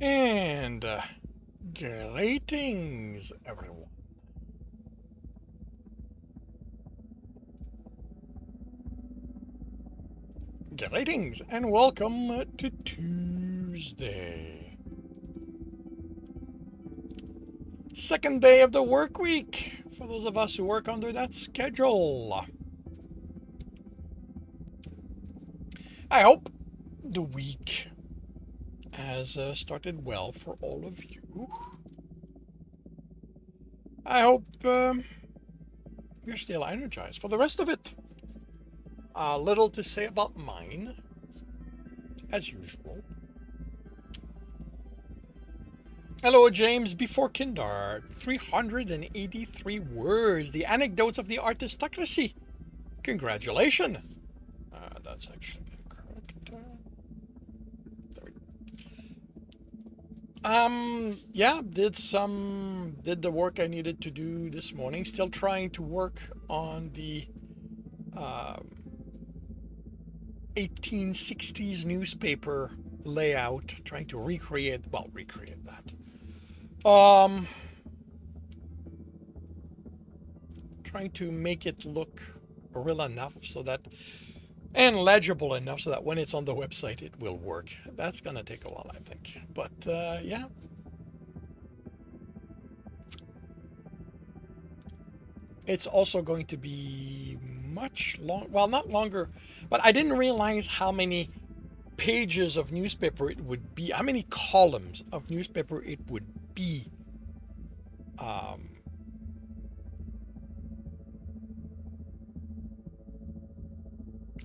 And greetings, everyone. Greetings and welcome to Tuesday. Second day of the work week for those of us who work under that schedule. I hope the week has started well for all of you. I hope you're still energized for the rest of it. Little to say about mine, as usual. Hello, James. Before Kindar, 383 words. The anecdotes of the artistocracy. Congratulations. That's actually incorrect. There we go. Yeah, did the work I needed to do this morning. Still trying to work on the 1860s newspaper layout, trying to recreate that. Trying to make it look real enough so that, and legible enough so that when it's on the website it will work. That's gonna take a while, I think. But yeah. It's also going to be much long, well, not longer, but I didn't realize how many pages of newspaper it would be, how many columns of newspaper it would be.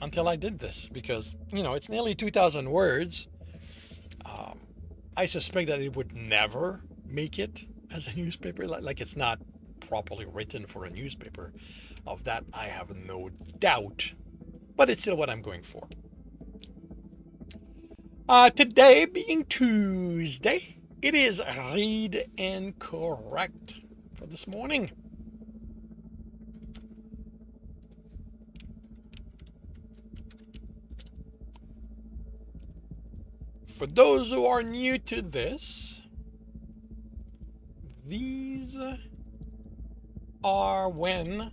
Until I did this, because it's nearly 2,000 words. I suspect that it would never make it as a newspaper, like it's not properly written for a newspaper. Of that I have no doubt, but it's still what I'm going for. Today being Tuesday, it is Read and Correct for this morning. For those who are new to this, these are when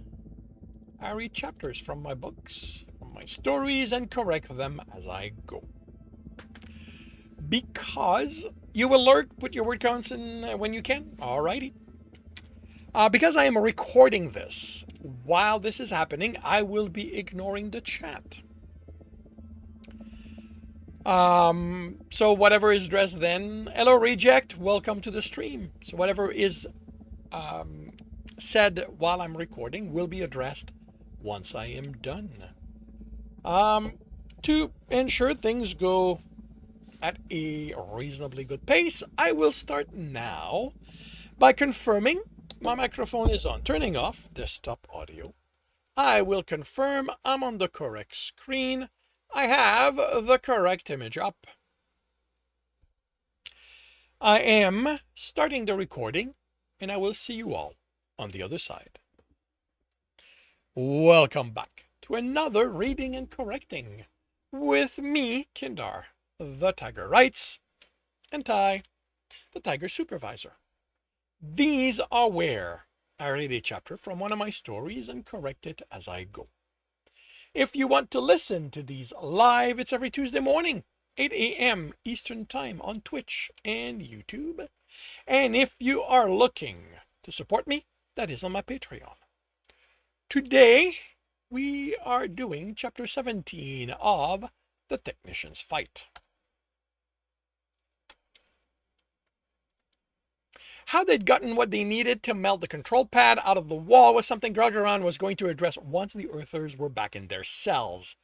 I read chapters from my books, from my stories, and correct them as I go. Because you will alert, put your word counts in when you can. Alrighty. Because I am recording this while this is happening, I will be ignoring the chat. So whatever is addressed then, hello reject, welcome to the stream. So whatever is said while I'm recording will be addressed once I am done. To ensure things go at a reasonably good pace, I will start now by confirming my microphone is on. Turning off desktop audio. I will confirm I'm on the correct screen. I have the correct image up. I am starting the recording, and I will see you all on the other side. Welcome back to another Reading and Correcting with me, Kindar, the Tiger Writes, and Ty, the Tiger Supervisor. These are where I read a chapter from one of my stories and correct it as I go. If you want to listen to these live, it's every Tuesday morning, 8 a.m. Eastern Time on Twitch and YouTube. And if you are looking to support me, that is on my Patreon. Today, we are doing Chapter 17 of The Technician's Fight. How they'd gotten what they needed to melt the control pad out of the wall was something Gralgaron was going to address once the Earthers were back in their cells.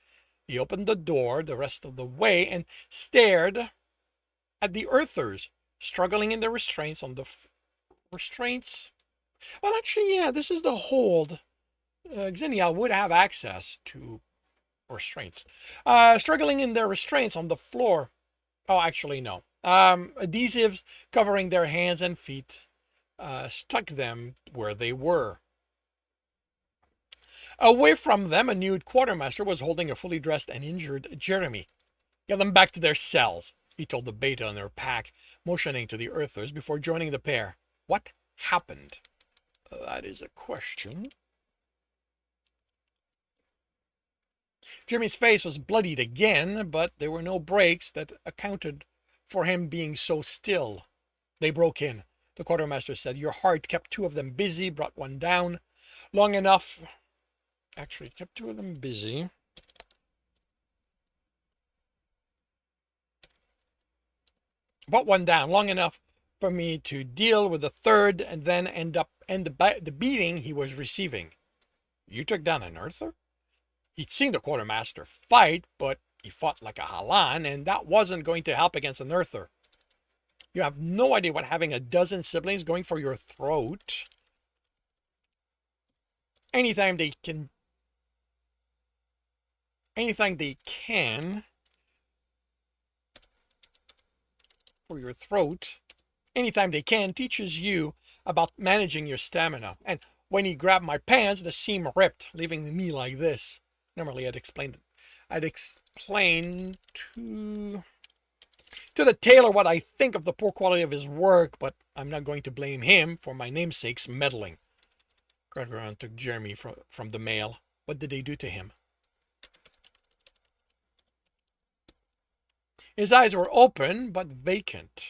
He opened the door the rest of the way and stared at the Earthers struggling in their restraints on the restraints. Well, actually, yeah, this is the hold. Xenia would have access to restraints. Struggling in their restraints on the floor. Oh, actually, no. Adhesives covering their hands and feet stuck them where they were. Away from them, a nude quartermaster was holding a fully dressed and injured Jeremy. Get them back to their cells, he told the Beta and their pack, motioning to the Earthers before joining the pair. What happened? That is a question. Jimmy's face was bloodied again, but there were no breaks that accounted for him being so still. They broke in. The quartermaster said, "Your heart kept two of them busy, brought one down. Long enough." Actually, kept two of them busy. Brought one down long enough for me to deal with the third and then end the beating he was receiving. You took down an Earther? He'd seen the quartermaster fight, but he fought like a Halan, and that wasn't going to help against an Earther. You have no idea what having a dozen siblings going for your throat. Anytime they can for your throat, anytime they can, teaches you about managing your stamina. And when he grabbed my pants, the seam ripped, leaving me like this. Normally I'd explain to the tailor what I think of the poor quality of his work, but I'm not going to blame him for my namesake's meddling. Gregoron took Jeremy from the mail. What did they do to him? His eyes were open, but vacant.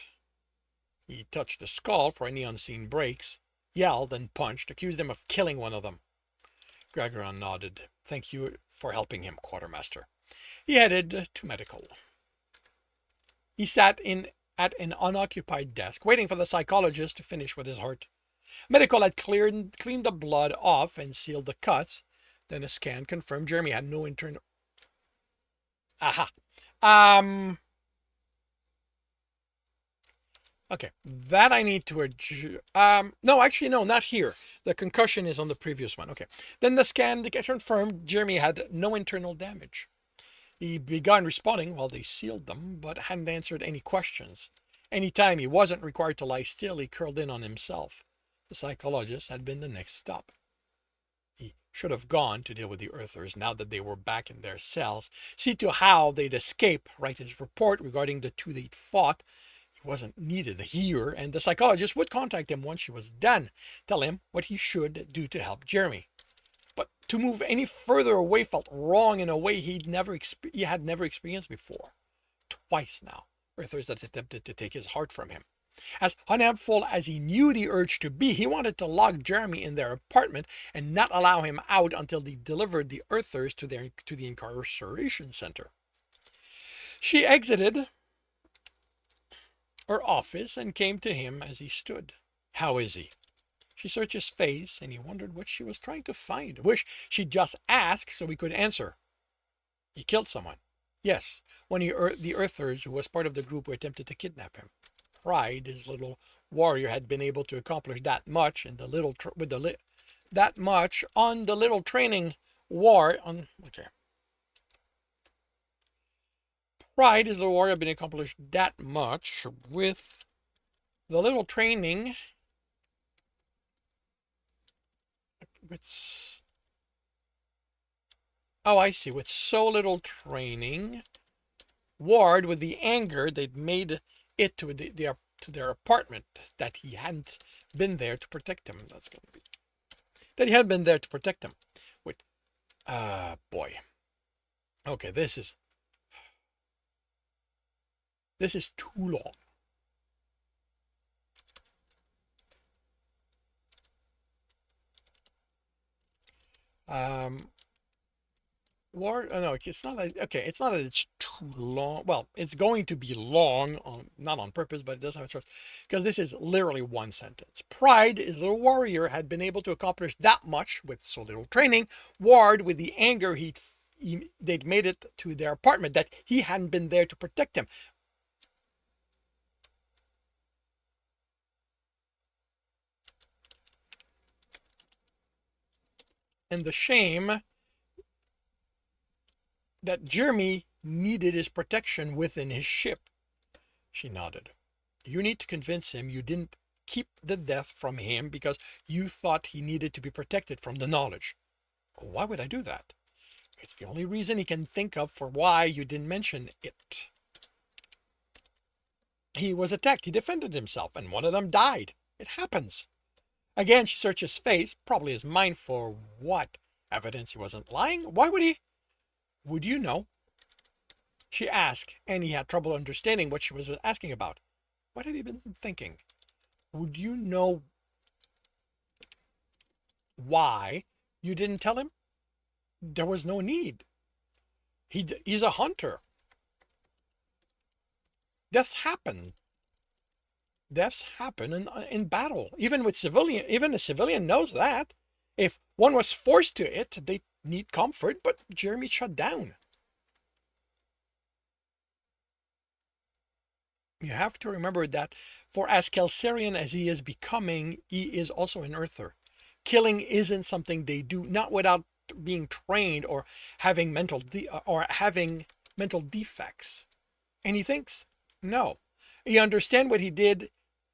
He touched the skull for any unseen breaks, yelled and punched, accused him of killing one of them. Gregoron nodded. Thank you for helping him, Quartermaster. He headed to medical. He sat at an unoccupied desk, waiting for the psychologist to finish with his heart. Medical had cleaned the blood off and sealed the cuts. Then a scan confirmed Jeremy had no internal... Aha. Okay, that I need to adjust. No, actually, no, not here. The concussion is on the previous one. Okay. Then the scan confirmed Jeremy had no internal damage. He began responding while they sealed them, but hadn't answered any questions. Any time he wasn't required to lie still, he curled in on himself. The psychologist had been the next stop. He should have gone to deal with the Earthers now that they were back in their cells, see to how they'd escape, write his report regarding the two they'd fought. He wasn't needed here, and the psychologist would contact him once she was done, tell him what he should do to help Jeremy. But to move any further away felt wrong in a way he had never experienced before. Twice now, Earthers had attempted to take his heart from him. As unhelpful as he knew the urge to be, he wanted to lock Jeremy in their apartment and not allow him out until they delivered the Earthers to the incarceration center. She exited her office and came to him as he stood. How is he? She searched his face, and he wondered what she was trying to find. Wish she'd just ask so he could answer. He killed someone. Yes, one of the Earthers who was part of the group who attempted to kidnap him. Pride, his little warrior, had been able to accomplish that much in the little that much on the little training war on. Okay. Pride, his little warrior, had been accomplished that much with the little training. Oh, I see. With so little training, Ward, with the anger they'd made it to their apartment, that he hadn't been there to protect him. That's going to be that he hadn't been there to protect him. Wait, boy. Okay, this is too long. War, oh no, it's not okay, it's not that it's too long. Well, it's going to be long, not on purpose, but it does have a choice. Because this is literally one sentence. Pride, his little warrior, had been able to accomplish that much with so little training. Ward, with the anger they'd made it to their apartment, that he hadn't been there to protect him. And the shame that Jeremy needed his protection within his ship. She nodded. You need to convince him you didn't keep the death from him because you thought he needed to be protected from the knowledge. Why would I do that? It's the only reason he can think of for why you didn't mention it. He was attacked. He defended himself, and one of them died. It happens. Again, she searched his face, probably his mind, for what? Evidence he wasn't lying? Why would he? Would you know? She asked, and he had trouble understanding what she was asking about. What had he been thinking? Would you know why you didn't tell him? There was no need. He's a hunter. Deaths happen. Deaths happen in battle. Even a civilian knows that. If one was forced to it, they need comfort, but Jeremy shut down. You have to remember that for as Kelsarian as he is becoming, he is also an Earther. Killing isn't something they do, not without being trained or having mental defects. And he thinks, no. He understands what he did.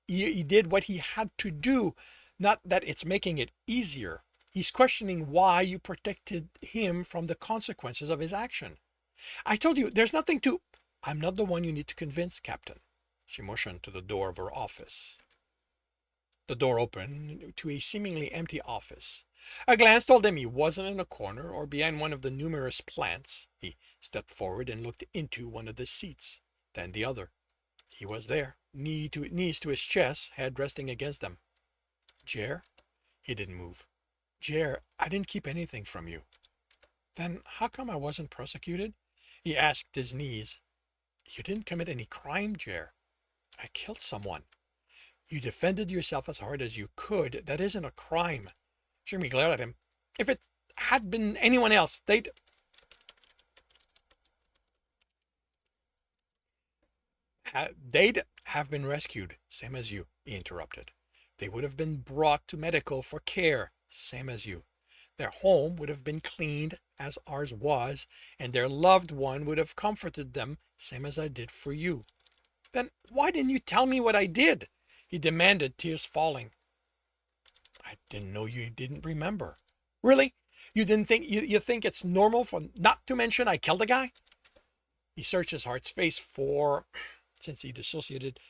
He did what he had to do, not that it's making it easier. He's questioning why you protected him from the consequences of his action. I told you, there's nothing to... I'm not the one you need to convince, Captain. She motioned to the door of her office. The door opened to a seemingly empty office. A glance told him he wasn't in a corner or behind one of the numerous plants. He stepped forward and looked into one of the seats, then the other. He was there, knees to his chest, head resting against them. Jer? He didn't move. Jer, I didn't keep anything from you. Then how come I wasn't prosecuted? He asked his knees. You didn't commit any crime, Jer. I killed someone. You defended yourself as hard as you could. That isn't a crime. Jeremy glared at him. If it had been anyone else, they'd have been rescued, same as you, he interrupted. They would have been brought to medical for care, same as you. Their home would have been cleaned, as ours was, and their loved one would have comforted them, same as I did for you. Then why didn't you tell me what I did? He demanded, tears falling. I didn't know you didn't remember. Really? You didn't think you think it's normal for not to mention I killed a guy? He searched his heart's face since he'd associated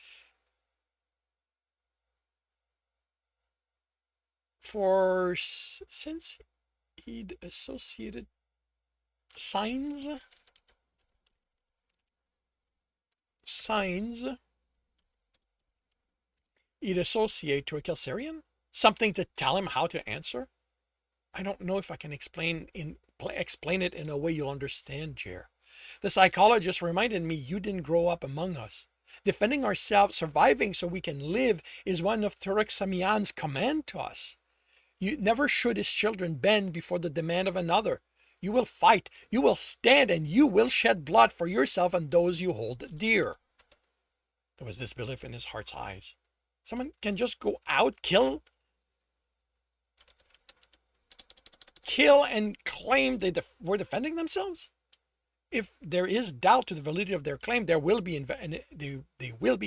signs he'd associate to a Kelsarian? Something to tell him how to answer? I don't know if I can explain it in a way you'll understand, Jer. The psychologist reminded me you didn't grow up among us. Defending ourselves, surviving so we can live, is one of Turek Samian's command to us. You never should his children bend before the demand of another. You will fight, you will stand, and you will shed blood for yourself and those you hold dear. There was disbelief in his heart's eyes. Someone can just go out, kill and claim they were defending themselves? If there is doubt to the validity of their claim, they will be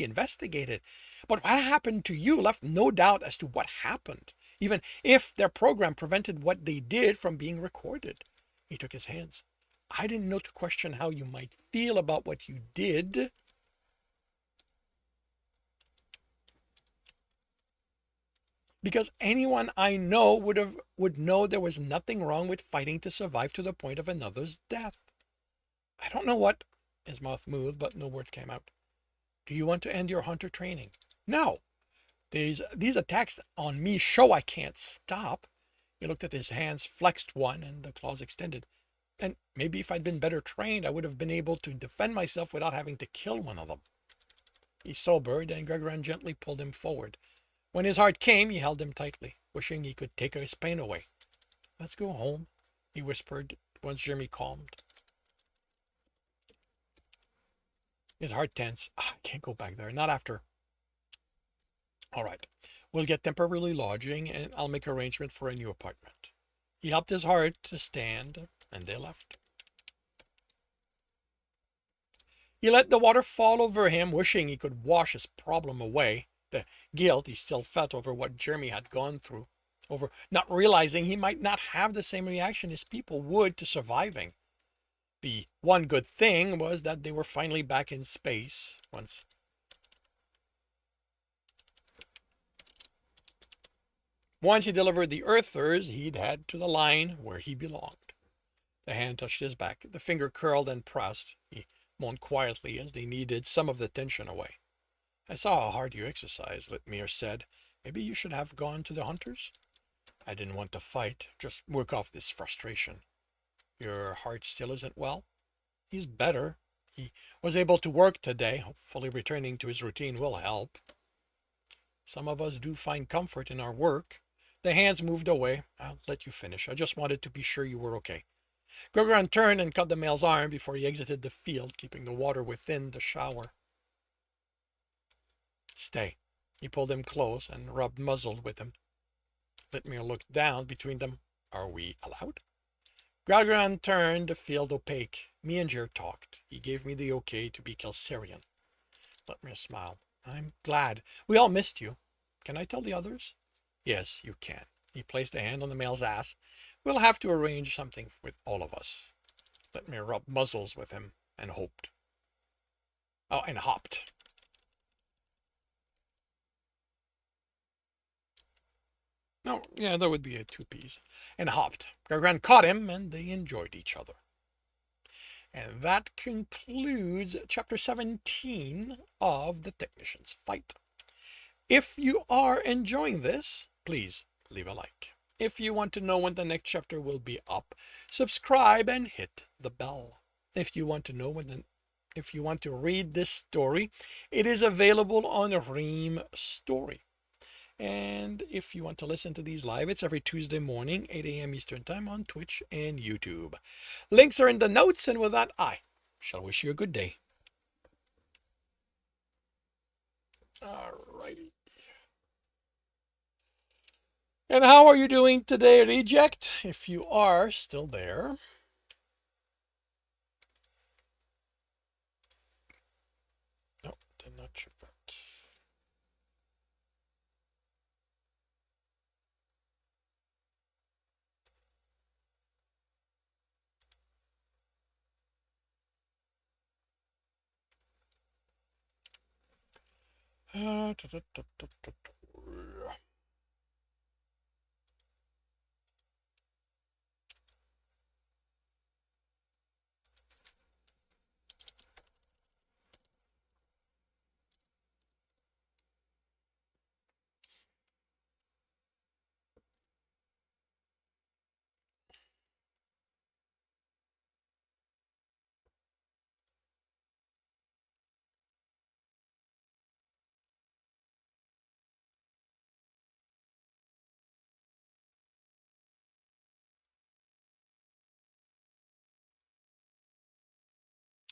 investigated. But what happened to you left no doubt as to what happened, even if their program prevented what they did from being recorded. He took his hands. I didn't know to question how you might feel about what you did. Because anyone I know would know there was nothing wrong with fighting to survive to the point of another's death. I don't know what... His mouth moved, but no word came out. Do you want to end your hunter training? No. These attacks on me show I can't stop. He looked at his hands, flexed one, and the claws extended. And maybe if I'd been better trained, I would have been able to defend myself without having to kill one of them. He sobered, and Gregoran gently pulled him forward. When his heart came, he held him tightly, wishing he could take his pain away. Let's go home, he whispered, once Jeremy calmed. His heart tense. I can't go back there, not after. All right, we'll get temporarily lodging, and I'll make arrangement for a new apartment. He helped his heart to stand, and they left. He let the water fall over him, wishing he could wash his problem away. The guilt he still felt over what Jeremy had gone through, over not realizing he might not have the same reaction his people would to surviving. The one good thing was that they were finally back in space once Once he delivered the earthers, he'd head to the line where he belonged. The hand touched his back. The finger curled and pressed. He moaned quietly as they kneaded some of the tension away. I saw how hard you exercise, Litmir said. Maybe you should have gone to the hunters? I didn't want to fight, just work off this frustration. Your heart still isn't well? He's better. He was able to work today. Hopefully returning to his routine will help. Some of us do find comfort in our work. The hands moved away. I'll let you finish. I just wanted to be sure you were okay. Gurgran turned and cut the male's arm before he exited the field, keeping the water within the shower. Stay. He pulled him close and rubbed muzzles with him. Litmir looked down between them. Are we allowed? Gurgran turned, the field opaque. Me and Jer talked. He gave me the okay to be Kelsarian. Litmir smiled. I'm glad. We all missed you. Can I tell the others? Yes, you can. He placed a hand on the male's ass. We'll have to arrange something with all of us. Litmir rubbed muzzles with him and hoped. Oh, and hopped. No, yeah, that would be a two-piece. And hopped. Gurgran caught him, and they enjoyed each other. And that concludes chapter 17 of The Technician's Fight. If you are enjoying this, please leave a like. If you want to know when the next chapter will be up, subscribe and hit the bell. If you want to read this story, it is available on Ream Story. And if you want to listen to these live, it's every Tuesday morning, 8 a.m. Eastern Time on Twitch and YouTube. Links are in the notes, and with that, I shall wish you a good day. Alrighty. And how are you doing today, Reject? If you are still there. No, did not check that.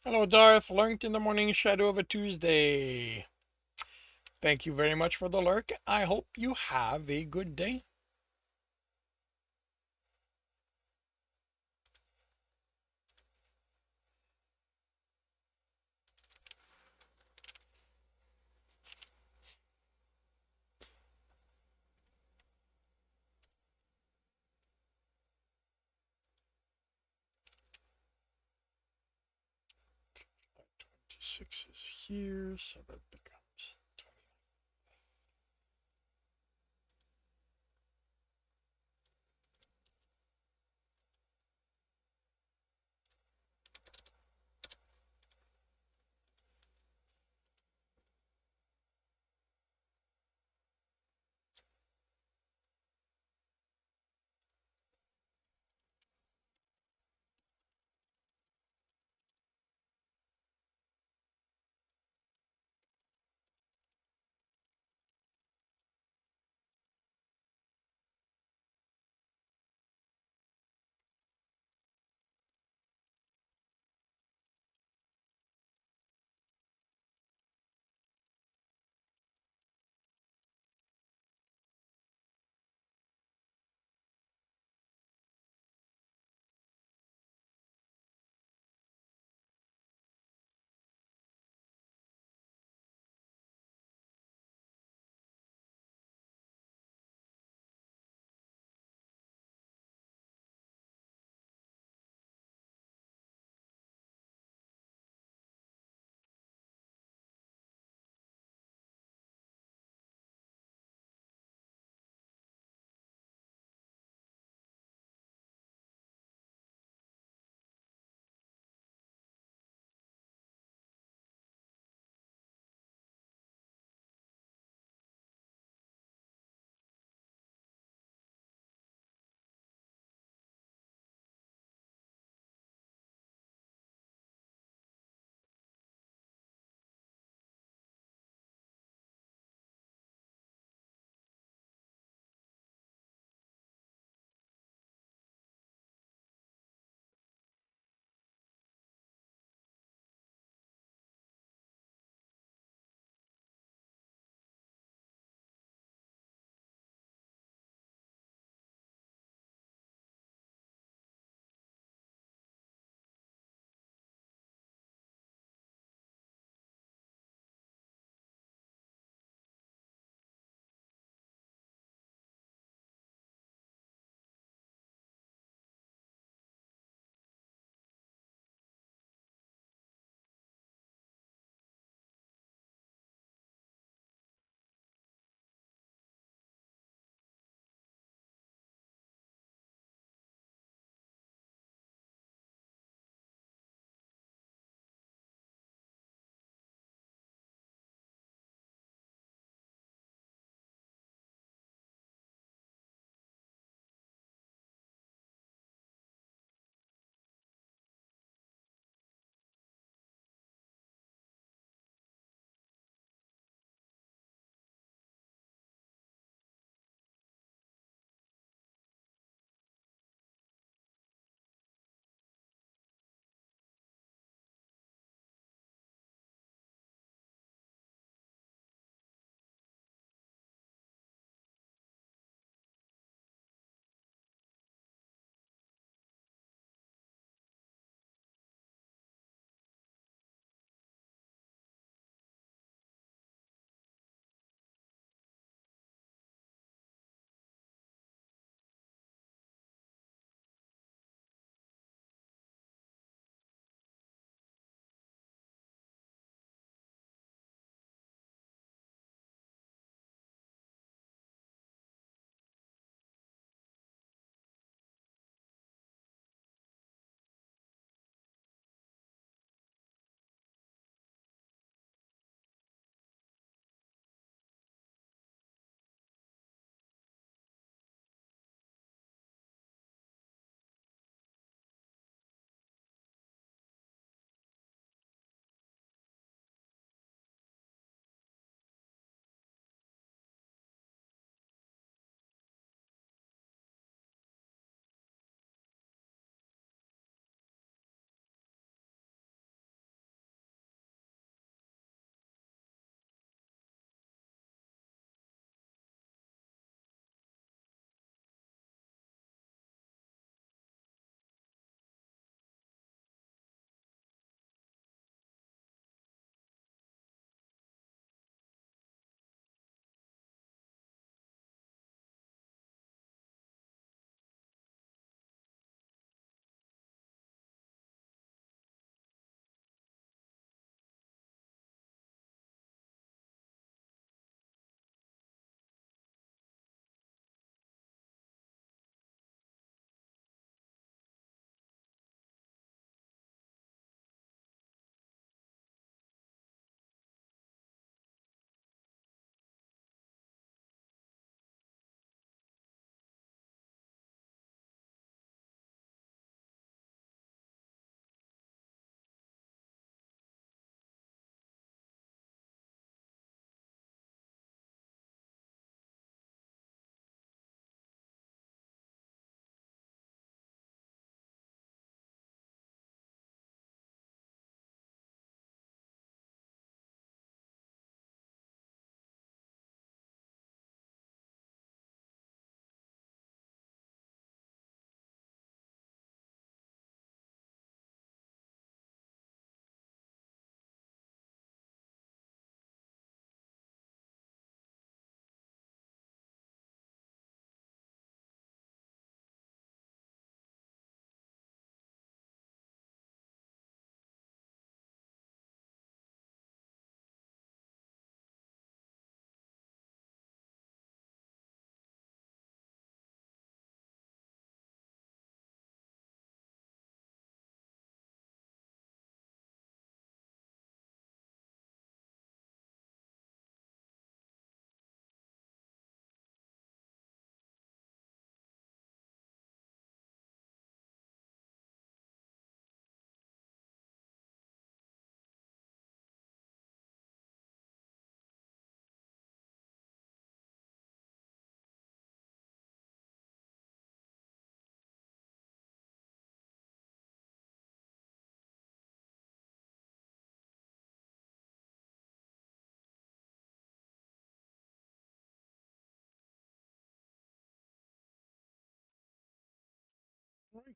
Hello, Darth. Lurked in the morning shadow of a Tuesday. Thank you very much for the lurk. I hope you have a good day. Six is here, so that becomes 20.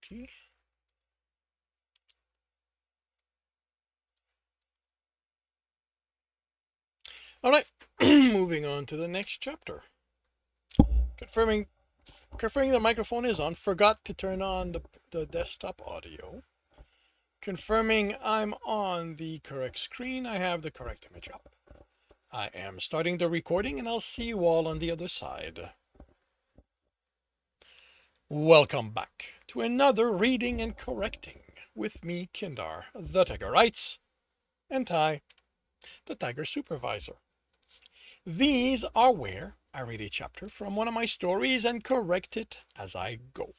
Okay. All right. Moving on to the next chapter. Confirming the microphone is on. Forgot to turn on the desktop audio. Confirming I'm on the correct screen. I have the correct image up. I am starting the recording and I'll see you all on the other side. Welcome back to another reading and correcting with me, Kindar, the Tiger Writes, and Ty, the Tiger Supervisor. These are where I read a chapter from one of my stories and correct it as I go.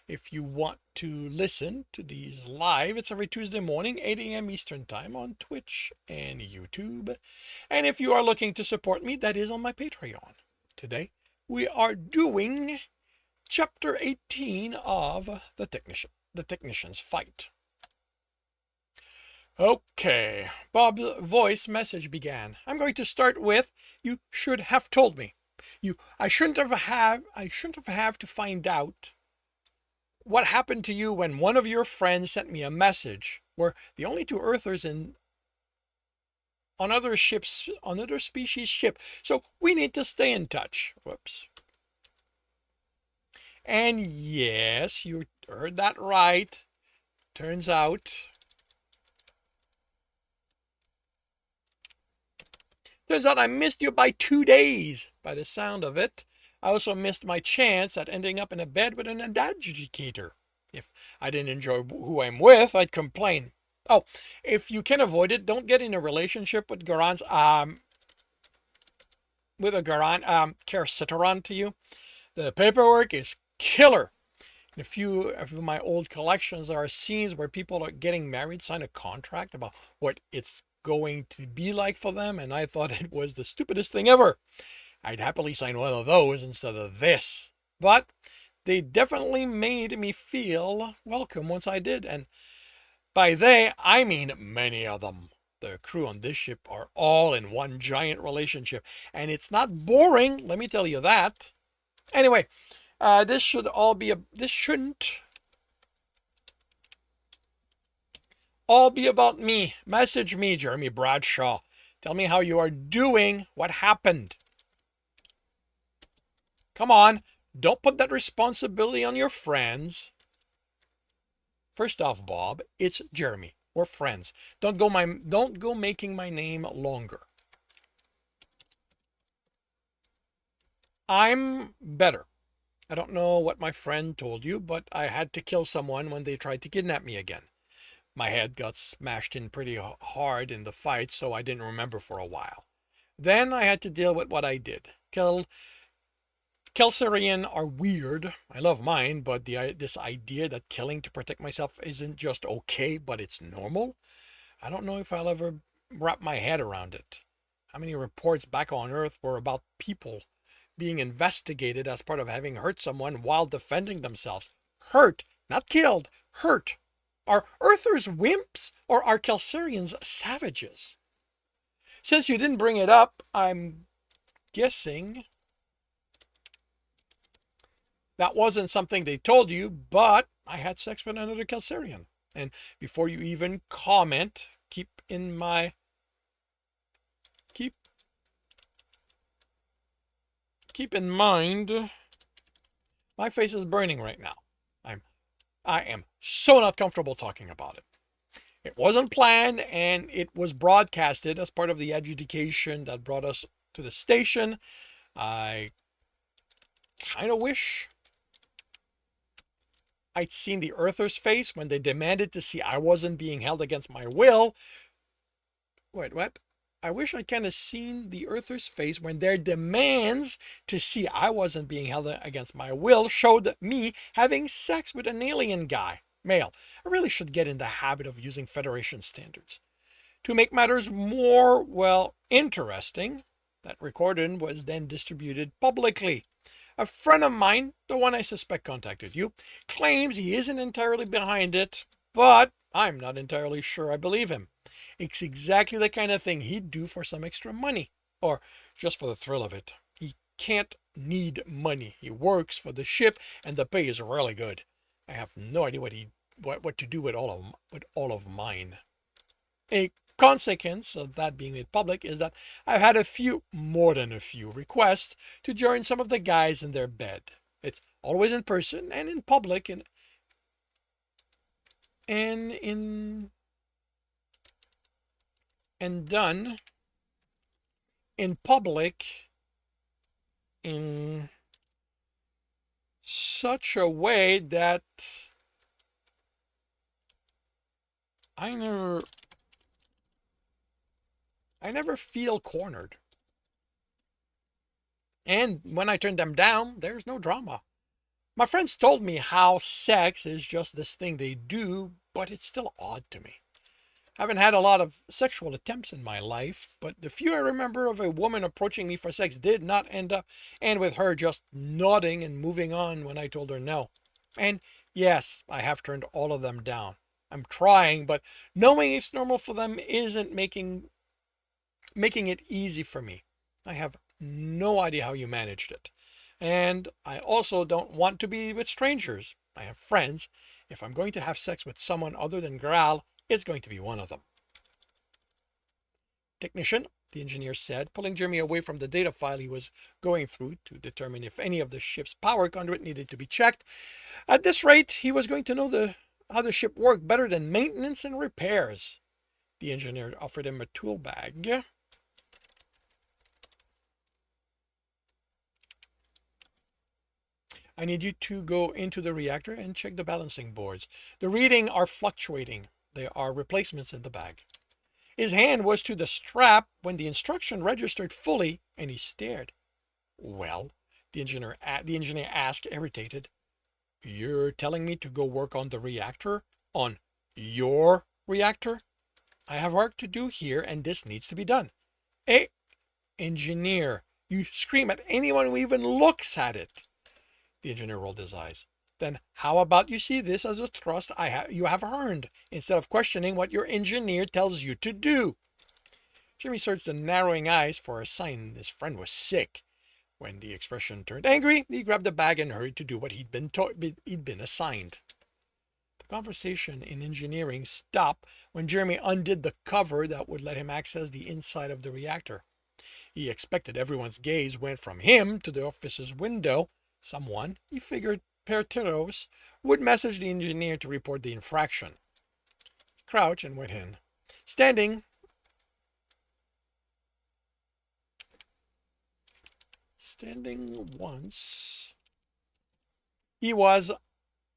If you want to listen to these live, it's every Tuesday morning, 8 a.m. Eastern Time on Twitch and YouTube. And if you are looking to support me, that is on my Patreon. Today, we are doing Chapter 18 of The Technician's Fight. Okay, Bob's voice message began. I'm going to start with, you should have told me. I shouldn't have to find out what happened to you when one of your friends sent me a message. We're the only two Earthers on other species ship, so we need to stay in touch. Whoops. And yes, you heard that right. Turns out I missed you by 2 days, by the sound of it. I also missed my chance at ending up in a bed with an adjudicator. If I didn't enjoy who I'm with, I'd complain. Oh, if you can avoid it, don't get in a relationship with Garon's, Carciteron to you. The paperwork is killer. In a few of my old collections, there are scenes where people are getting married, sign a contract about what it's going to be like for them, and I thought it was the stupidest thing ever. I'd happily sign one of those instead of this. But they definitely made me feel welcome once I did, and by they, I mean many of them. The crew on this ship are all in one giant relationship, and it's not boring, let me tell you that. Anyway, this shouldn't all be about me. Message me, Jeremy Bradshaw. Tell me how you are doing. What happened? Come on. Don't put that responsibility on your friends. First off, Bob, it's Jeremy. We're friends. Don't go making my name longer. I'm better. I don't know what my friend told you, but I had to kill someone when they tried to kidnap me again. My head got smashed in pretty hard in the fight, so I didn't remember for a while. Then I had to deal with what I did. Kelsierian are weird. I love mine, but this idea that killing to protect myself isn't just okay, but it's normal, I don't know if I'll ever wrap my head around it. How many reports back on Earth were about people being investigated as part of having hurt someone while defending themselves? Hurt, not killed, hurt. Are Earthers wimps or are Kelsierians savages? Since you didn't bring it up, I'm guessing that wasn't something they told you, but I had sex with another Kelsierian. And before you even comment, keep in mind my face is burning right now. I am so not comfortable talking about it. It wasn't planned, and it was broadcasted as part of the adjudication that brought us to the station. I kind of wish I'd seen the Earthers' face when they demanded to see I wasn't being held against my will. Wait, what? I wish I kind of seen the Earthers' face when their demands to see I wasn't being held against my will showed me having sex with an alien guy, male. I really should get in the habit of using Federation standards. To make matters more, well, interesting, that recording was then distributed publicly. A friend of mine, the one I suspect contacted you, claims he isn't entirely behind it, but I'm not entirely sure I believe him. It's exactly the kind of thing he'd do for some extra money, or just for the thrill of it. He can't need money. He works for the ship, and the pay is really good. I have no idea what to do with all of mine. A consequence of that being made public is that I've had more than a few requests to join some of the guys in their bed. It's always in person and in public and done in public in such a way that I never feel cornered. And when I turn them down, there's no drama. My friends told me how sex is just this thing they do, but it's still odd to me. I haven't had a lot of sexual attempts in my life, but the few I remember of a woman approaching me for sex did not end with her just nodding and moving on when I told her no. And yes, I have turned all of them down. I'm trying, but knowing it's normal for them isn't making it easy for me. I have no idea how you managed it. And I also don't want to be with strangers. I have friends. If I'm going to have sex with someone other than Graal, it's going to be one of them. Technician, the engineer said, pulling Jeremy away from the data file he was going through to determine if any of the ship's power conduit needed to be checked. At this rate, he was going to know how the ship worked better than maintenance and repairs. The engineer offered him a tool bag. I need you to go into the reactor and check the balancing boards. The readings are fluctuating. There are replacements in the bag. His hand was to the strap when the instruction registered fully, and he stared. Well, the engineer asked, irritated. You're telling me to go work on the reactor? On your reactor? I have work to do here, and this needs to be done. Hey, engineer, you scream at anyone who even looks at it. The engineer rolled his eyes. Then how about you see this as a thrust you have earned, instead of questioning what your engineer tells you to do? Jimmy searched the narrowing eyes for a sign his friend was sick. When the expression turned angry, he grabbed the bag and hurried to do what he'd been assigned. The conversation in engineering stopped when Jeremy undid the cover that would let him access the inside of the reactor. He expected everyone's gaze went from him to the office's window. Someone, he figured Perteros, would message the engineer to report the infraction. He crouched and went in. Standing once, he was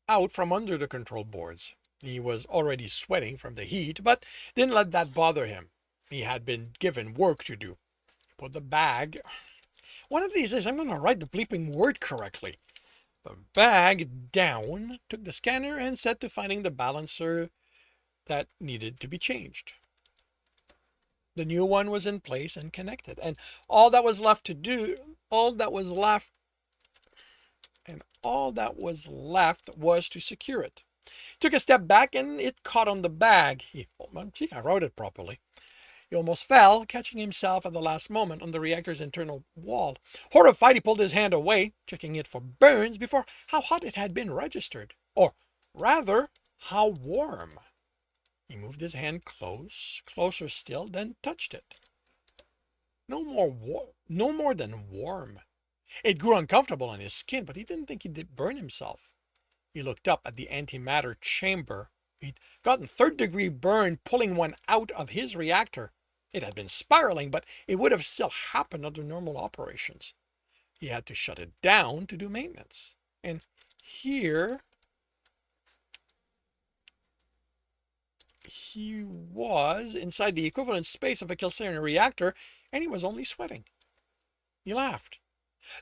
out from under the control boards. He was already sweating from the heat, but didn't let that bother him. He had been given work to do. He put the bag... One of these days, I'm going to write the bleeping word correctly. The bag down, took the scanner, and set to finding the balancer that needed to be changed. The new one was in place and connected, and all that was left was to secure it. Took a step back, and it caught on the bag. I wrote it properly. He almost fell, catching himself at the last moment on the reactor's internal wall. Horrified, he pulled his hand away, checking it for burns before how hot it had been registered. Or rather, how warm. He moved his hand closer still, then touched it. No more than warm. It grew uncomfortable on his skin, but he didn't think he'd burn himself. He looked up at the antimatter chamber. He'd gotten third-degree burn pulling one out of his reactor. It had been spiraling, but it would have still happened under normal operations. He had to shut it down to do maintenance. And here he was inside the equivalent space of a Kelsarian reactor, and he was only sweating. He laughed.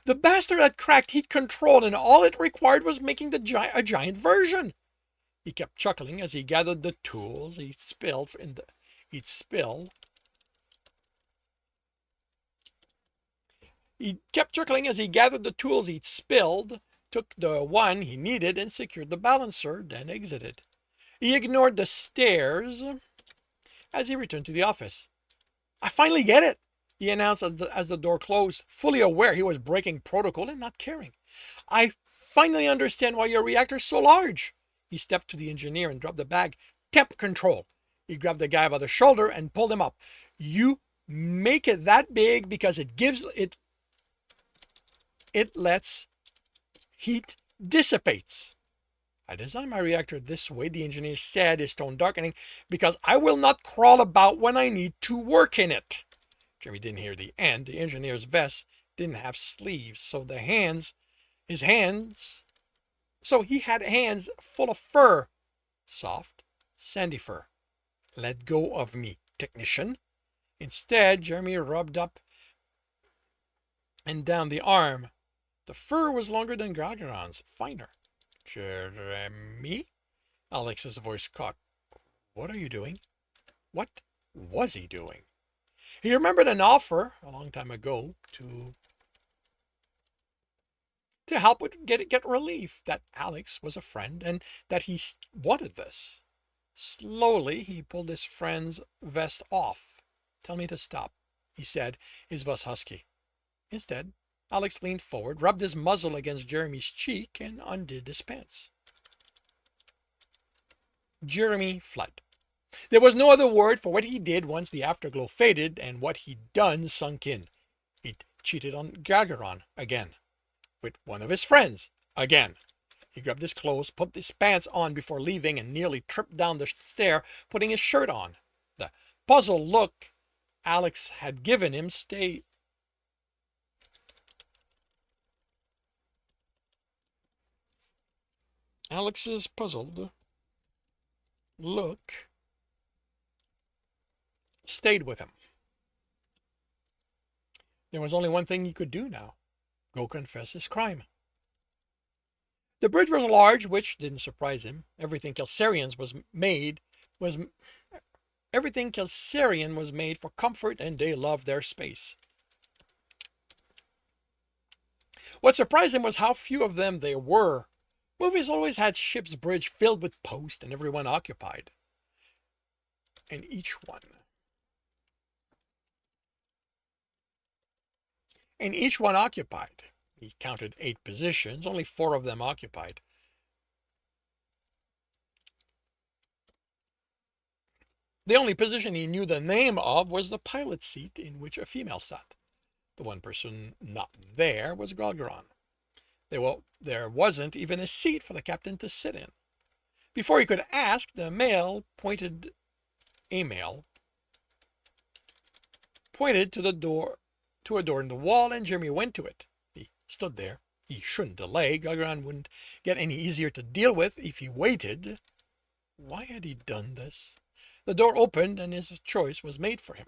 The bastard had cracked heat control, and all it required was making a giant version. He kept chuckling as he gathered the tools he'd spilled. He kept chuckling as he gathered the tools he'd spilled, took the one he needed, and secured the balancer, then exited. He ignored the stares as he returned to the office. I finally get it, he announced as the door closed, fully aware he was breaking protocol and not caring. I finally understand why your reactor's so large. He stepped to the engineer and dropped the bag. Temp control. He grabbed the guy by the shoulder and pulled him up. You make it that big because it lets heat dissipates. I designed my reactor this way, the engineer said, his tone darkening, because I will not crawl about when I need to work in it. Jeremy didn't hear the end. The engineer's vest didn't have sleeves, so he had hands full of fur. Soft, sandy fur. Let go of me, technician. Instead, Jeremy rubbed up and down the arm. The fur was longer than Gargaron's, finer. Jeremy? Alex's voice caught. What are you doing? What was he doing? He remembered an offer a long time ago to help with get relief, that Alex was a friend and that he wanted this. Slowly, he pulled his friend's vest off. Tell me to stop, he said, his voice husky. Instead, Alex leaned forward, rubbed his muzzle against Jeremy's cheek, and undid his pants. Jeremy fled. There was no other word for what he did once the afterglow faded and what he'd done sunk in. He'd cheated on Gargaron again. With one of his friends again. He grabbed his clothes, put his pants on before leaving, and nearly tripped down the stair, putting his shirt on. The puzzled look Alex had given him stayed. Alex's puzzled look stayed with him. There was only one thing he could do now. Go confess his crime. The bridge was large, which didn't surprise him. Everything Kelsarian was made for comfort, and they loved their space. What surprised him was how few of them there were. Movies always had ship's bridge filled with posts and everyone occupied. And each one occupied. He counted 8 positions, only 4 of them occupied. The only position he knew the name of was the pilot seat in which a female sat. The one person not there was Gargaron. There wasn't even a seat for the captain to sit in. Before he could ask, the male pointed to the door, to a door in the wall, and Jeremy went to it. He stood there. He shouldn't delay. Gargaron wouldn't get any easier to deal with if he waited. Why had he done this? The door opened, and his choice was made for him.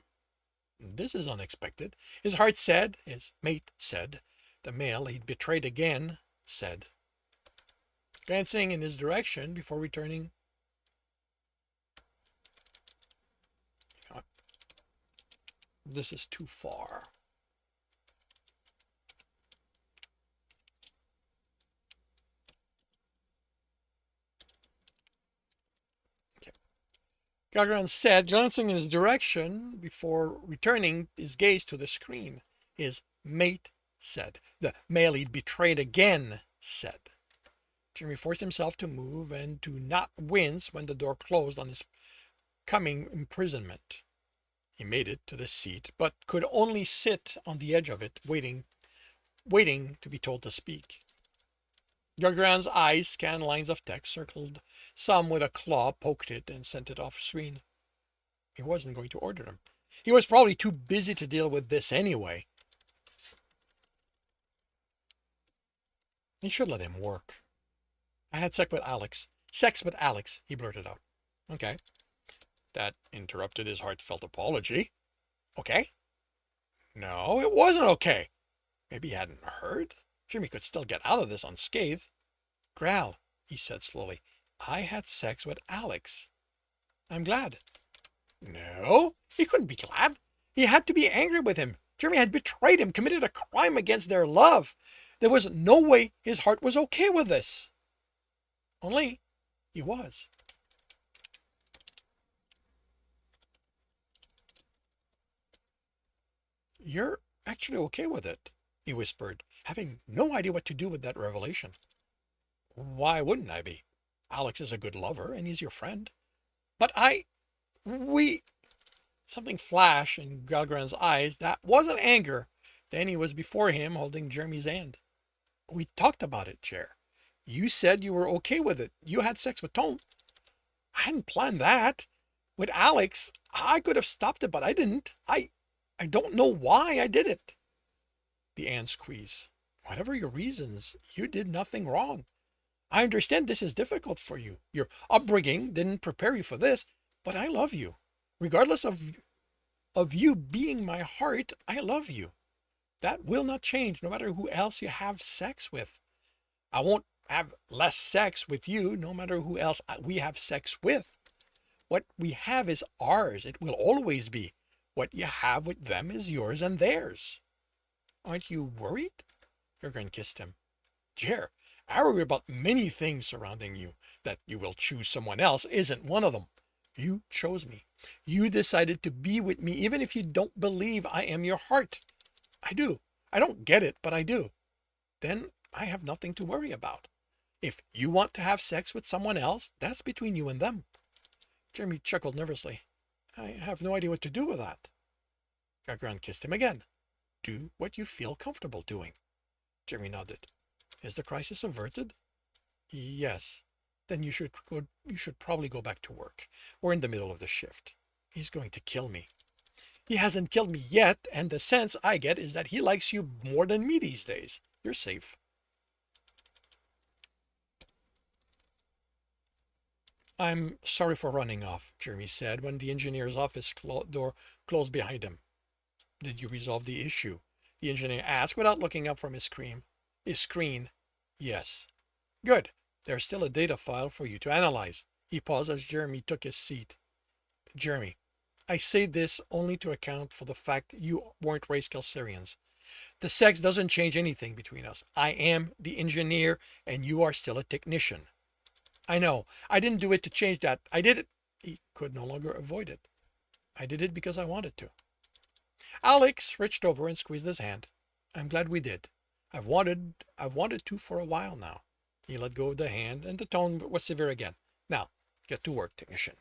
This is unexpected. His heart said, his mate said, the male he'd betrayed again said. Glancing in his direction before returning, this is too far. Gargaron said, glancing in his direction before returning his gaze to the screen. His mate said. The male he'd betrayed again said. Jeremy forced himself to move and to not wince when the door closed on his coming imprisonment. He made it to the seat, but could only sit on the edge of it, waiting to be told to speak. Gargaron's eyes scanned lines of text, circled some with a claw, poked it, and sent it off screen. He wasn't going to order him. He was probably too busy to deal with this anyway. He should let him work. I had sex with Alex. Sex with Alex, he blurted out. Okay. That interrupted his heartfelt apology. Okay. No, it wasn't okay. Maybe he hadn't heard. Jimmy could still get out of this unscathed. Gral, he said slowly, I had sex with Alex. I'm glad. No, he couldn't be glad. He had to be angry with him. Jeremy had betrayed him, committed a crime against their love. There was no way his heart was okay with this. Only he was. You're actually okay with it, he whispered, having no idea what to do with that revelation. Why wouldn't I be? Alex is a good lover and he's your friend. But we, something flashed in Galgran's eyes that wasn't anger. Danny was before him holding Jeremy's hand. We talked about it, Chair. You said you were okay with it. You had sex with Tom. I hadn't planned that. With Alex, I could have stopped it, but I didn't. I don't know why I did it. The hand squeezed. Whatever your reasons, you did nothing wrong. I understand this is difficult for you. Your upbringing didn't prepare you for this, but I love you. Regardless of you being my heart, I love you. That will not change no matter who else you have sex with. I won't have less sex with you no matter who else we have sex with. What we have is ours. It will always be. What you have with them is yours and theirs. Aren't you worried? Gergran kissed him. Jer, I worry about many things surrounding you. That you will choose someone else isn't one of them. You chose me. You decided to be with me even if you don't believe I am your heart. I do. I don't get it, but I do. Then I have nothing to worry about. If you want to have sex with someone else, that's between you and them. Jeremy chuckled nervously. I have no idea what to do with that. Gagran kissed him again. Do what you feel comfortable doing. Jeremy nodded. Is the crisis averted? Yes. Then you should probably go back to work. We're in the middle of the shift. He's going to kill me. He hasn't killed me yet, and the sense I get is that he likes you more than me these days. You're safe. I'm sorry for running off, Jeremy said when the engineer's office door closed behind him. Did you resolve the issue? The engineer asked without looking up from his screen. Yes. Good. There's still a data file for you to analyze. He paused as Jeremy took his seat. Jeremy, I say this only to account for the fact you weren't raised Kelsarians. The sex doesn't change anything between us. I am the engineer and you are still a technician. I know. I didn't do it to change that. I did it. He could no longer avoid it. I did it because I wanted to. Alex reached over and squeezed his hand. I'm glad we did. I've wanted to for a while now. He let go of the hand and the tone was severe again. Now, get to work, technician.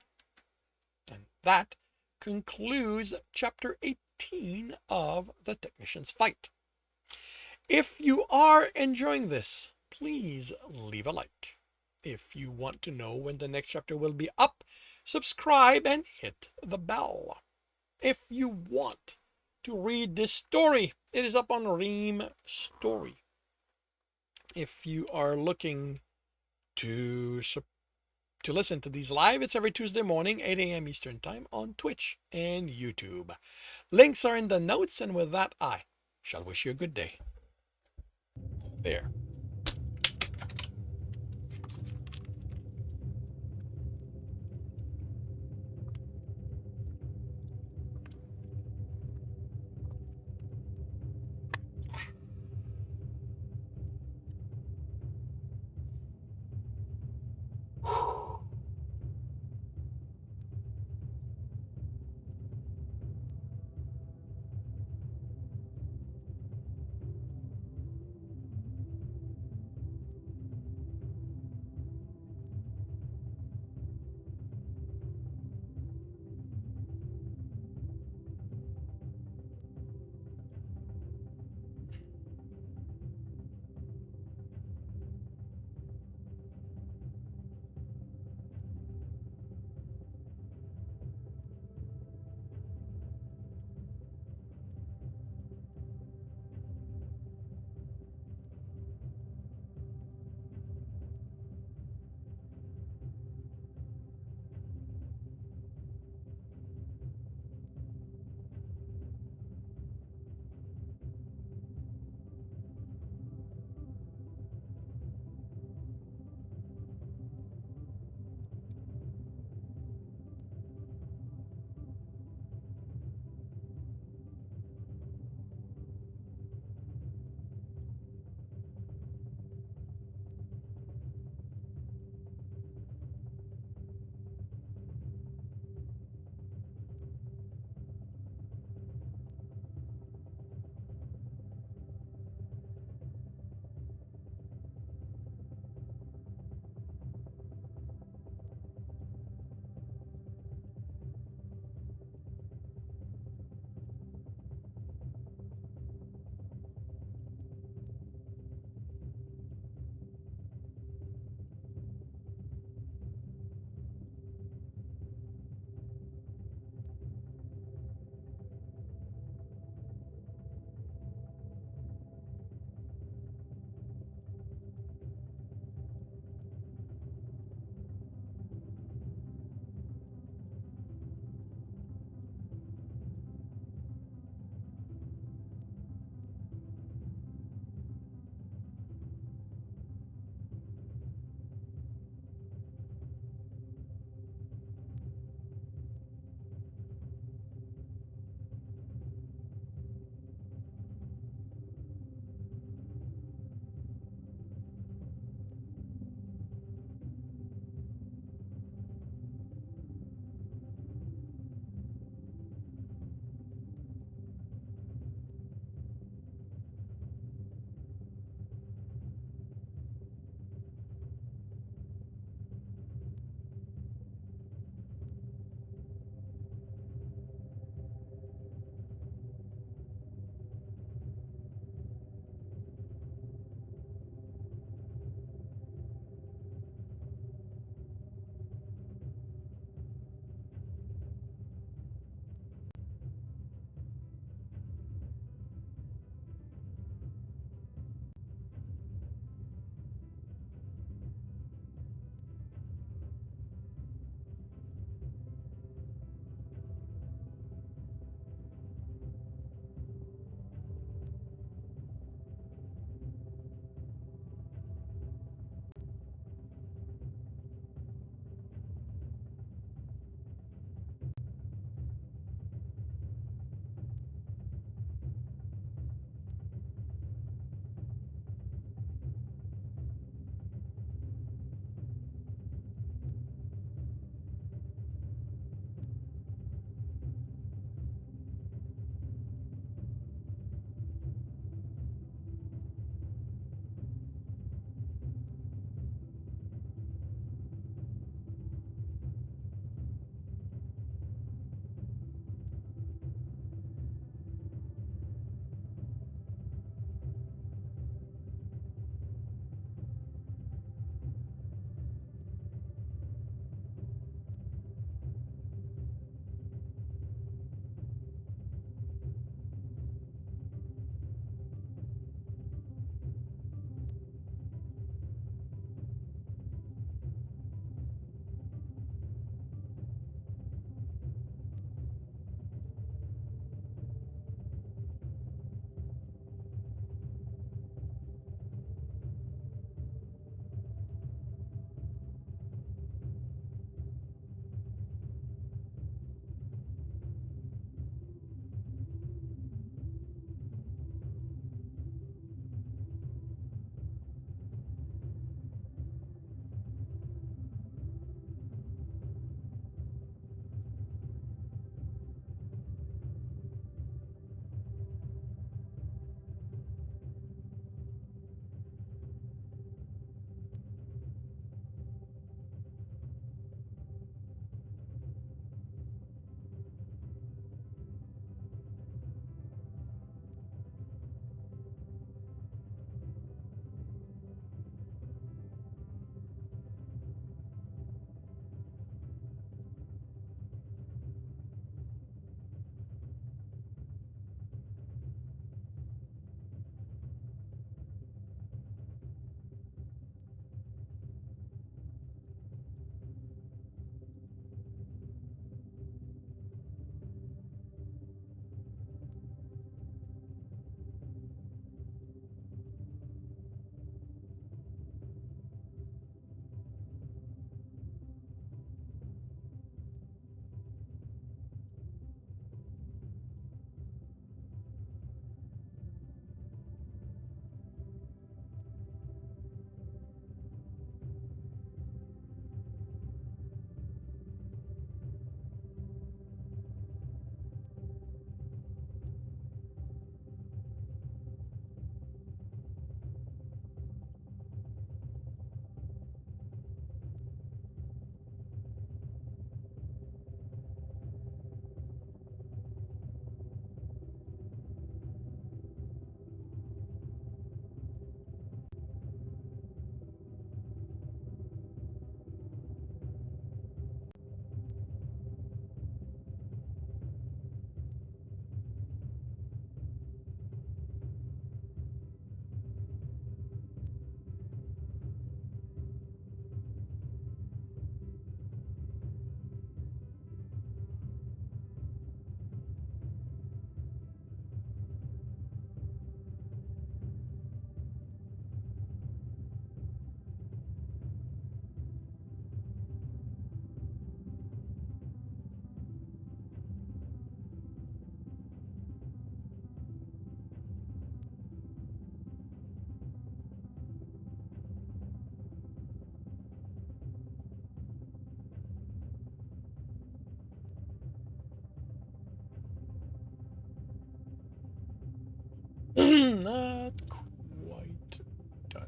And that concludes chapter 18 of The Technician's Fight. If you are enjoying this, please leave a like. If you want to know when the next chapter will be up, subscribe and hit the bell. If you want to read this story, it is up on Ream Story. If you are looking to listen to these live, it's every Tuesday morning, 8 a.m. Eastern Time on Twitch and YouTube. Links are in the notes, and with that, I shall wish you a good day. There. Not quite done.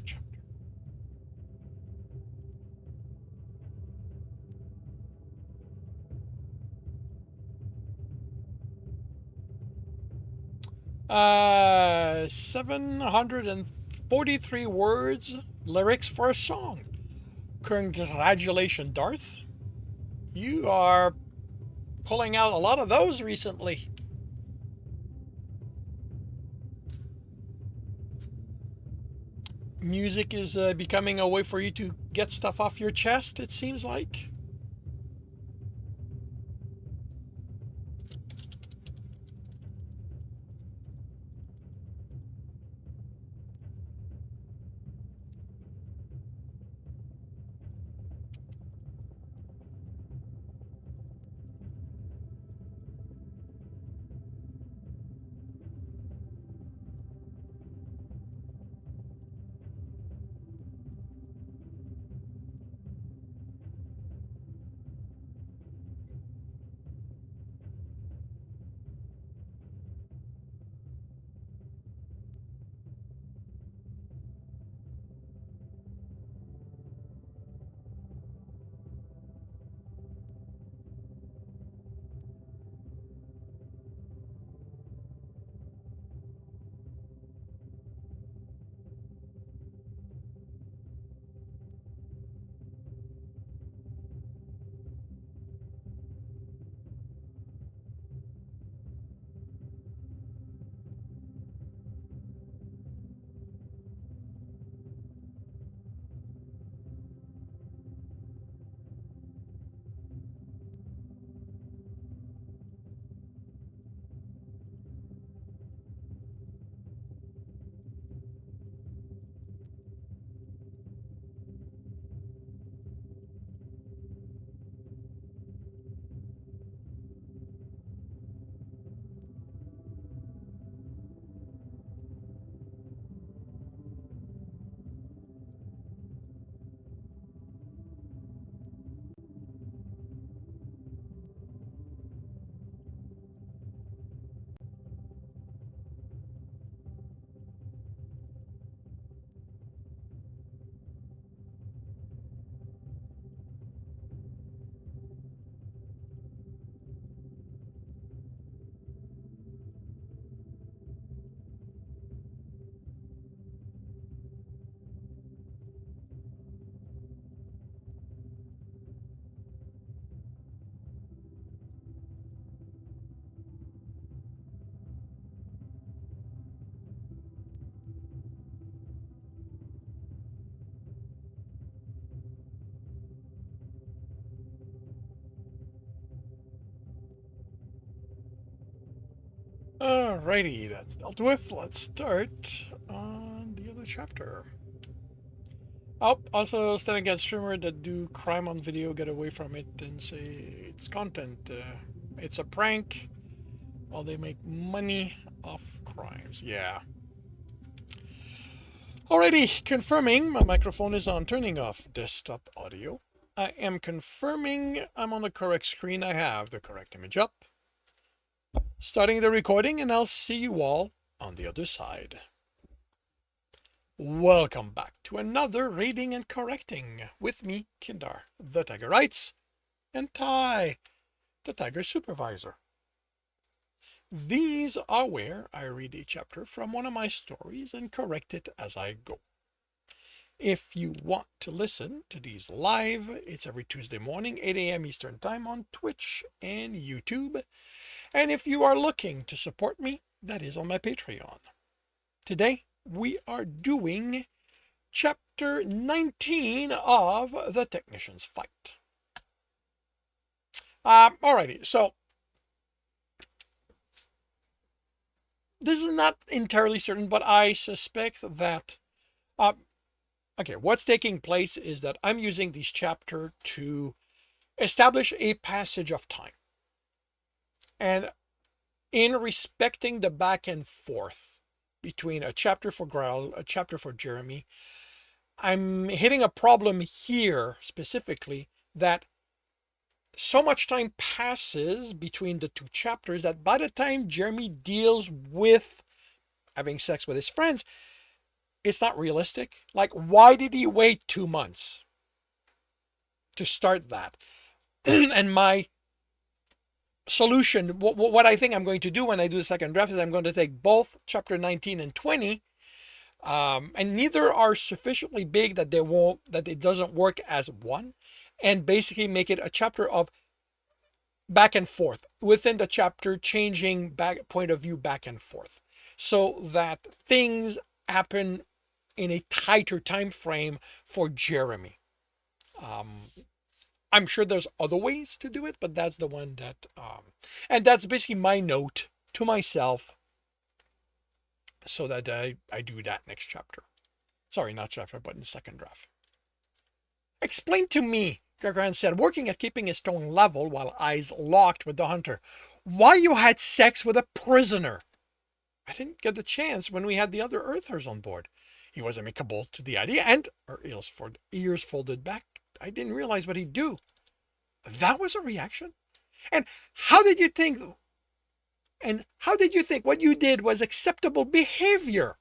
Chapter. 743 words, lyrics for a song. Congratulations, Darth. You are pulling out a lot of those recently. Music is becoming a way for you to get stuff off your chest, it seems like. Alrighty, that's dealt with. Let's start on the other chapter. Oh, also stand against streamer that do crime on video, get away from it and say it's content. It's a prank while they make money off crimes. Yeah. Alrighty, confirming my microphone is on, turning off desktop audio. I am confirming I'm on the correct screen. I have the correct image up. Starting the recording, and I'll see you all on the other side. Welcome back to another reading and correcting with me, Kindar, the Tiger Writes, and Ty, the Tiger Supervisor. These are where I read a chapter from one of my stories and correct it as I go. If you want to listen to these live, it's every Tuesday morning, 8 a.m. Eastern Time on Twitch and YouTube. And if you are looking to support me, that is on my Patreon. Today, we are doing chapter 19 of The Technician's Fight. Alrighty, so this is not entirely certain, but I suspect that, okay, what's taking place is that I'm using this chapter to establish a passage of time. And in respecting the back and forth between a chapter for Graal, a chapter for Jeremy, I'm hitting a problem here specifically that so much time passes between the two chapters that by the time Jeremy deals with having sex with his friends, it's not realistic. Like, why did he wait 2 months to start that? And my solution, what I think I'm going to do when I do the second draft, is I'm going to take both chapter 19 and 20, and neither are sufficiently big that it doesn't work as one, and basically make it a chapter of back and forth within the chapter, changing point of view back and forth, so that things happen in a tighter time frame for Jeremy. I'm sure there's other ways to do it, but that's the one that, and that's basically my note to myself, so that I do that next chapter. Sorry, not chapter, but in the second draft. Explain to me, Gagran said, working at keeping his tone level while eyes locked with the hunter, why you had sex with a prisoner. I didn't get the chance when we had the other Earthers on board. He was amicable to the idea, and her ears folded back. I didn't realize what he'd do. That was a reaction? And how did you think what you did was acceptable behavior?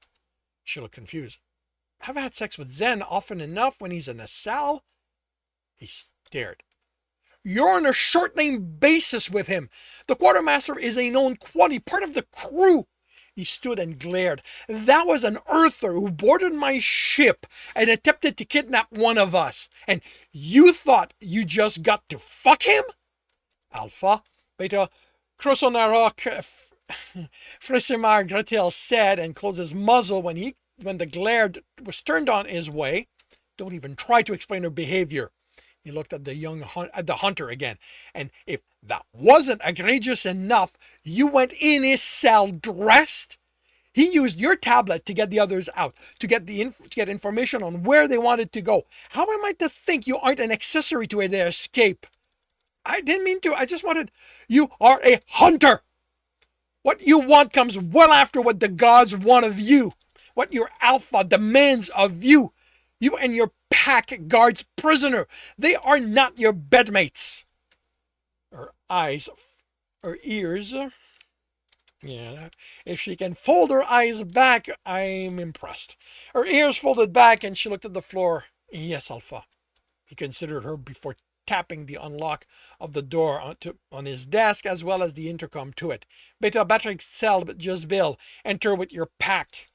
She looked confused. I've had sex with Zen often enough when he's in a cell. He stared. You're on a short-name basis with him. The quartermaster is a known quantity, part of the crew. He stood and glared. That was an Earther who boarded my ship and attempted to kidnap one of us. And you thought you just got to fuck him? Alpha, Beta, Krosonarok, Frisimar Gretel said, and closed his muzzle when the glare was turned on his way. Don't even try to explain her behavior. He looked at the hunter again. And if that wasn't egregious enough, you went in his cell dressed. He used your tablet to get the others out, to get information on where they wanted to go. How am I to think you aren't an accessory to their escape? I didn't mean to. I just wanted... You are a hunter. What you want comes well after what the gods want of you. What your alpha demands of you. You and your pack guards prisoner. They are not your bedmates. Her ears. Yeah, if she can fold her eyes back, I'm impressed. Her ears folded back and she looked at the floor. Yes, Alpha. He considered her before tapping the unlock of the door on his desk as well as the intercom to it. Beta Patrick Cell, but just Bill. Enter with your pack.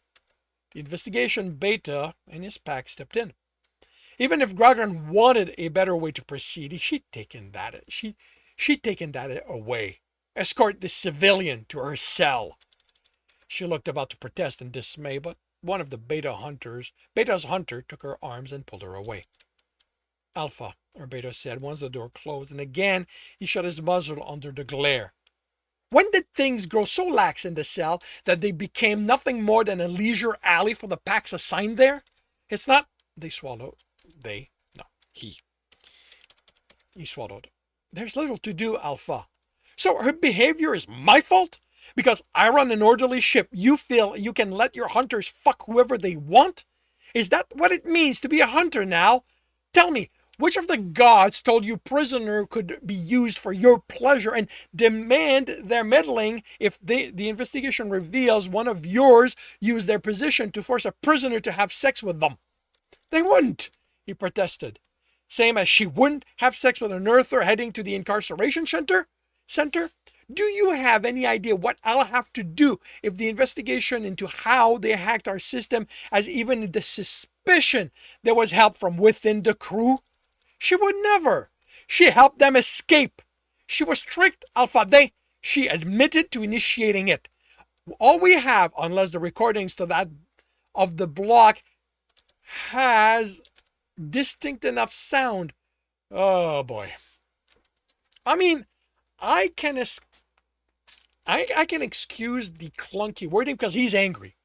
The investigation Beta and his pack stepped in. Even if Grogran wanted a better way to proceed, she'd taken that away. Escort the civilian to her cell. She looked about to protest in dismay, but one of the Beta's hunter took her arms and pulled her away. Alpha, Beta said once the door closed, and again he shut his muzzle under the glare. When did things grow so lax in the cell that they became nothing more than a leisure alley for the packs assigned there? It's not... They swallowed. He swallowed. There's little to do, Alpha. So her behavior is my fault? Because I run an orderly ship, you feel you can let your hunters fuck whoever they want? Is that what it means to be a hunter now? Tell me, which of the gods told you prisoner could be used for your pleasure and demand their meddling if the investigation reveals one of yours used their position to force a prisoner to have sex with them? They wouldn't, he protested. Same as she wouldn't have sex with an Earther heading to the incarceration center? Do you have any idea what I'll have to do if the investigation into how they hacked our system has even the suspicion there was help from within the crew? She would never. She helped them escape. She was tricked, Alpha. She admitted to initiating it. All we have, unless the recordings to that of the block has distinct enough sound. Oh boy. I mean, I can I can excuse the clunky wording because he's angry.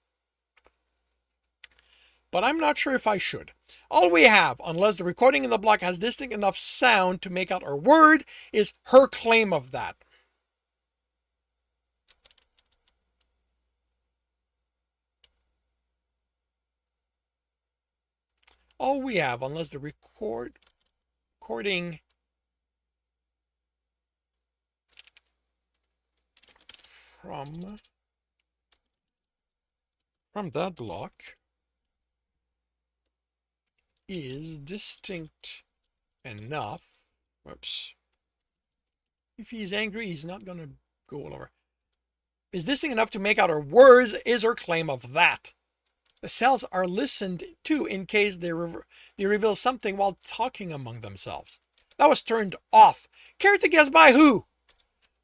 But I'm not sure if I should. All we have, unless the recording in the block has distinct enough sound to make out our word, is her claim of that. All we have, unless the recording from that block is distinct enough. Whoops. If he's angry, he's not going to go all over. Is distinct enough to make out her words is her claim of that. The cells are listened to in case they reveal something while talking among themselves. That was turned off. Care to guess by who?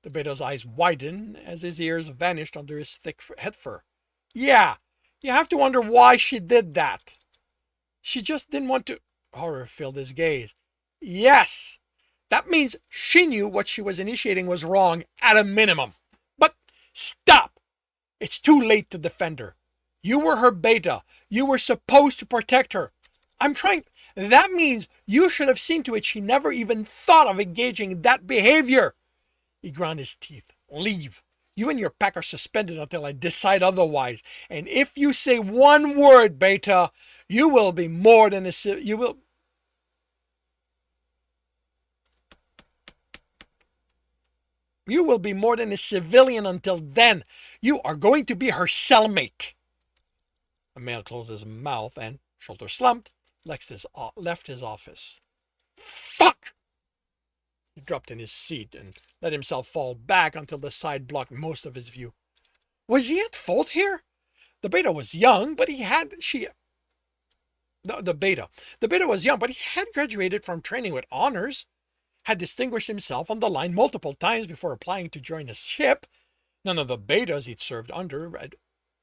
The beta's eyes widened as his ears vanished under his thick head fur. Yeah, you have to wonder why she did that. She just didn't want to... Horror filled his gaze. Yes, that means she knew what she was initiating was wrong at a minimum. But stop! It's too late to defend her. You were her beta. You were supposed to protect her. I'm trying... That means you should have seen to it she never even thought of engaging in that behavior. He ground his teeth. Leave. You and your pack are suspended until I decide otherwise. And if you say one word, beta, you will be more than a... You will... You will be more than a civilian until then. You are going to be her cellmate. The male closed his mouth and, shoulder slumped, left his office. Fuck! He dropped in his seat and let himself fall back until the side blocked most of his view. Was he at fault here? The beta was young, but he had... The beta was young, but he had graduated from training with honors, had distinguished himself on the line multiple times before applying to join a ship. None of the betas he'd served under,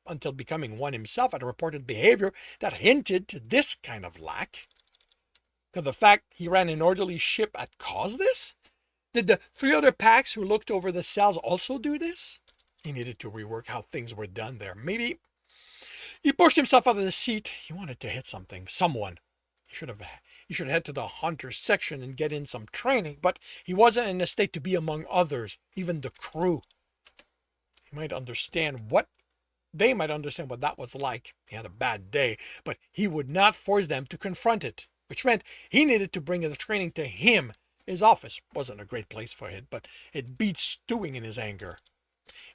until becoming one himself, had reported behavior that hinted to this kind of lack. Could the fact he ran an orderly ship had caused this? Did the 3 other packs who looked over the cells also do this? He needed to rework how things were done there. Maybe... He pushed himself out of the seat. He wanted to hit something, someone. He should head to the Hunters section and get in some training, but he wasn't in a state to be among others, even the crew. They might understand what that was like. He had a bad day, but he would not force them to confront it, which meant he needed to bring the training to him. His office wasn't a great place for it, but it beat stewing in his anger.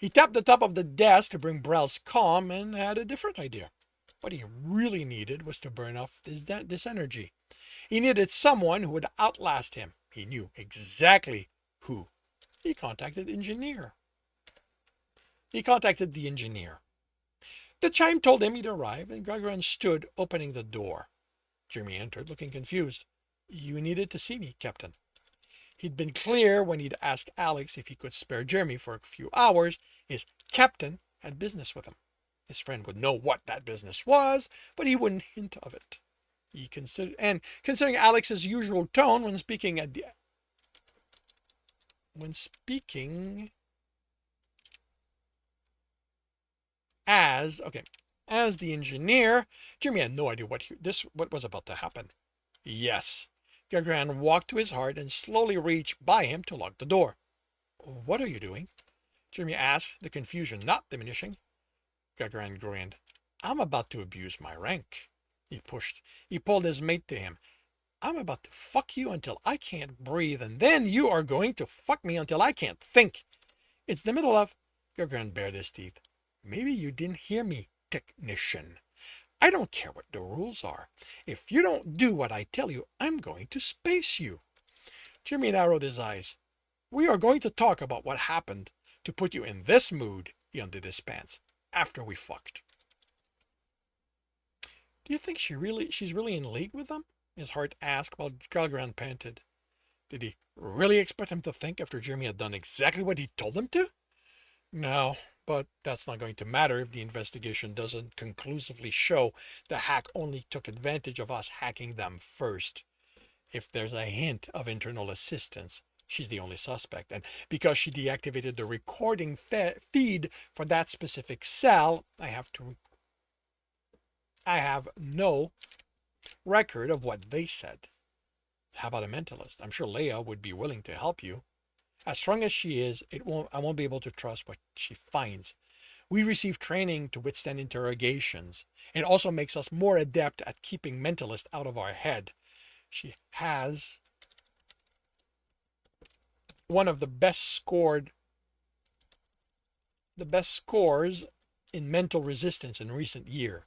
He tapped the top of the desk to bring Brell's calm and had a different idea. What he really needed was to burn off this energy. He needed someone who would outlast him. He knew exactly who. He contacted the engineer. The chime told him he'd arrived, and Gagarin stood opening the door. Jeremy entered, looking confused. You needed to see me, Captain. He'd been clear when he'd asked Alex if he could spare Jeremy for a few hours. His captain had business with him. His friend would know what that business was, but he wouldn't hint of it. Considering Alex's usual tone when speaking as the engineer, Jeremy had no idea what was about to happen. Yes. Gagarin walked to his heart and slowly reached by him to lock the door. What are you doing? Jeremy asked, the confusion not diminishing. Gagarin grinned. I'm about to abuse my rank. He pulled his mate to him. I'm about to fuck you until I can't breathe, and then you are going to fuck me until I can't think. It's the middle of... Gagarin bared his teeth. Maybe you didn't hear me, technician. I don't care what the rules are. If you don't do what I tell you, I'm going to space you. Jimmy narrowed his eyes. We are going to talk about what happened to put you in this mood, he undid his pants, after we fucked. Do you think she's really in league with them? His heart asked while Gagarin panted. Did he really expect him to think after Jeremy had done exactly what he told him to? No, but that's not going to matter if the investigation doesn't conclusively show the hack only took advantage of us hacking them first. If there's a hint of internal assistance, She's the only suspect. And because she deactivated the recording feed for that specific cell, I have no record of what they said. How about a mentalist? I'm sure Leia would be willing to help you. As strong as she is, I won't be able to trust what she finds. We receive training to withstand interrogations. It also makes us more adept at keeping mentalists out of our head. She has one of the best scores in mental resistance in recent year.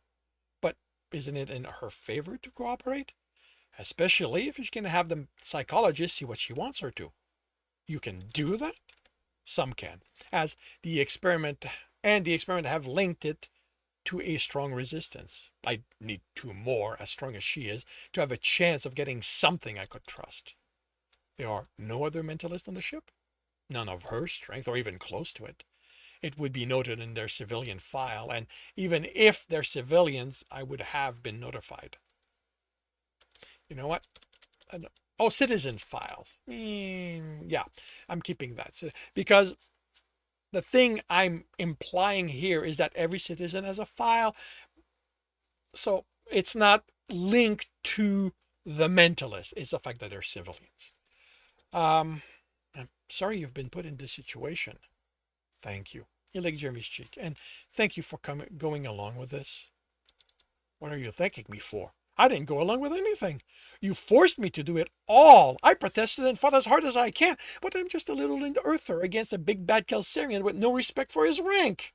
But isn't it in her favor to cooperate? Especially if she's going to have the psychologist see what she wants her to. You can do that? Some can, as the experiment have linked it to a strong resistance. I need 2 more, as strong as she is, to have a chance of getting something I could trust. There are no other mentalists on the ship? None of her strength, or even close to it. It would be noted in their civilian file, and even if they're civilians, I would have been notified. You know what? Oh, citizen files. Yeah, I'm keeping that. Because the thing I'm implying here is that every citizen has a file. So it's not linked to the mentalist. It's the fact that they're civilians. I'm sorry you've been put in this situation. Thank you. You licked Jeremy's cheek. And thank you for going along with this. What are you thanking me for? I didn't go along with anything. You forced me to do it all. I protested and fought as hard as I can, but I'm just a little earther against a big bad Kelsarian with no respect for his rank.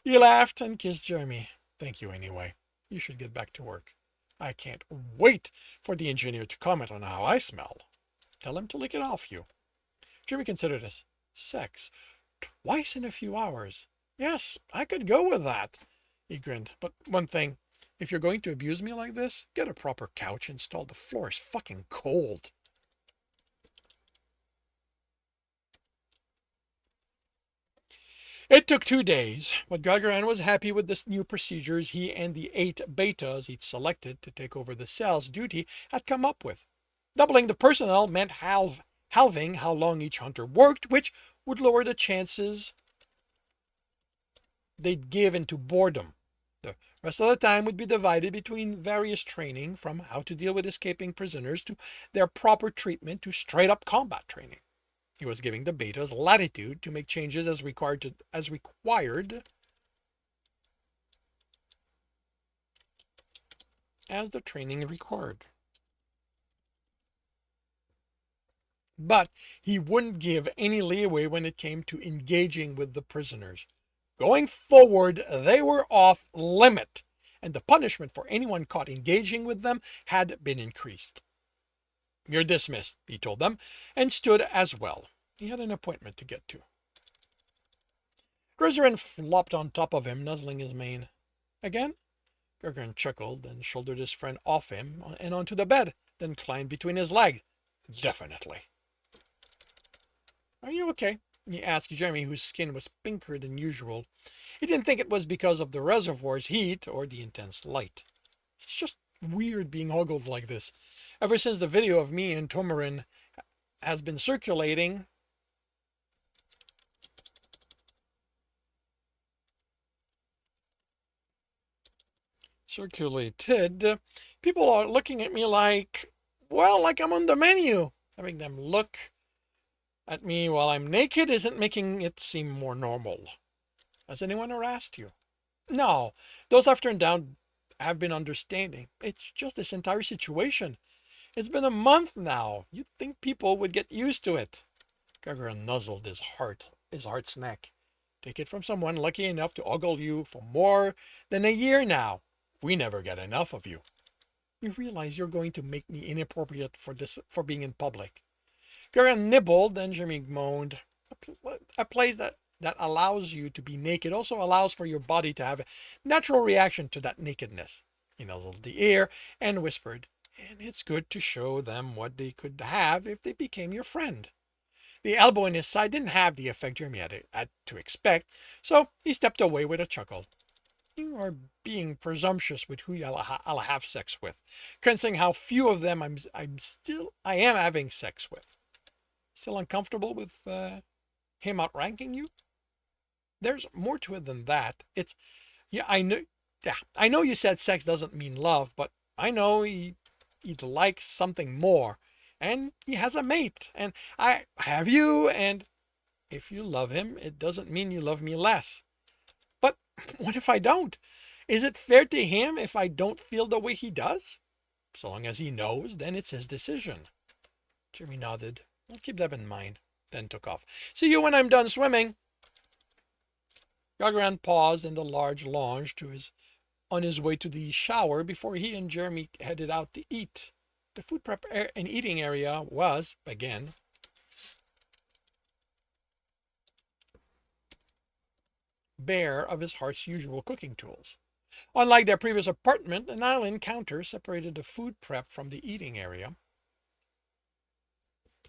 He laughed and kissed Jeremy. Thank you anyway. You should get back to work. I can't wait for the engineer to comment on how I smell. Tell him to lick it off you. Jeremy considered this. Sex. Twice in a few hours. Yes, I could go with that. He grinned. But one thing. If you're going to abuse me like this, get a proper couch installed. The floor is fucking cold. It took 2 days, but Gagarin was happy with the new procedures he and the 8 betas he'd selected to take over the cell's duty had come up with. Doubling the personnel meant halving how long each hunter worked, which would lower the chances they'd give into boredom. The rest of the time would be divided between various training, from how to deal with escaping prisoners to their proper treatment to straight-up combat training. He was giving the betas latitude to make changes as required as the training required. But he wouldn't give any leeway when it came to engaging with the prisoners. Going forward, they were off limit, and the punishment for anyone caught engaging with them had been increased. You're dismissed, he told them, and stood as well. He had an appointment to get to. Gryzerin flopped on top of him, nuzzling his mane. Again? Gagarin chuckled and shouldered his friend off him and onto the bed, then climbed between his legs. Definitely. Are you okay? He asked Jeremy, whose skin was pinker than usual. He didn't think it was because of the reservoir's heat or the intense light. It's just weird being ogled like this. Ever since the video of me and Tomarin has been circulating, people are looking at me like I'm on the menu. Having them look at me while I'm naked isn't making it seem more normal. Has anyone harassed you? No, those I've turned down have been understanding. It's just this entire situation. It's been a month now. You'd think people would get used to it. Gagarin nuzzled his heart's neck. Take it from someone lucky enough to ogle you for more than a year now. We never get enough of you. You realize you're going to make me inappropriate for being in public. Gagarin nibbled, and Jeremy moaned. A place that allows you to be naked also allows for your body to have a natural reaction to that nakedness. He nuzzled the ear and whispered, and it's good to show them what they could have if they became your friend. The elbow in his side didn't have the effect Jeremy had to expect, so he stepped away with a chuckle. You are being presumptuous with who I'll have sex with, considering how few of them I am having sex with. Still uncomfortable with him outranking you? There's more to it than that. It's yeah, I know you said sex doesn't mean love, but I know he'd like something more, and he has a mate, and I have you, and if you love him, it doesn't mean you love me less. But what if I don't? Is it fair to him if I don't feel the way he does? So long as he knows, then it's his decision. Jeremy nodded. I'll keep that in mind, then took off. See you when I'm done swimming. Gargaran paused in the large lounge on his way to the shower before he and Jeremy headed out to eat. The food prep and eating area was, again, bare of his heart's usual cooking tools. Unlike their previous apartment, an island counter separated the food prep from the eating area.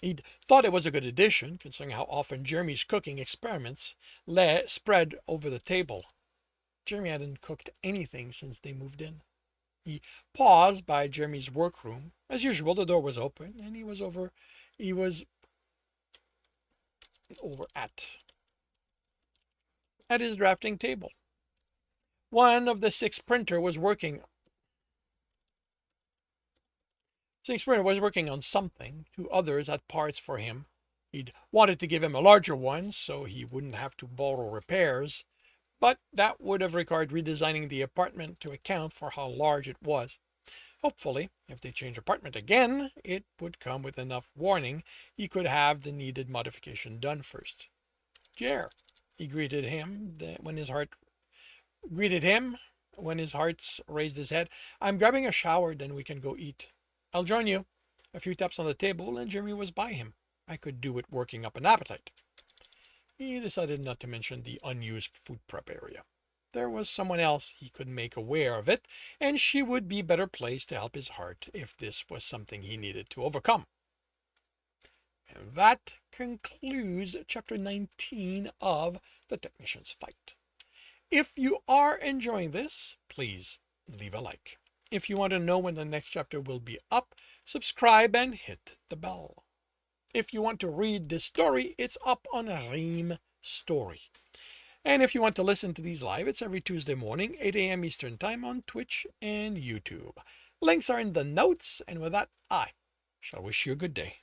He'd thought it was a good addition, considering how often Jeremy's cooking experiments spread over the table. Jeremy hadn't cooked anything since they moved in. He paused by Jeremy's workroom. As usual, the door was open, and he was over at his drafting table. One of the six printer was working on something. Two others had parts for him. He'd wanted to give him a larger one so he wouldn't have to borrow repairs, but that would have required redesigning the apartment to account for how large it was. Hopefully, if they change apartment again, it would come with enough warning he could have the needed modification done first. Jer, he greeted him when his heart raised his head. I'm grabbing a shower, then we can go eat. I'll join you. A few taps on the table, and Jeremy was by him. I could do it working up an appetite. He decided not to mention the unused food prep area. There was someone else he could make aware of it, and she would be better placed to help his heart if this was something he needed to overcome. And that concludes chapter 19 of The Technician's Fight. If you are enjoying this, please leave a like. If you want to know when the next chapter will be up, subscribe and hit the bell. If you want to read this story, it's up on Ream Story. And if you want to listen to these live, it's every Tuesday morning, 8 a.m. Eastern Time on Twitch and YouTube. Links are in the notes, and with that, I shall wish you a good day.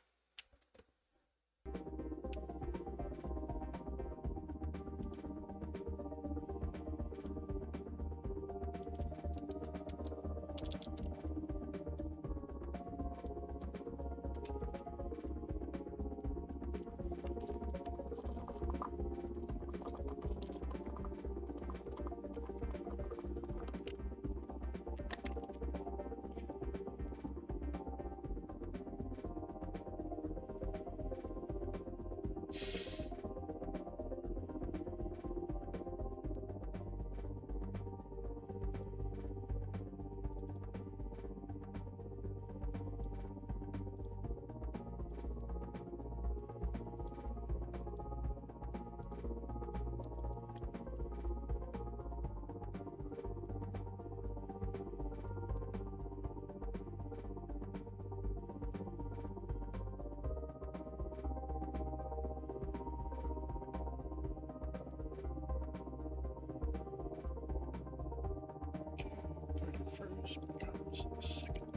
First becomes second.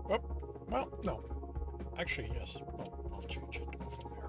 Oh, well, no. Actually, yes. Well, I'll change it over there.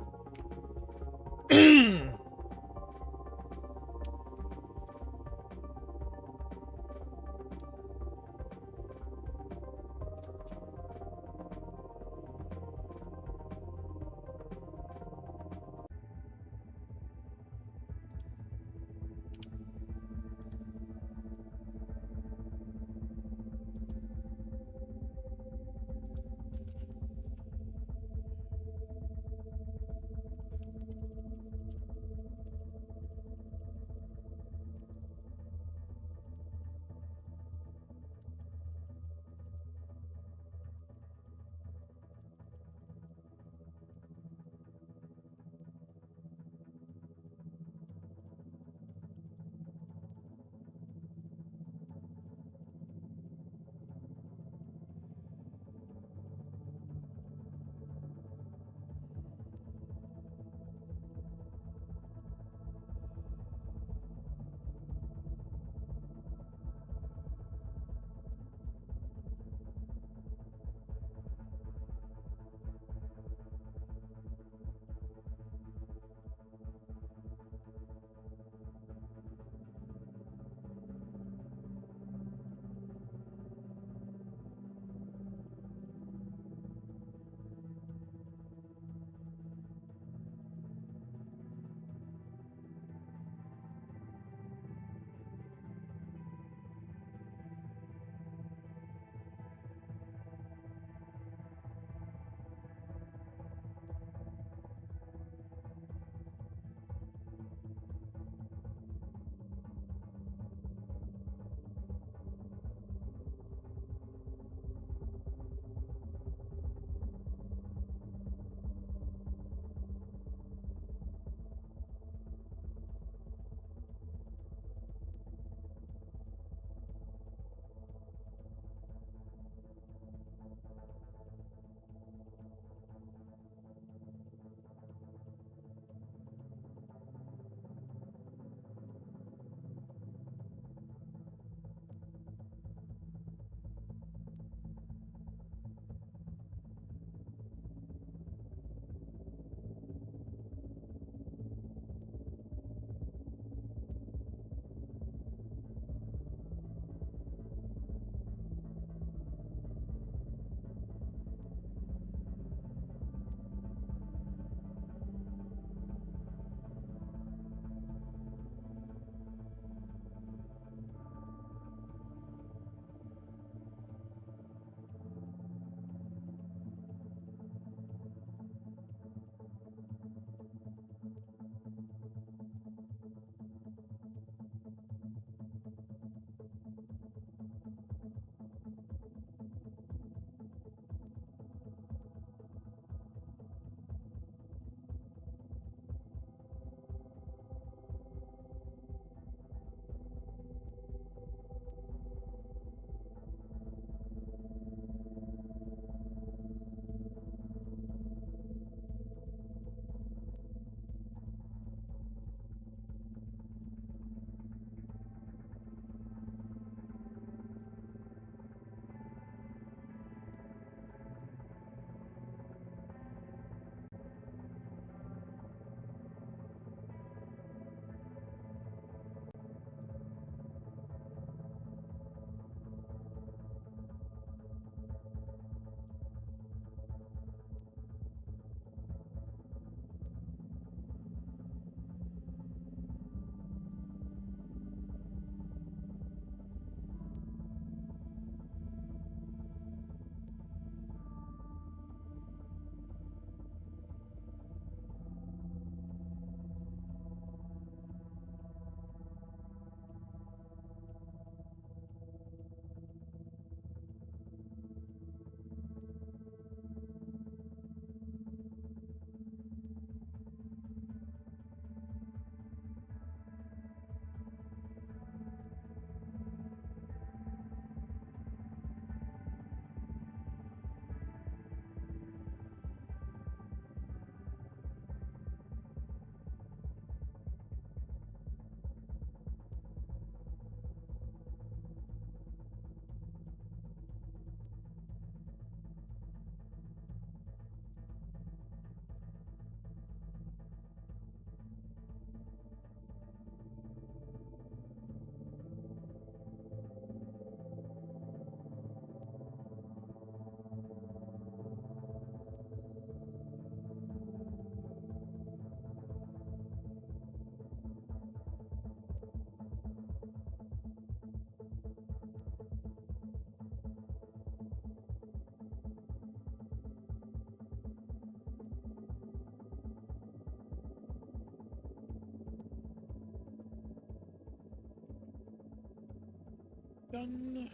Done.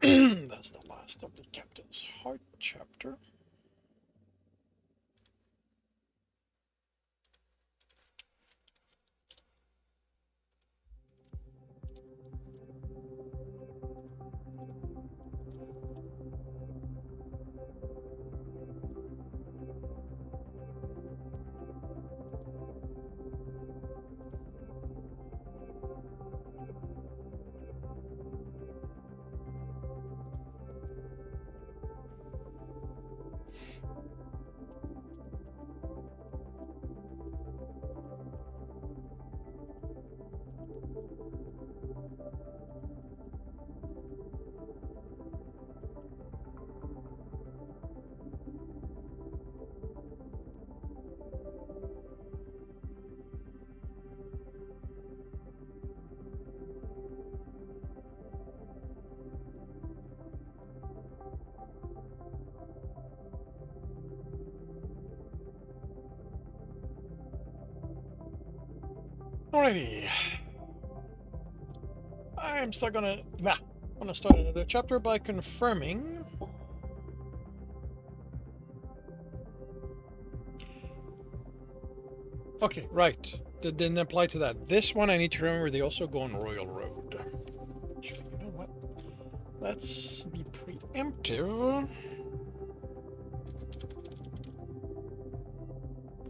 That's the last of the Captain's Heart chapter. Alrighty. I'm still gonna start another chapter by confirming okay, right. That didn't apply to that. This one I need to remember they also go on Royal Road. Actually, you know what? Let's be preemptive.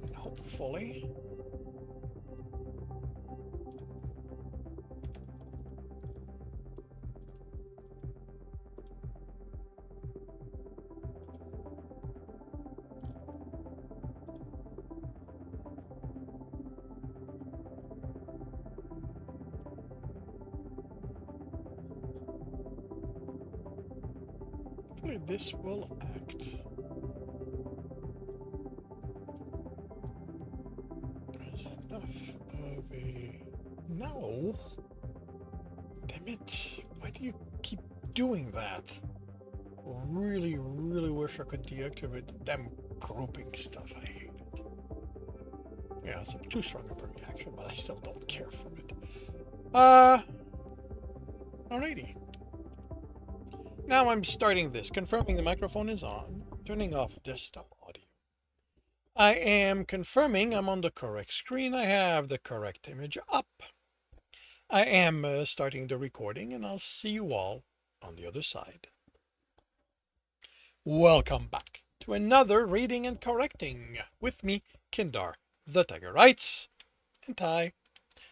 And hopefully this will act as enough of a... No! Damn it! Why do you keep doing that? Really, really wish I could deactivate the damn grouping stuff. I hate it. Yeah, it's too strong of a reaction, but I still don't care for it. Alrighty. Now I'm starting this, confirming the microphone is on, turning off desktop audio. I am confirming I'm on the correct screen. I have the correct image up. I am starting the recording, and I'll see you all on the other side. Welcome back to another reading and correcting with me, Kindar, the Tiger Writes, and Ty,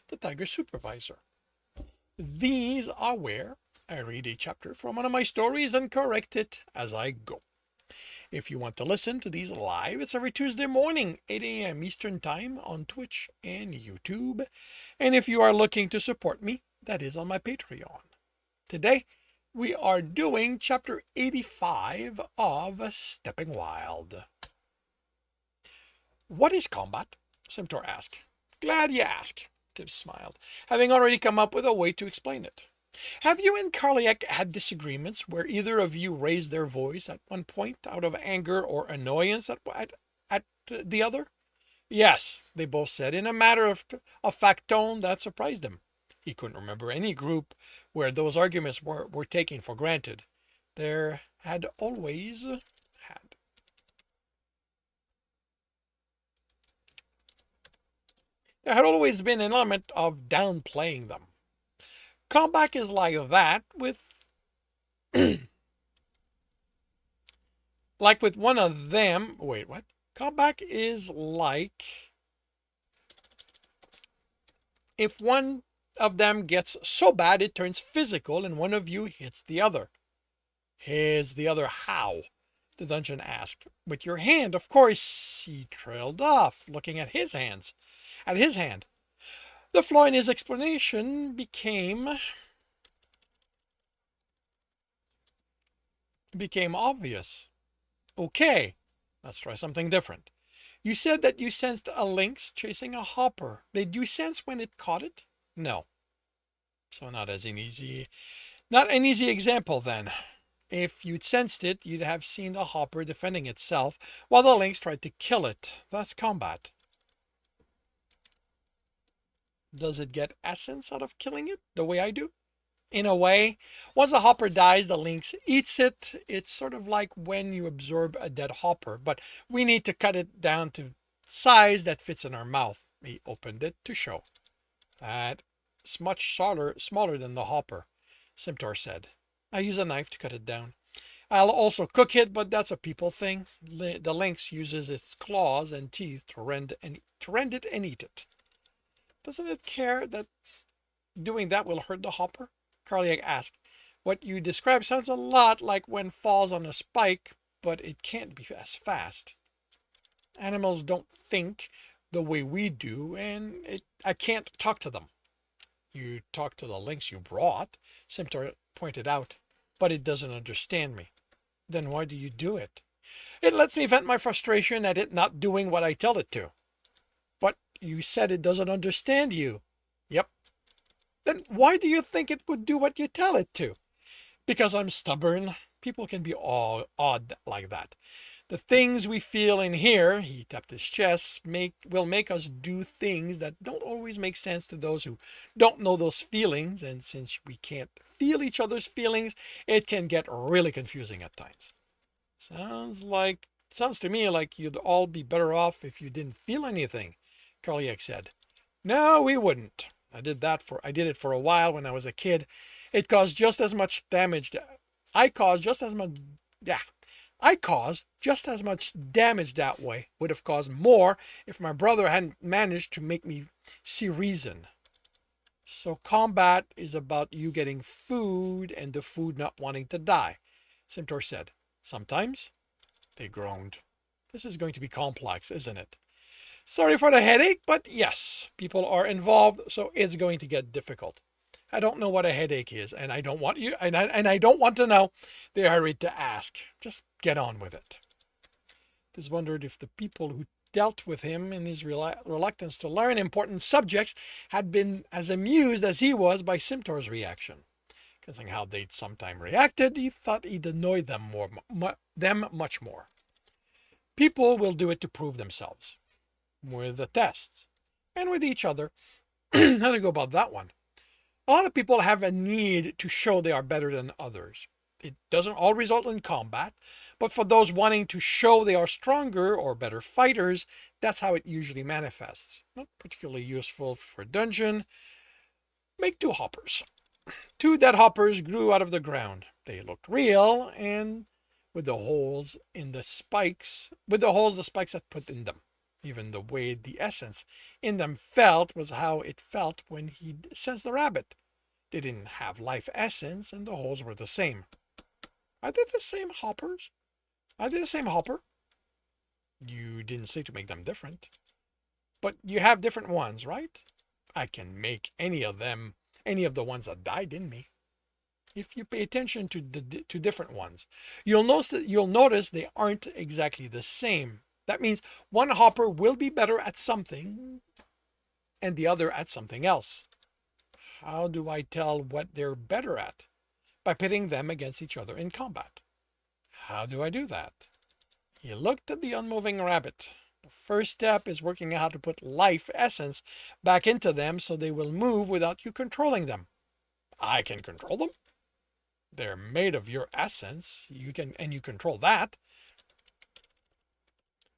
the Tiger Supervisor. These are where I read a chapter from one of my stories and correct it as I go. If you want to listen to these live, it's every Tuesday morning, 8 a.m. Eastern Time on Twitch and YouTube. And if you are looking to support me, that is on my Patreon. Today, we are doing chapter 85 of Stepping Wild. What is combat? Simtor asked. Glad you asked, Tibbs smiled, having already come up with a way to explain it. Have you and Karliek had disagreements where either of you raised their voice at one point out of anger or annoyance at the other? Yes, they both said, in a matter of fact tone that surprised him. He couldn't remember any group where those arguments were taken for granted. There had always been an element of downplaying them. Comeback is like that with like with one of them. Wait, what? Comeback is like if one of them gets so bad it turns physical and one of you hits the other. Hits the other how? The dungeon asked. With your hand, of course. He trailed off, looking at his hands. At his hand. The flaw in his explanation became obvious. Okay, let's try something different. You said that you sensed a lynx chasing a hopper. Did you sense when it caught it? No. So not an easy example then. If you'd sensed it, you'd have seen the hopper defending itself while the lynx tried to kill it. That's combat. Does it get essence out of killing it the way I do? In a way, once a hopper dies, the lynx eats it. It's sort of like when you absorb a dead hopper, but we need to cut it down to size that fits in our mouth. He opened it to show. That's much smaller than the hopper, Simtor said. I use a knife to cut it down. I'll also cook it, but that's a people thing. The lynx uses its claws and teeth to rend it and eat it. Doesn't it care that doing that will hurt the hopper? Karliak asked. What you describe sounds a lot like when falls on a spike, but it can't be as fast. Animals don't think the way we do, and I can't talk to them. You talk to the lynx you brought, Simtor pointed out, but it doesn't understand me. Then why do you do it? It lets me vent my frustration at it not doing what I tell it to. But you said it doesn't understand you. Yep. Then why do you think it would do what you tell it to? Because I'm stubborn. People can be all odd like that. The things we feel in here, he tapped his chest, will make us do things that don't always make sense to those who don't know those feelings. And since we can't feel each other's feelings, it can get really confusing at times. Sounds to me like you'd all be better off if you didn't feel anything, Karliak said. No, we wouldn't. I did it for a while when I was a kid. It caused just as much damage. I caused just as much damage that way. Would have caused more if my brother hadn't managed to make me see reason. So combat is about you getting food and the food not wanting to die, Simtor said. Sometimes. They groaned. This is going to be complex, isn't it? Sorry for the headache, but yes, people are involved, so it's going to get difficult. I don't know what a headache is, and I don't want you, and I don't want to know. They hurried to ask. Just get on with it. Tis wondered if the people who dealt with him in his reluctance to learn important subjects had been as amused as he was by Simtor's reaction. Considering how they'd sometime reacted, he thought he'd annoyed them much more. People will do it to prove themselves. With the tests. And with each other. How to go about that one? A lot of people have a need to show they are better than others. It doesn't all result in combat, but for those wanting to show they are stronger or better fighters, that's how it usually manifests. Not particularly useful for dungeon. Make 2 hoppers. 2 dead hoppers grew out of the ground. They looked real, and with the holes the spikes had put in them. Even the way the essence in them felt was how it felt when he sensed the rabbit. They didn't have life essence, and the holes were the same. Are they the same hoppers? Are they the same hopper? You didn't say to make them different. But you have different ones, right? I can make any of the ones that died in me. If you pay attention to different ones, you'll notice they aren't exactly the same. That means one hopper will be better at something and the other at something else. How do I tell what they're better at? By pitting them against each other in combat. How do I do that? He looked at the unmoving rabbit. The first step is working out how to put life essence back into them so they will move without you controlling them. I can control them. They're made of your essence. You control that.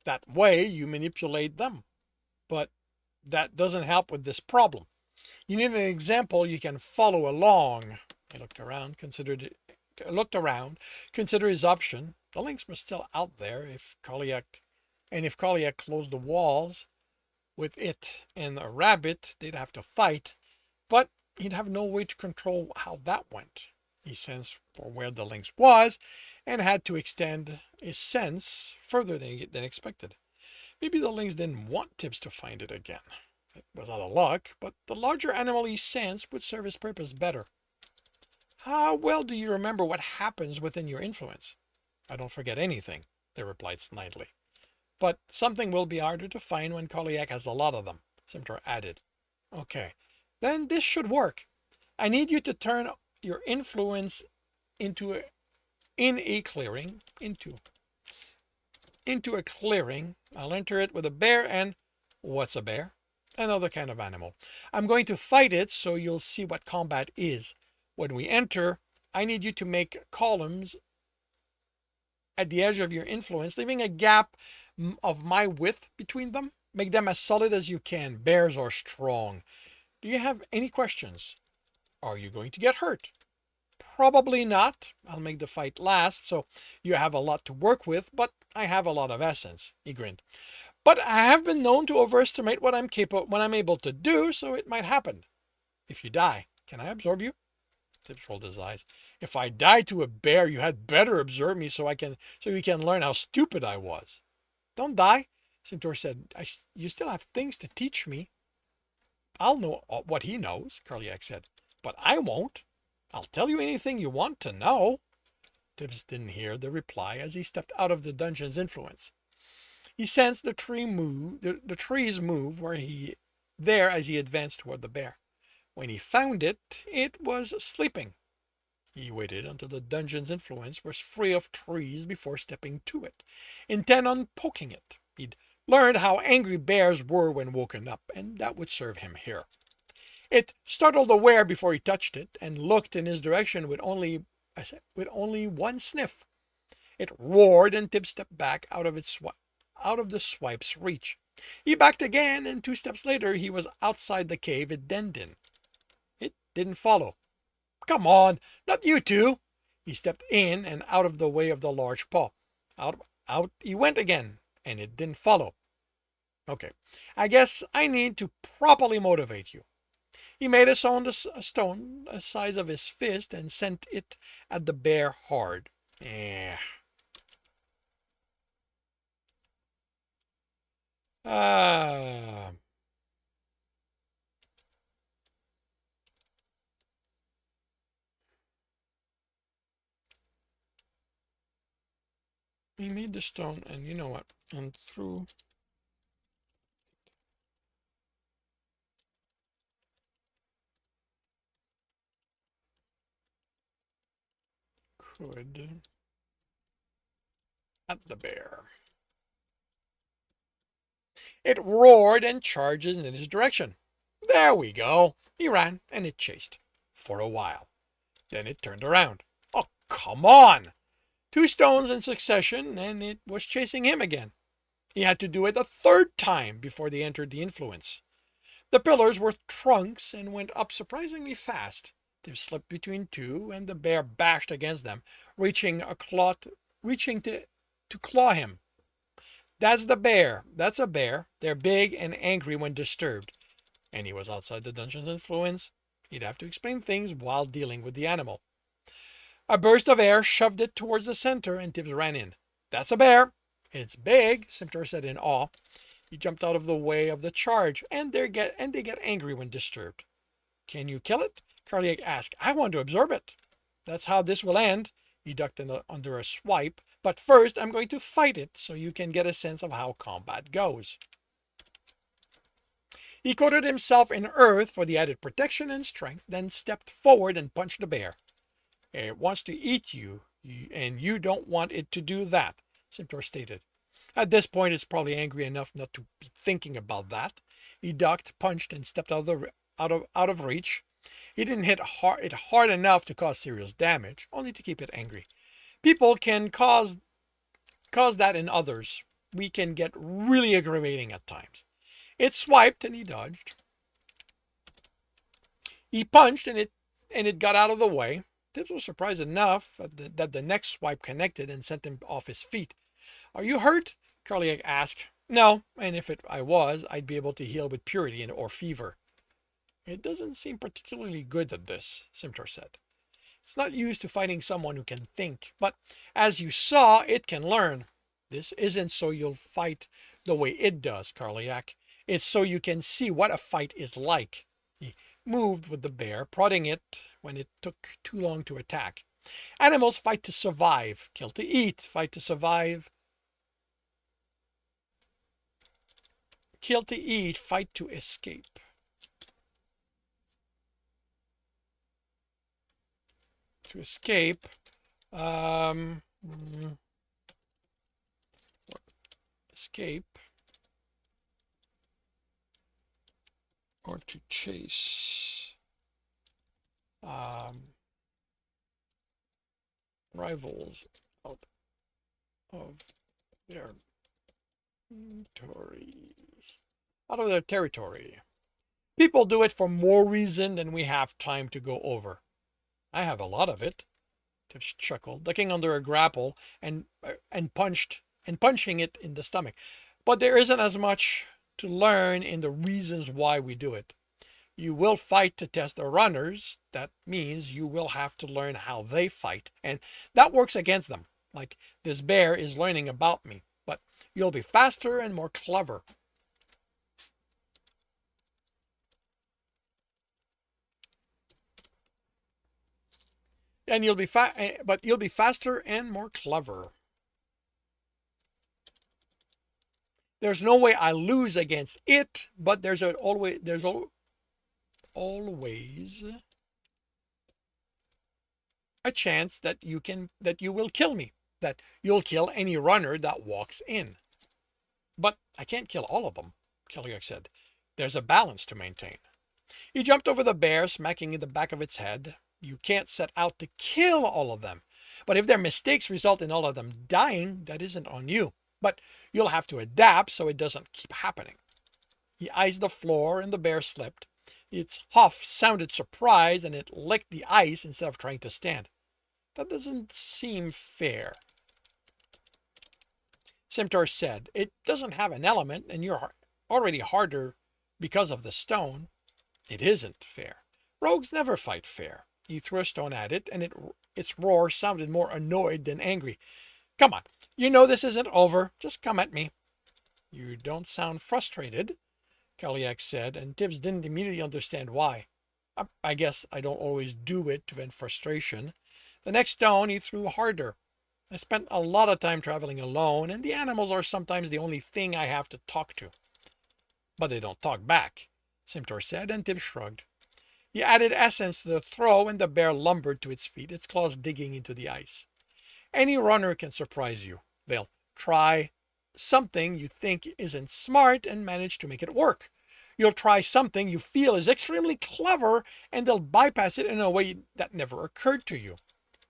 That way you manipulate them. But that doesn't help with this problem. You need an example you can follow along. He looked around, considered his option. The lynx was still out there if Karliak closed the walls with it and a rabbit, they'd have to fight. But he'd have no way to control how that went. He sensed for where the lynx was and had to extend his sense further than expected. Maybe the lynx didn't want Tibbs to find it again. It was out of luck, but the larger animal he sensed would serve his purpose better. How well do you remember what happens within your influence? I don't forget anything, they replied snidely. But something will be harder to find when Karliak has a lot of them, Simtor added. Okay, then this should work. I need you to turn your influence into a clearing. I'll enter it with a bear and... What's a bear? Another kind of animal. I'm going to fight it so you'll see what combat is. When we enter, I need you to make columns at the edge of your influence, leaving a gap of my width between them. Make them as solid as you can. Bears are strong. Do you have any questions? Are you going to get hurt? Probably not. I'll make the fight last, so you have a lot to work with, but I have a lot of essence. He grinned. But I have been known to overestimate what I'm able to do, so it might happen. If you die, can I absorb you? Tibbs rolled his eyes. If I die to a bear, you had better absorb me so you can learn how stupid I was. Don't die, Centaur said. You still have things to teach me. I'll know what he knows, Karliak said, but I won't. I'll tell you anything you want to know. Tibbs didn't hear the reply as he stepped out of the dungeon's influence. He sensed the trees move there as he advanced toward the bear. When he found it, it was sleeping. He waited until the dungeon's influence was free of trees before stepping to it, intent on poking it. He'd learned how angry bears were when woken up, and that would serve him here. It startled aware before he touched it, and looked in his direction with only one sniff. It roared, and Tibbs stepped back out of the swipe's reach. He backed again, and 2 steps later he was outside the cave it denned in. It didn't follow. Come on, not you two. He stepped in and out of the way of the large paw. Out he went again, and it didn't follow. Okay, I guess I need to properly motivate you. He made a stone the size of his fist and sent it at the bear hard. He made the stone, and you know what? And threw. Could at the bear. It roared and charged in his direction. There we go. He ran, and it chased. For a while. Then it turned around. Oh, come on! 2 stones in succession, and it was chasing him again. He had to do it a 3rd time before they entered the influence. The pillars were trunks and went up surprisingly fast. They slipped between 2, and the bear bashed against them, reaching to claw him. That's the bear. That's a bear. They're big and angry when disturbed. And he was outside the dungeon's influence. He'd have to explain things while dealing with the animal. A burst of air shoved it towards the center, and Tibbs ran in. That's a bear. It's big, Centaur said in awe. He jumped out of the way of the charge, and they get angry when disturbed. Can you kill it? Karliak asked. I want to absorb it. That's how this will end. He ducked under a swipe. But first, I'm going to fight it so you can get a sense of how combat goes. He coated himself in earth for the added protection and strength, then stepped forward and punched the bear. It wants to eat you, and you don't want it to do that, Centaur stated. At this point, it's probably angry enough not to be thinking about that. He ducked, punched, and stepped out of reach. He didn't hit it hard enough to cause serious damage, only to keep it angry. People can cause that in others. We can get really aggravating at times. It swiped and he dodged. He punched and it got out of the way. Tibbs was surprised enough that the next swipe connected and sent him off his feet. Are you hurt? Karliak asked. No, and if I was, I'd be able to heal with purity or fever. It doesn't seem particularly good at this, Centaur said. It's not used to fighting someone who can think, but as you saw, it can learn. This isn't so you'll fight the way it does, Karliak. It's so you can see what a fight is like. He moved with the bear, prodding it when it took too long to attack. Animals fight to survive, kill to eat, fight to survive. Kill to eat, fight to escape. To escape, escape, or to chase. rivals out of their territory. People do it for more reason than we have time to go over. I have a lot of it. Tibbs chuckled, ducking under a grapple and punching it in the stomach. But there isn't as much to learn in the reasons why we do it. You will fight to test the runners. That means you will have to learn how they fight, and that works against them. Like this bear is learning about me, but you'll be faster and more clever. And you'll be faster and more clever. There's no way I lose against it, but there's always a chance that you will kill me, that you'll kill any runner that walks in. But I can't kill all of them, Cahusac said. There's a balance to maintain. He jumped over the bear, smacking in the back of its head. You can't set out to kill all of them. But if their mistakes result in all of them dying, that isn't on you. But you'll have to adapt so it doesn't keep happening. He eyed the floor and the bear slipped. Its huff sounded surprised and it licked the ice instead of trying to stand. That doesn't seem fair, Simtor said. It doesn't have an element and you're already harder because of the stone. It isn't fair. Rogues never fight fair. He threw a stone at it, and its roar sounded more annoyed than angry. Come on, you know this isn't over. Just come at me. You don't sound frustrated, Cahusac said, and Tibbs didn't immediately understand why. I guess I don't always do it to vent frustration. The next stone he threw harder. I spent a lot of time traveling alone, and the animals are sometimes the only thing I have to talk to. But they don't talk back, Simtor said, and Tibbs shrugged. He added essence to the throw, and the bear lumbered to its feet, its claws digging into the ice. Any runner can surprise you. They'll try something you think isn't smart and manage to make it work. You'll try something you feel is extremely clever, and they'll bypass it in a way that never occurred to you.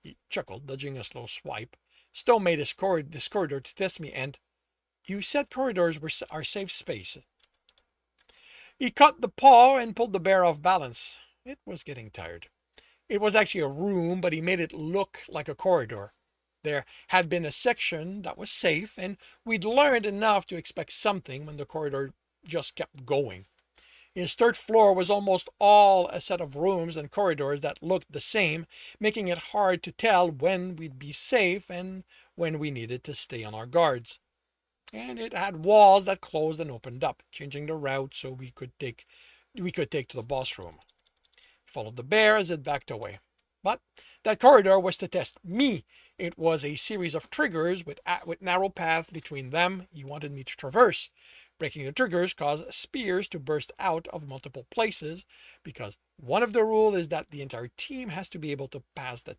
He chuckled, dodging a slow swipe. Stowe made this corridor to test me, and you said corridors were our safe space. He caught the paw and pulled the bear off balance. It was getting tired. It was actually a room, but he made it look like a corridor. There had been a section that was safe, and we'd learned enough to expect something when the corridor just kept going. His third floor was almost all a set of rooms and corridors that looked the same, making it hard to tell when we'd be safe and when we needed to stay on our guards. And it had walls that closed and opened up, changing the route so we could take to the boss room. Followed the bear as it backed away. But that corridor was to test me. It was a series of triggers with narrow paths between them he wanted me to traverse. Breaking the triggers caused spears to burst out of multiple places, because one of the rules is that the entire team has to be able to pass a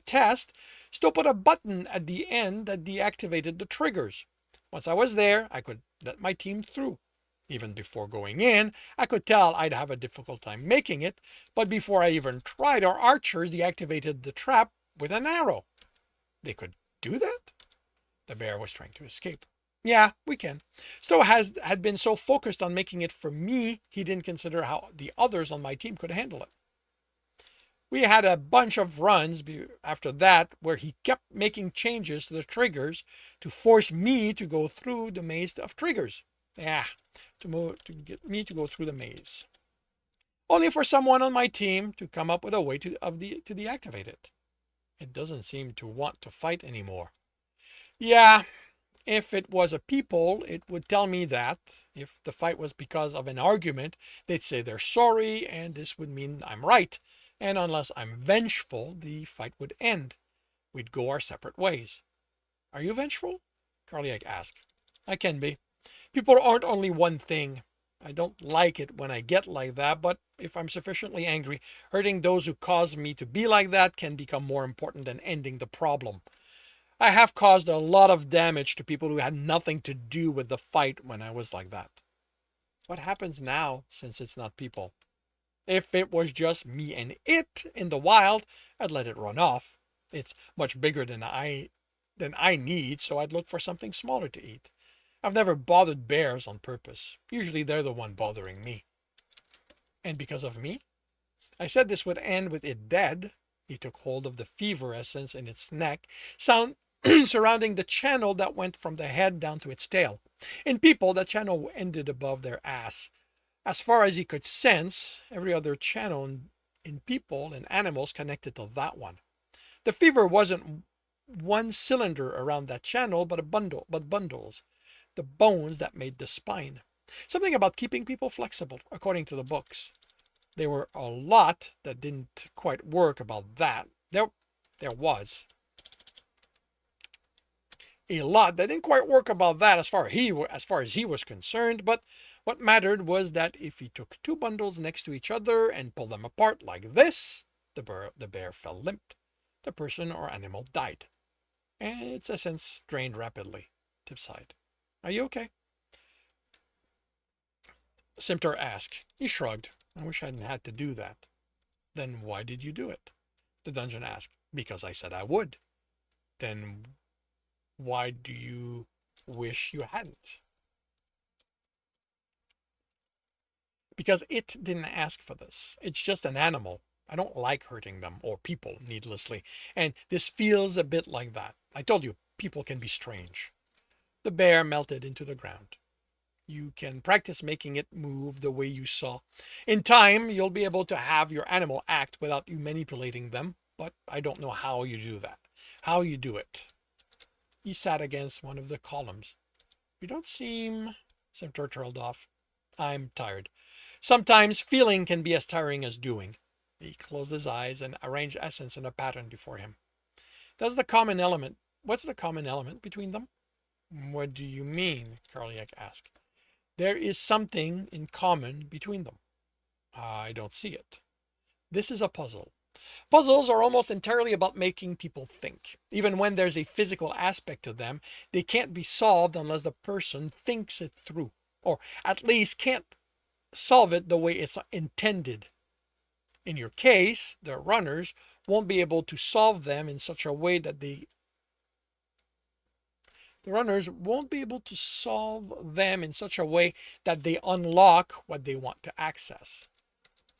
test. Stowe put a button at the end that deactivated the triggers. Once I was there, I could let my team through. Even before going in, I could tell I'd have a difficult time making it, but before I even tried, our archers deactivated the trap with an arrow. They could do that? The bear was trying to escape. Yeah, we can. Stowe had been so focused on making it for me, he didn't consider how the others on my team could handle it. We had a bunch of runs after that where he kept making changes to the triggers to force me to go through the maze of triggers. To get me to go through the maze. Only for someone on my team to come up with a way to deactivate it. It doesn't seem to want to fight anymore. Yeah, if it was a people, it would tell me that. If the fight was because of an argument, they'd say they're sorry, and this would mean I'm right. And unless I'm vengeful, the fight would end. We'd go our separate ways. Are you vengeful? Cahusac asked. I can be. People aren't only one thing. I don't like it when I get like that, but if I'm sufficiently angry, hurting those who cause me to be like that can become more important than ending the problem. I have caused a lot of damage to people who had nothing to do with the fight when I was like that. What happens now, since it's not people? If it was just me and it in the wild, I'd let it run off. It's much bigger than I need, so I'd look for something smaller to eat. I've never bothered bears on purpose. Usually they're the one bothering me. And because of me? I said this would end with it dead. He took hold of the fever essence in its neck, surrounding the channel that went from the head down to its tail. In people, that channel ended above their ass. As far as he could sense, every other channel in people and animals connected to that one. The fever wasn't one cylinder around that channel, but bundles, the bones that made the spine. Something about keeping people flexible, according to the books. There were a lot that didn't quite work about that. There was a lot that didn't quite work about that as far as he was concerned, but what mattered was that if he took two bundles next to each other and pulled them apart like this, the bear fell limp. The person or animal died, and its essence drained rapidly. Tip sighed. Are you okay? Simtor asked. He shrugged. I wish I hadn't had to do that. Then why did you do it? The dungeon asked. Because I said I would. Then why do you wish you hadn't? Because it didn't ask for this. It's just an animal. I don't like hurting them or people needlessly. And this feels a bit like that. I told you, people can be strange. The bear melted into the ground. You can practice making it move the way you saw. In time, you'll be able to have your animal act without you manipulating them, but I don't know how you do that. How you do it. He sat against one of the columns. You don't seem... Simtor trailed off. I'm tired. Sometimes feeling can be as tiring as doing. He closed his eyes and arranged essence in a pattern before him. What's the common element between them? What do you mean? Karliak asked. There is something in common between them. I don't see it. This is a puzzle. Puzzles are almost entirely about making people think. Even when there's a physical aspect to them, they can't be solved unless the person thinks it through, or at least can't solve it the way it's intended. In your case, the runners won't be able to solve them in such a way that the runners won't be able to solve them in such a way that they unlock what they want to access.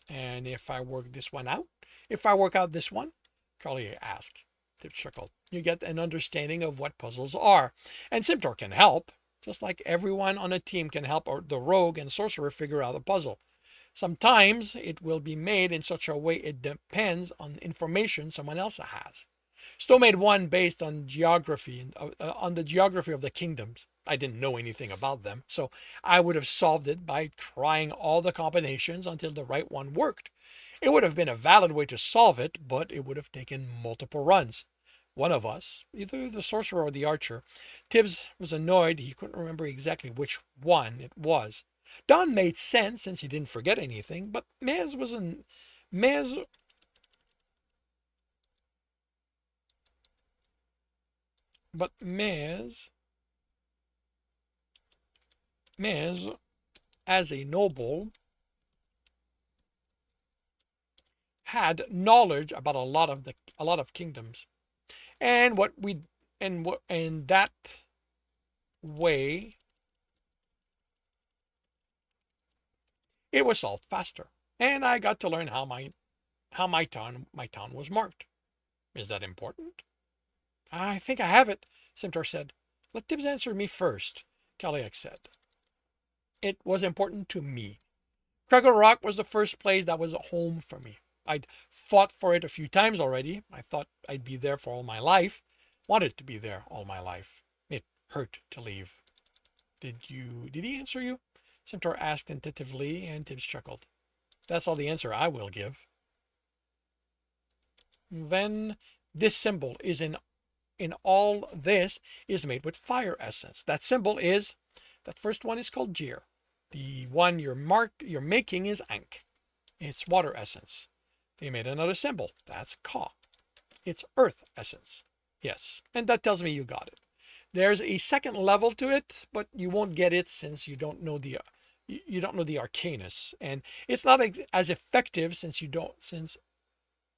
And if I work this one out, if I work out this one, Carly asked. Tip chuckled. You get an understanding of what puzzles are. And Simtor can help, just like everyone on a team can help the rogue and sorcerer figure out a puzzle. Sometimes it will be made in such a way it depends on information someone else has. Stowe made one based on geography, on the geography of the kingdoms. I didn't know anything about them, so I would have solved it by trying all the combinations until the right one worked. It would have been a valid way to solve it, but it would have taken multiple runs. One of us, either the sorcerer or the archer, Tibbs was annoyed he couldn't remember exactly which one it was. Don made sense since he didn't forget anything, but Mez as a noble, had knowledge about a lot of kingdoms, and that way it was solved faster, and I got to learn how my town was marked. Is that important? I think I have it, Simtor said. Let Tibbs answer me first, Kaliak said. It was important to me. Craggle Rock was the first place that was a home for me. I'd fought for it a few times already. I thought I'd be there for all my life. Wanted to be there all my life. It hurt to leave. Did he answer you? Simtor asked tentatively, and Tibbs chuckled. That's all the answer I will give. Then this symbol is in all this is made with fire essence. That first one is called Jir. The one you're making is Ankh. It's water essence. They made another symbol. That's Ka. It's earth essence. Yes, and that tells me you got it. There's a second level to it, but you won't get it since you don't know the Arcanus, and it's not as effective since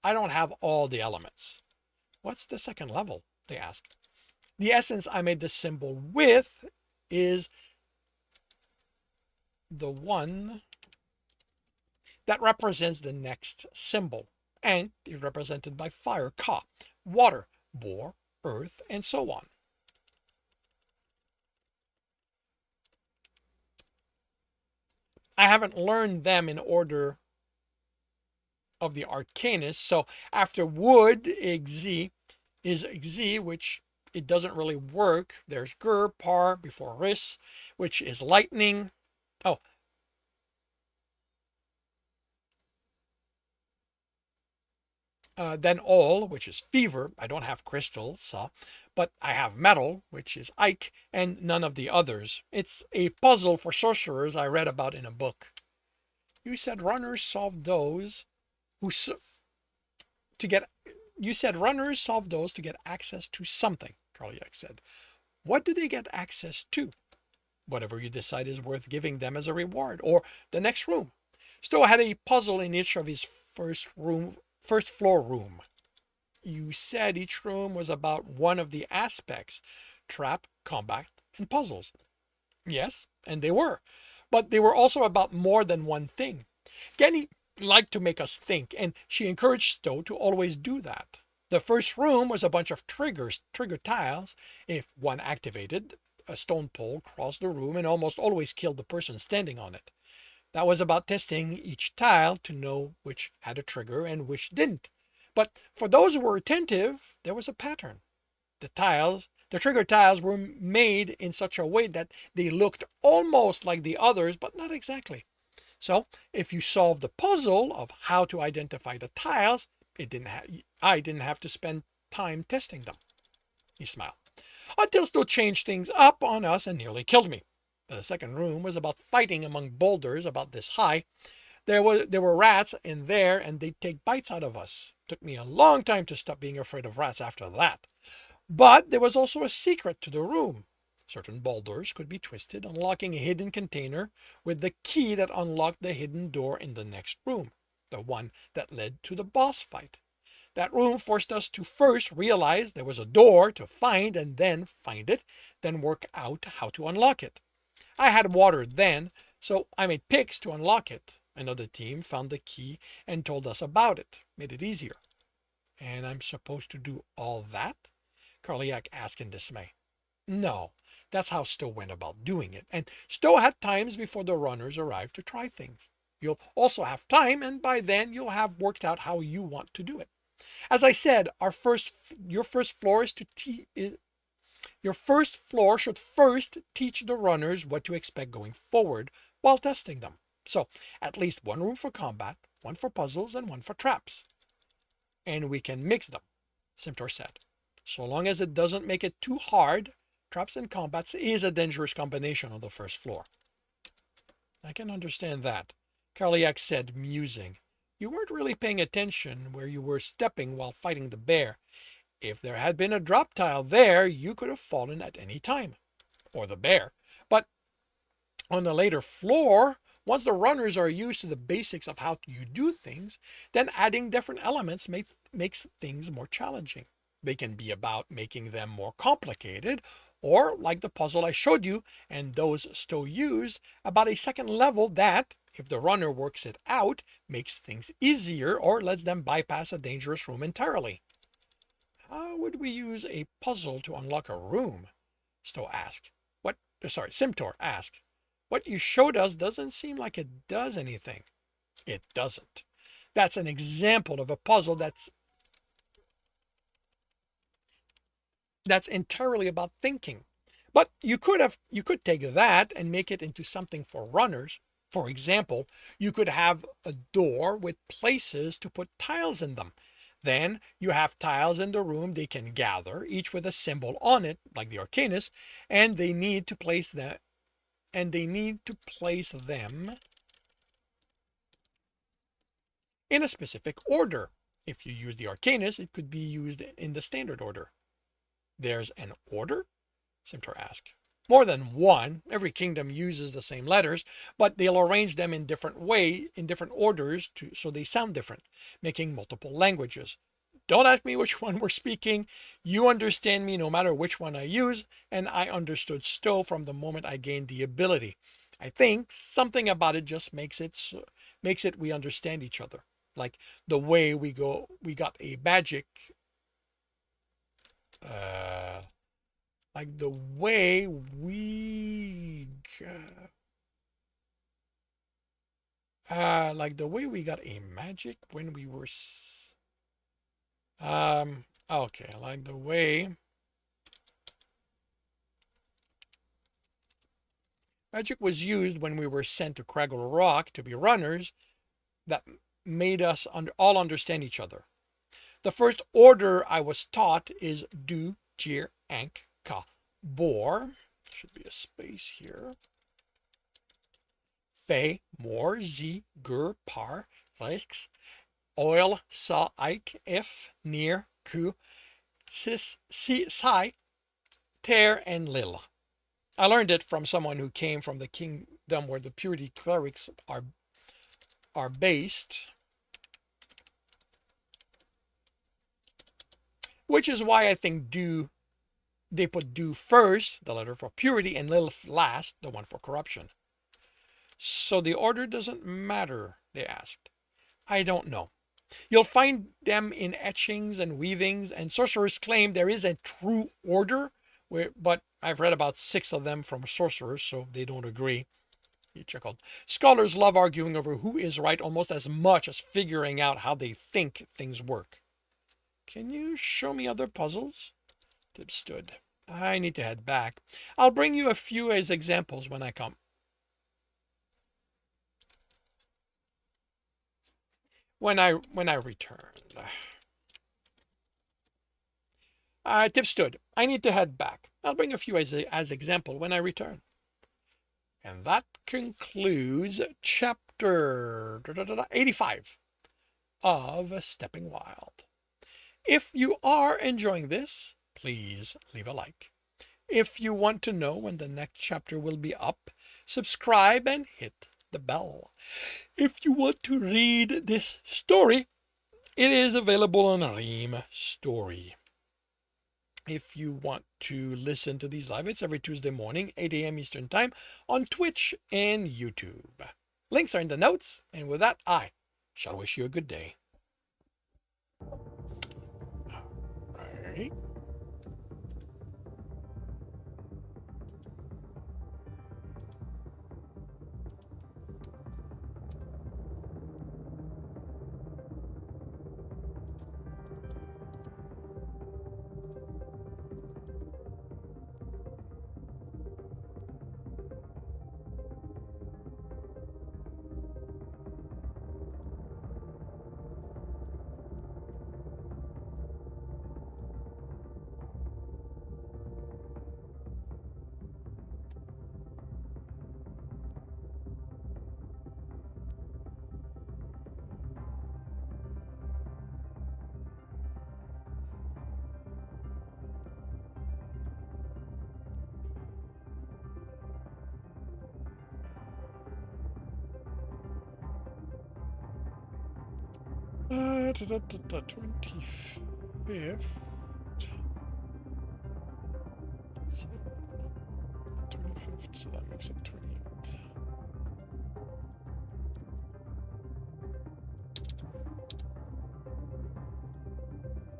I don't have all the elements. What's the second level? They ask. The essence I made the symbol with is the one that represents the next symbol, and is represented by fire, ka, water, bor, earth, and so on. I haven't learned them in order of the Arcanist, so after wood, Xi is Xi, which it doesn't really work. There's Gur, Par, before Ris, which is lightning. Oh, then all, which is fever. I don't have crystals, but I have metal, which is Ike, and none of the others. It's a puzzle for sorcerers I read about in a book. You said runners solve those who to get. You said runners solve those to get access to something. Karliak said. What do they get access to? Whatever you decide is worth giving them as a reward, or the next room. Stowe had a puzzle in each of his first floor room. You said each room was about one of the aspects: trap, combat, and puzzles. Yes, and they were. But they were also about more than one thing. Genny liked to make us think, and she encouraged Stowe to always do that. The first room was a bunch of trigger tiles. If one activated, a stone pole crossed the room and almost always killed the person standing on it. That was about testing each tile to know which had a trigger and which didn't. But for those who were attentive, there was a pattern. The trigger tiles were made in such a way that they looked almost like the others, but not exactly. So if you solved the puzzle of how to identify the tiles, I didn't have to spend time testing them. He smiled. Until Stowe changed things up on us and nearly killed me. The second room was about fighting among boulders about this high. There were rats in there, and they'd take bites out of us. Took me a long time to stop being afraid of rats after that. But there was also a secret to the room. Certain boulders could be twisted, unlocking a hidden container with the key that unlocked the hidden door in the next room, the one that led to the boss fight. That room forced us to first realize there was a door to find, and then find it, then work out how to unlock it. I had water then, so I made picks to unlock it. Another team found the key and told us about it. Made it easier. And I'm supposed to do all that? Karliak asked in dismay. No, that's how Stowe went about doing it. And Stowe had times before the runners arrived to try things. You'll also have time, and by then you'll have worked out how you want to do it. As I said, your first floor should first teach the runners what to expect going forward while testing them. So, at least one room for combat, one for puzzles, and one for traps. And we can mix them, Simtor said. So long as it doesn't make it too hard, traps and combats is a dangerous combination on the first floor. I can understand that, Karliak said, musing. You weren't really paying attention where you were stepping while fighting the bear. If there had been a drop tile there, you could have fallen at any time. Or the bear. But on the later floor, once the runners are used to the basics of how you do things, then adding different elements makes things more challenging. They can be about making them more complicated, or like the puzzle I showed you and those Stowe used, about a second level that, if the runner works it out, makes things easier or lets them bypass a dangerous room entirely. How would we use a puzzle to unlock a room? Simtor asked. What you showed us doesn't seem like it does anything. It doesn't. That's an example of a puzzle that's entirely about thinking. But you could take that and make it into something for runners. For example, you could have a door with places to put tiles in them. Then you have tiles in the room they can gather, each with a symbol on it, like the Arcanist, and they need to place them in a specific order. If you use the Arcanist, it could be used in the standard order. There's an order? Simtor asked. More than one. Every kingdom uses the same letters, but they'll arrange them in different orders so they sound different, making multiple languages. Don't ask me which one we're speaking. You understand me no matter which one I use, and I understood Stowe from the moment I gained the ability. I think something about it just makes it we understand each other. Like the way we got a magic, like the way we got a magic when we were okay, like the way magic was used when we were sent to Craggle Rock to be runners that made us all understand each other. The first order I was taught is Du, Jir, Ank, Ka, Bor. Should be a space here. Fe, Mor, Zi, Gur, Par, Rex, Oil, Sa, Ike, If, Near, Ku, Sis, Si, Sai, Ter, and Lil. I learned it from someone who came from the kingdom where the purity clerics are based, which is why I think they put Du first, the letter for purity, and Lil last, the one for corruption. So the order doesn't matter, they asked. I don't know. You'll find them in etchings and weavings, and sorcerers claim there is a true order, but I've read about 6 of them from sorcerers, so they don't agree. He chuckled. Scholars love arguing over who is right almost as much as figuring out how they think things work. Can you show me other puzzles? Tib stood. I need to head back. I'll bring you a few as examples when I come. When I return. Tib stood. I need to head back. I'll bring a few as example when I return. And that concludes chapter 85 of Stepping Wild. If you are enjoying this, please leave a like. If you want to know when the next chapter will be up, subscribe and hit the bell. If you want to read this story, it is available on Ream Story. If you want to listen to these live, it's every Tuesday morning, 8 a.m. Eastern Time, on Twitch and YouTube. Links are in the notes, and with that, I shall wish you a good day. All right. The 25th. 25th, so that makes it 28.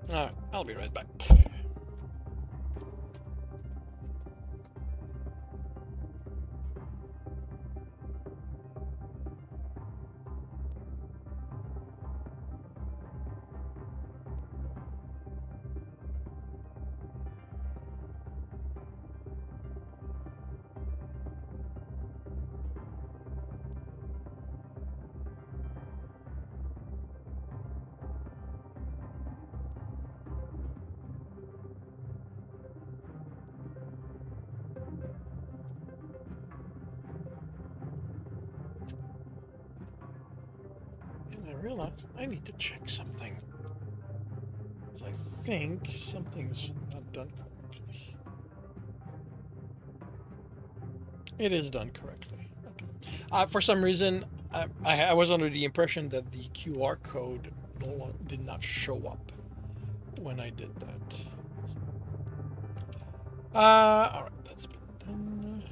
Alright, I'll be right back. And I realized I need to check something. I think something's not done correctly. It is done correctly. Okay. For some reason, I was under the impression that the QR code did not show up. when I did that. Alright, that's been done.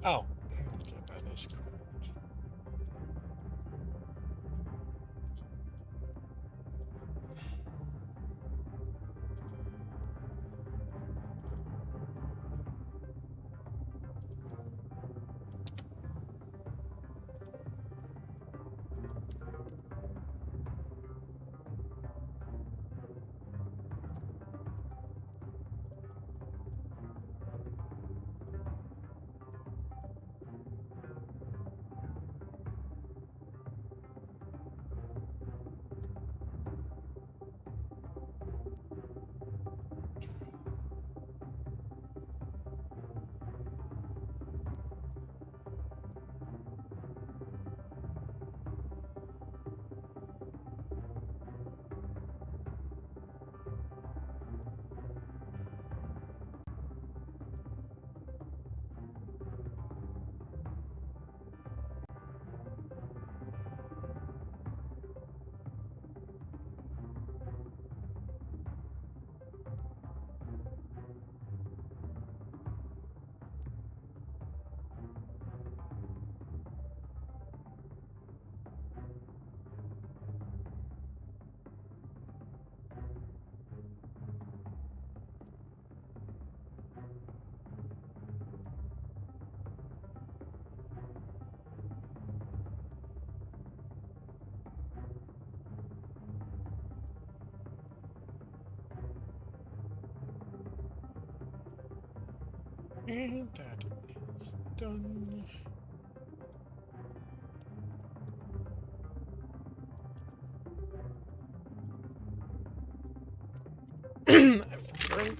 Oh, okay, that is correct. And that is done. I will drink.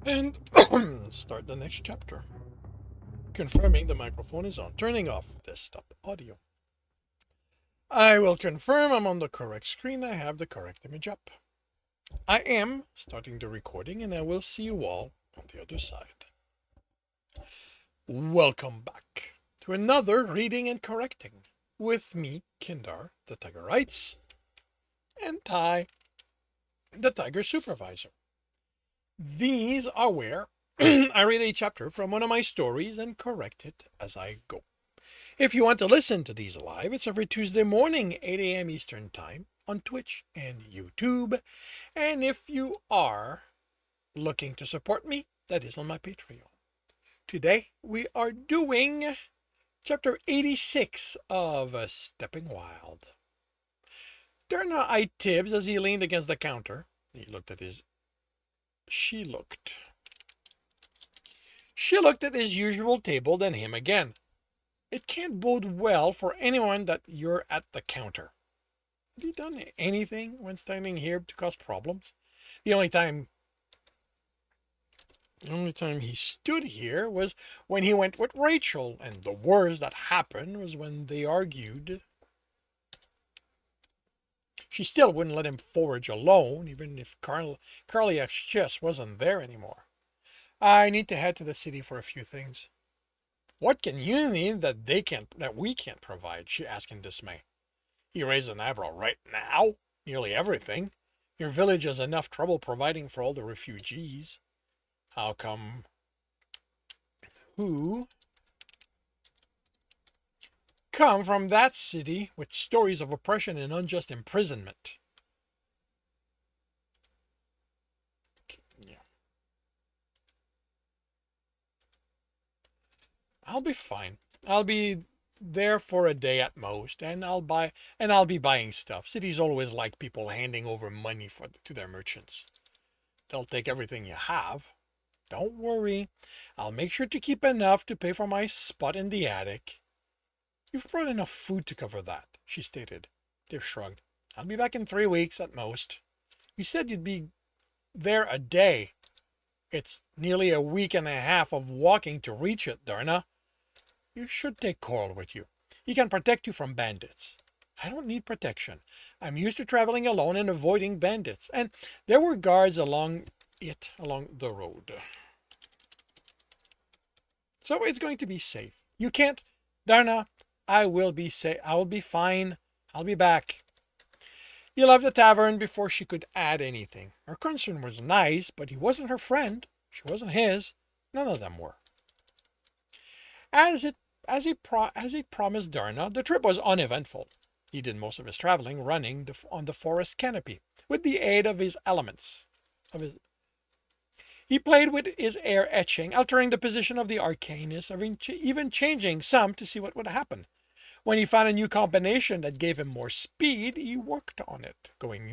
And start the next chapter. Confirming the microphone is on. Turning off desktop audio. I will confirm I'm on the correct screen. I have the correct image up. I am starting the recording, and I will see you all on the other side. Welcome back to another Reading and Correcting with me, Kindar, the Tiger Writes, and Ty, the Tiger Supervisor. These are where I read a chapter from one of my stories and correct it as I go. If you want to listen to these live, it's every Tuesday morning, 8 a.m. Eastern Time on Twitch and YouTube. And if you are looking to support me, that is on my Patreon. Today we are doing chapter 86 of Stepping Wild. Derna eyed Tibbs as he leaned against the counter. She looked at his usual table, then him again. It can't bode well for anyone that you're at the counter. Have you done anything when standing here to cause problems? The only time he stood here was when he went with Rachel, and the worst that happened was when they argued. She still wouldn't let him forage alone, even if Carly just wasn't there anymore. I need to head to the city for a few things. What can you need that we can't provide? She asked in dismay. He raised an eyebrow. Right now? Nearly everything. Your village has enough trouble providing for all the refugees. How come? Who come from that city with stories of oppression and unjust imprisonment? Yeah. I'll be fine. I'll be there for a day at most, and I'll be buying stuff. Cities always like people handing over money to their merchants. They'll take everything you have. Don't worry. I'll make sure to keep enough to pay for my spot in the attic. You've brought enough food to cover that, she stated. Dave shrugged. I'll be back in 3 weeks at most. You said you'd be there a day. It's nearly a week and a half of walking to reach it, Darna. You should take Coral with you. He can protect you from bandits. I don't need protection. I'm used to traveling alone and avoiding bandits. And there were guards along the road. So it's going to be safe. You can't, Darna, I will be safe. I will be fine. I'll be back. He left the tavern before she could add anything. Her concern was nice, but he wasn't her friend. She wasn't his. None of them were. As he promised Darna, the trip was uneventful. He did most of his traveling running on the forest canopy, with the aid of his elements. He played with his air etching, altering the position of the arcanus, or even changing some to see what would happen. When he found a new combination that gave him more speed, he worked on it, going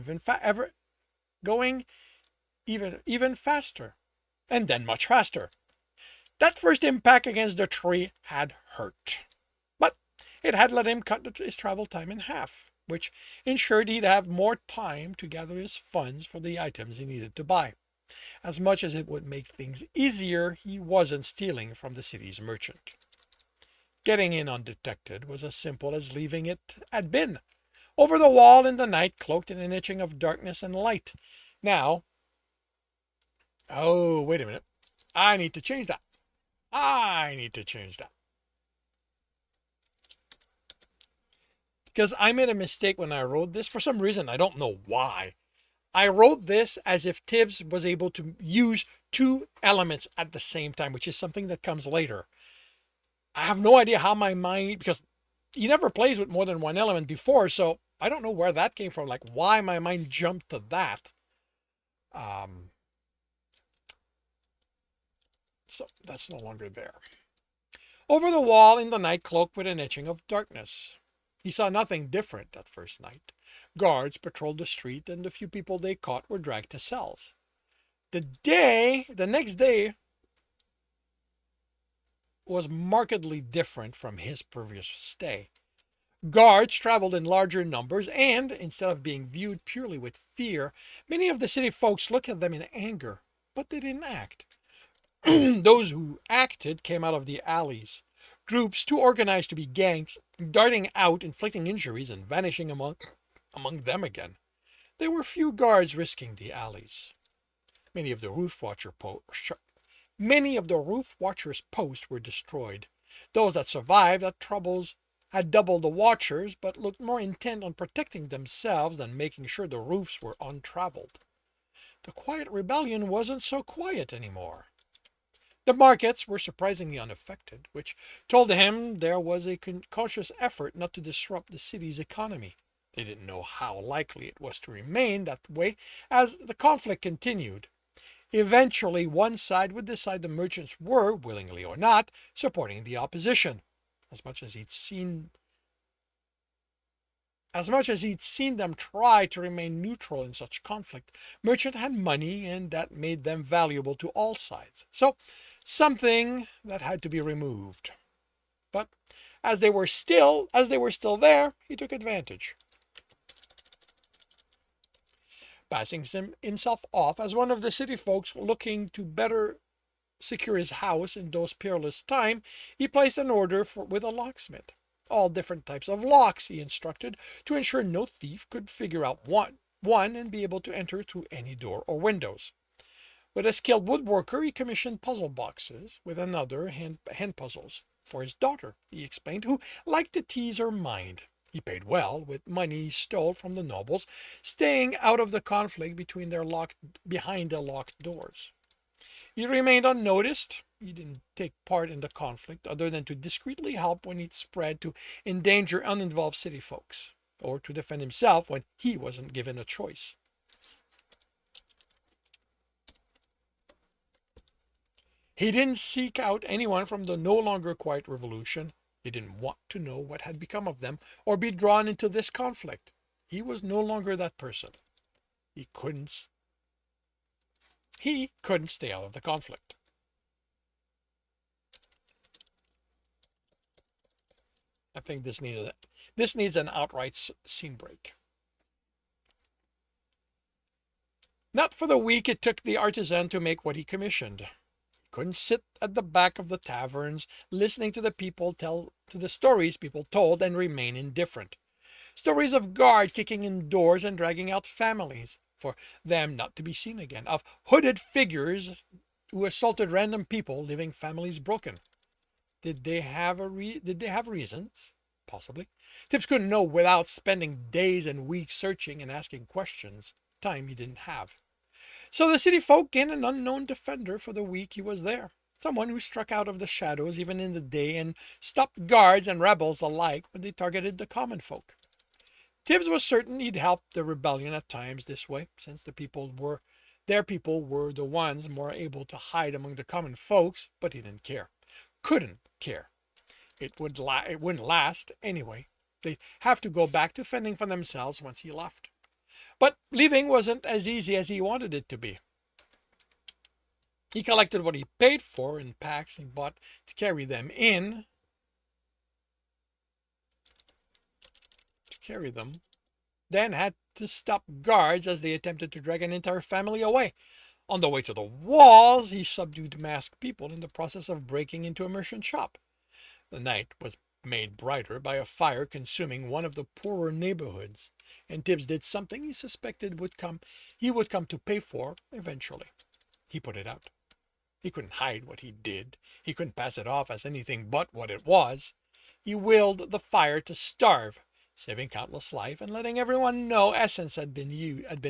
even faster, and then much faster. That first impact against the tree had hurt, but it had let him cut his travel time in half, which ensured he'd have more time to gather his funds for the items he needed to buy. As much as it would make things easier, he wasn't stealing from the city's merchant. Getting in undetected was as simple as leaving it had been. Over the wall in the night, cloaked in an etching of darkness and light. Now, oh, wait a minute. I need to change that. Because I made a mistake when I wrote this. For some reason, I don't know why. I wrote this as if Tibbs was able to use 2 elements at the same time, which is something that comes later. I have no idea how my mind, because he never plays with more than 1 element before, so I don't know where that came from, like why my mind jumped to that. So that's no longer there. Over the wall in the night, cloaked with an etching of darkness. He saw nothing different that first night. Guards patrolled the street, and the few people they caught were dragged to cells. The next day was markedly different from his previous stay. Guards traveled in larger numbers, and instead of being viewed purely with fear, many of the city folks looked at them in anger, but they didn't act. Those who acted came out of the alleys, groups too organized to be gangs, darting out, inflicting injuries, and vanishing among them again. There were few guards risking the alleys. Many of the roof watchers Many of the roof watchers' posts were destroyed. Those that survived had troubles had doubled the watchers, but looked more intent on protecting themselves than making sure the roofs were untraveled. The quiet rebellion wasn't so quiet anymore. The markets were surprisingly unaffected, which told him there was a conscious effort not to disrupt the city's economy. They didn't know how likely it was to remain that way as the conflict continued. Eventually, one side would decide the merchants were, willingly or not, supporting the opposition. As much as he'd seen them try to remain neutral in such conflict, merchants had money and that made them valuable to all sides. So, something that had to be removed. But as they were still there, he took advantage. Passing himself off as one of the city folks looking to better secure his house in those peerless times, he placed an order with a locksmith. All different types of locks, he instructed, to ensure no thief could figure out one and be able to enter through any door or windows. With a skilled woodworker, he commissioned puzzle boxes with another hand puzzles for his daughter, he explained, who liked to tease her mind. He paid well with money he stole from the nobles, staying out of the conflict behind their locked doors. He remained unnoticed. He didn't take part in the conflict other than to discreetly help when it spread to endanger uninvolved city folks, or to defend himself when he wasn't given a choice. He didn't seek out anyone from the no longer quiet revolution. He didn't want to know what had become of them or be drawn into this conflict. He was no longer that person. He couldn't stay out of the conflict. I think this needs an outright scene break. Not for the week it took the artisan to make what he commissioned. Couldn't sit at the back of the taverns listening to the stories people told and remain indifferent. Stories of guard kicking in doors and dragging out families for them not to be seen again, of hooded figures who assaulted random people, leaving families broken. Did they have reasons? Possibly. Tibbs couldn't know without spending days and weeks searching and asking questions, time he didn't have. So the city folk gained an unknown defender for the week he was there. Someone who struck out of the shadows even in the day and stopped guards and rebels alike when they targeted the common folk. Tibbs was certain he'd help the rebellion at times this way, since their people were the ones more able to hide among the common folks, but he didn't care. Couldn't care. It wouldn't last anyway. They'd have to go back to fending for themselves once he left. But leaving wasn't as easy as he wanted it to be. He collected what he paid for in packs and bought to carry them, then had to stop guards as they attempted to drag an entire family away. On the way to the walls, he subdued masked people in the process of breaking into a merchant shop. The night was made brighter by a fire consuming one of the poorer neighborhoods, and Tibbs did something he suspected he would come to pay for eventually. He put it out. He couldn't hide what he did. He couldn't pass it off as anything but what it was. He willed the fire to starve, saving countless lives and letting everyone know essence had been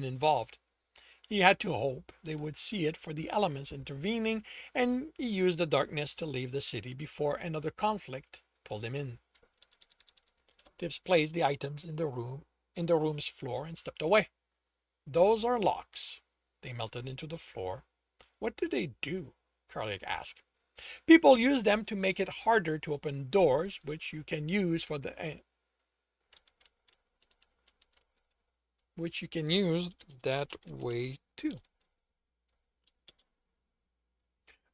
involved. He had to hope they would see it for the elements intervening, and he used the darkness to leave the city before another conflict pulled him in. Tibbs placed the items in the room's floor and stepped away. Those are locks. They melted into the floor. What do they do? Karlik asked. People use them to make it harder to open doors, which you can use that way too.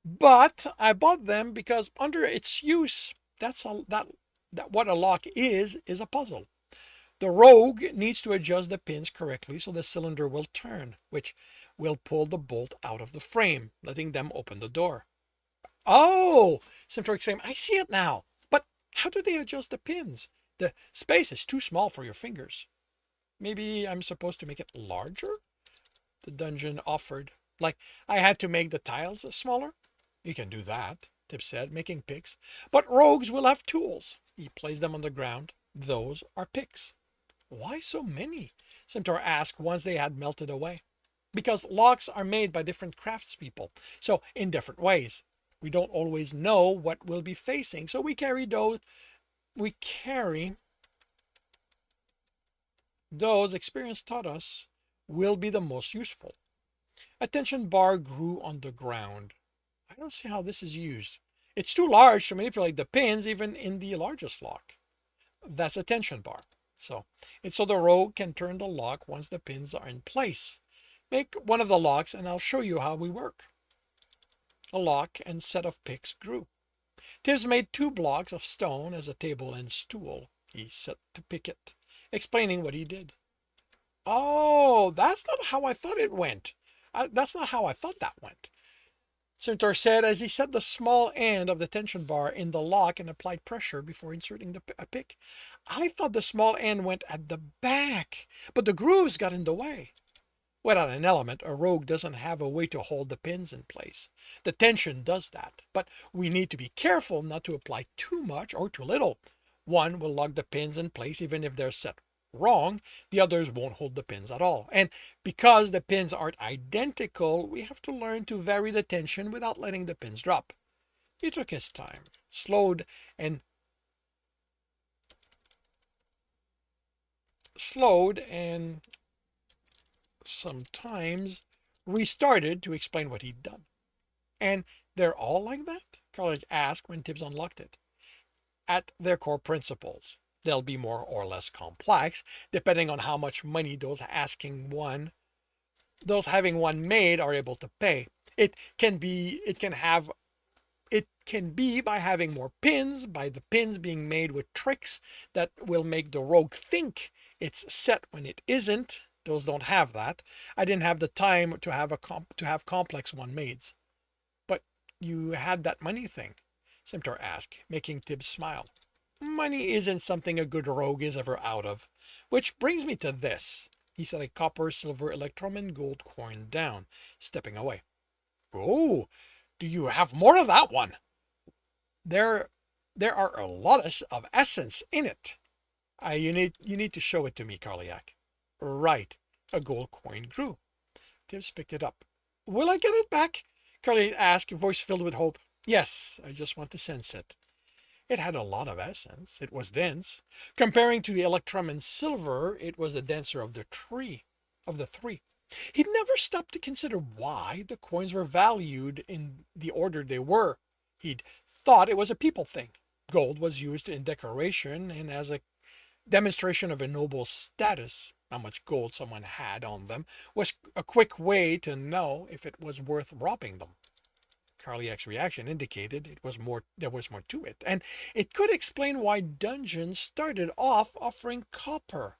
But I bought them because under its use, what a lock is a puzzle. The rogue needs to adjust the pins correctly so the cylinder will turn, which will pull the bolt out of the frame, letting them open the door. Oh, Centaur exclaimed, I see it now. But how do they adjust the pins? The space is too small for your fingers. Maybe I'm supposed to make it larger? The dungeon offered. Like I had to make the tiles smaller? You can do that, Tibbs said, making picks. But rogues will have tools. He placed them on the ground. Those are picks. Why so many? Centaur asked once they had melted away. Because locks are made by different craftspeople, so in different ways. We don't always know what we'll be facing, so we carry those experience taught us will be the most useful. A tension bar grew on the ground. I don't see how this is used. It's too large to manipulate the pins even in the largest lock. That's a tension bar. So the rogue can turn the lock once the pins are in place. Make one of the locks and I'll show you how we work. A lock and set of picks grew. Tibbs made 2 blocks of stone as a table and stool. He set to pick it, explaining what he did. Oh, that's not how I thought it went. That's not how I thought that went. Centaur said as he set the small end of the tension bar in the lock and applied pressure before inserting a pick. I thought the small end went at the back, but the grooves got in the way. Without an element, a rogue doesn't have a way to hold the pins in place. The tension does that, but we need to be careful not to apply too much or too little. One will lock the pins in place even if they're set wrong, the others won't hold the pins at all. And because the pins aren't identical, we have to learn to vary the tension without letting the pins drop. He took his time, slowed and sometimes restarted to explain what he'd done. And they're all like that? Carly asked when Tibbs unlocked it. At their core principles. They'll be more or less complex, depending on how much money those having one made are able to pay. It can be by having more pins, by the pins being made with tricks that will make the rogue think it's set when it isn't. Those don't have that. I didn't have the time to have complex one mades. But you had that money thing, Centaur asked, making Tibbs smile. Money isn't something a good rogue is ever out of. Which brings me to this. He set a copper, silver, electrum, and gold coin down, stepping away. Oh, do you have more of that one? There are a lot of essence in it. You need to show it to me, Carliac. Right. A gold coin grew. Tibbs picked it up. Will I get it back? Carliac asked, voice filled with hope. Yes, I just want to sense it. It had a lot of essence. It was dense. Comparing to the electrum and silver, it was the denser of the three. He'd never stopped to consider why the coins were valued in the order they were. He'd thought it was a people thing. Gold was used in decoration and as a demonstration of a noble status. How much gold someone had on them was a quick way to know if it was worth robbing them. Carliac's reaction indicated there was more to it, and it could explain why dungeons started off offering copper.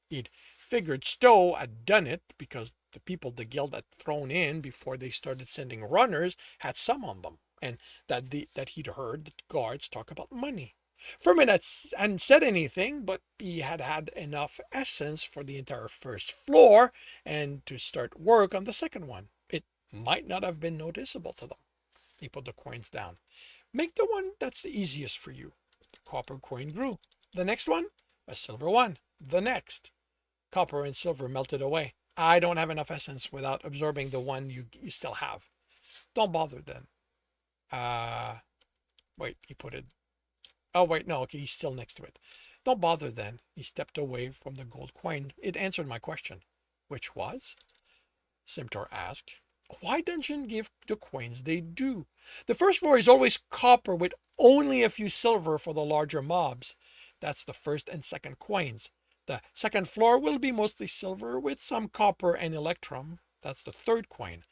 He'd figured Stowe had done it because the people the guild had thrown in before they started sending runners had some on them, and that he'd heard the guards talk about money. Furman hadn't said anything, but he had had enough essence for the entire first floor and to start work on the second one. It might not have been noticeable to them. He put the coins down. Make the one that's the easiest for you. The copper coin grew. The next one, a silver one. The next. Copper and silver melted away. I don't have enough essence without absorbing the one you still have. Don't bother then. Wait, he put it. Oh, wait, no, okay, he's still next to it. Don't bother then. He stepped away from the gold coin. It answered my question. Which was? Centaur asked. Why dungeon give the coins they do? The first floor is always copper with only a few silver for the larger mobs. That's the first and second coins. The second floor will be mostly silver with some copper and electrum. That's the third coin.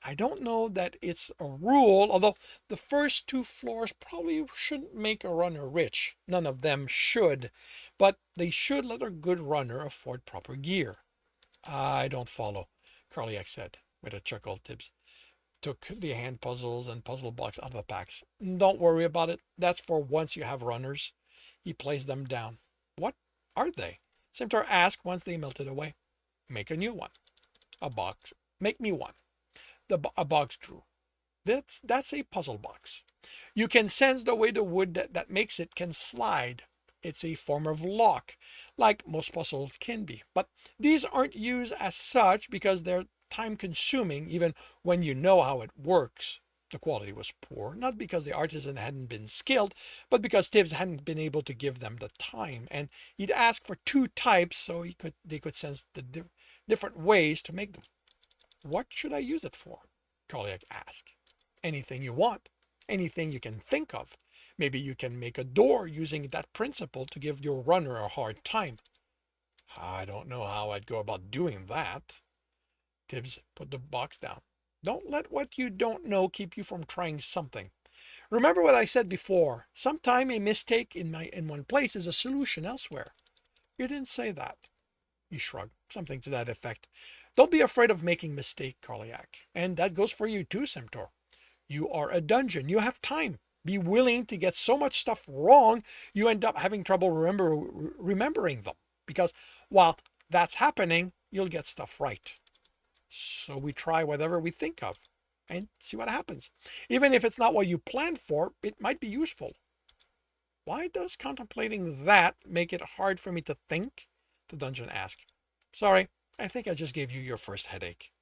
I don't know that it's a rule, although the first 2 floors probably shouldn't make a runner rich. None of them should, but they should let a good runner afford proper gear. I don't follow, Carliac said. With a chuckle, Tibbs took the hand puzzles and puzzle box out of the packs. Don't worry about it. That's for once you have runners. He placed them down. What are they? Centaur asked once they melted away. Make a new one. A box. Make me one. A box grew. That's a puzzle box. You can sense the way the wood that makes it can slide. It's a form of lock, like most puzzles can be. But these aren't used as such because they're time consuming, even when you know how it works. The quality was poor, not because the artisan hadn't been skilled, but because Tibbs hadn't been able to give them the time. And he'd ask for two types so they could sense the different ways to make them. What should I use it for? Carliac asked. Anything you want, anything you can think of. Maybe you can make a door using that principle to give your runner a hard time. I don't know how I'd go about doing that. Tibbs put the box down. Don't let what you don't know keep you from trying something. Remember what I said before. Sometime a mistake in one place is a solution elsewhere. You didn't say that. He shrugged, something to that effect. Don't be afraid of making mistake, Carliac. And that goes for you too, Simtor. You are a dungeon. You have time. Be willing to get so much stuff wrong, you end up having trouble remembering them. Because while that's happening, you'll get stuff right. So we try whatever we think of and see what happens. Even if it's not what you planned for, it might be useful. Why does contemplating that make it hard for me to think? The dungeon asked. Sorry, I think I just gave you your first headache.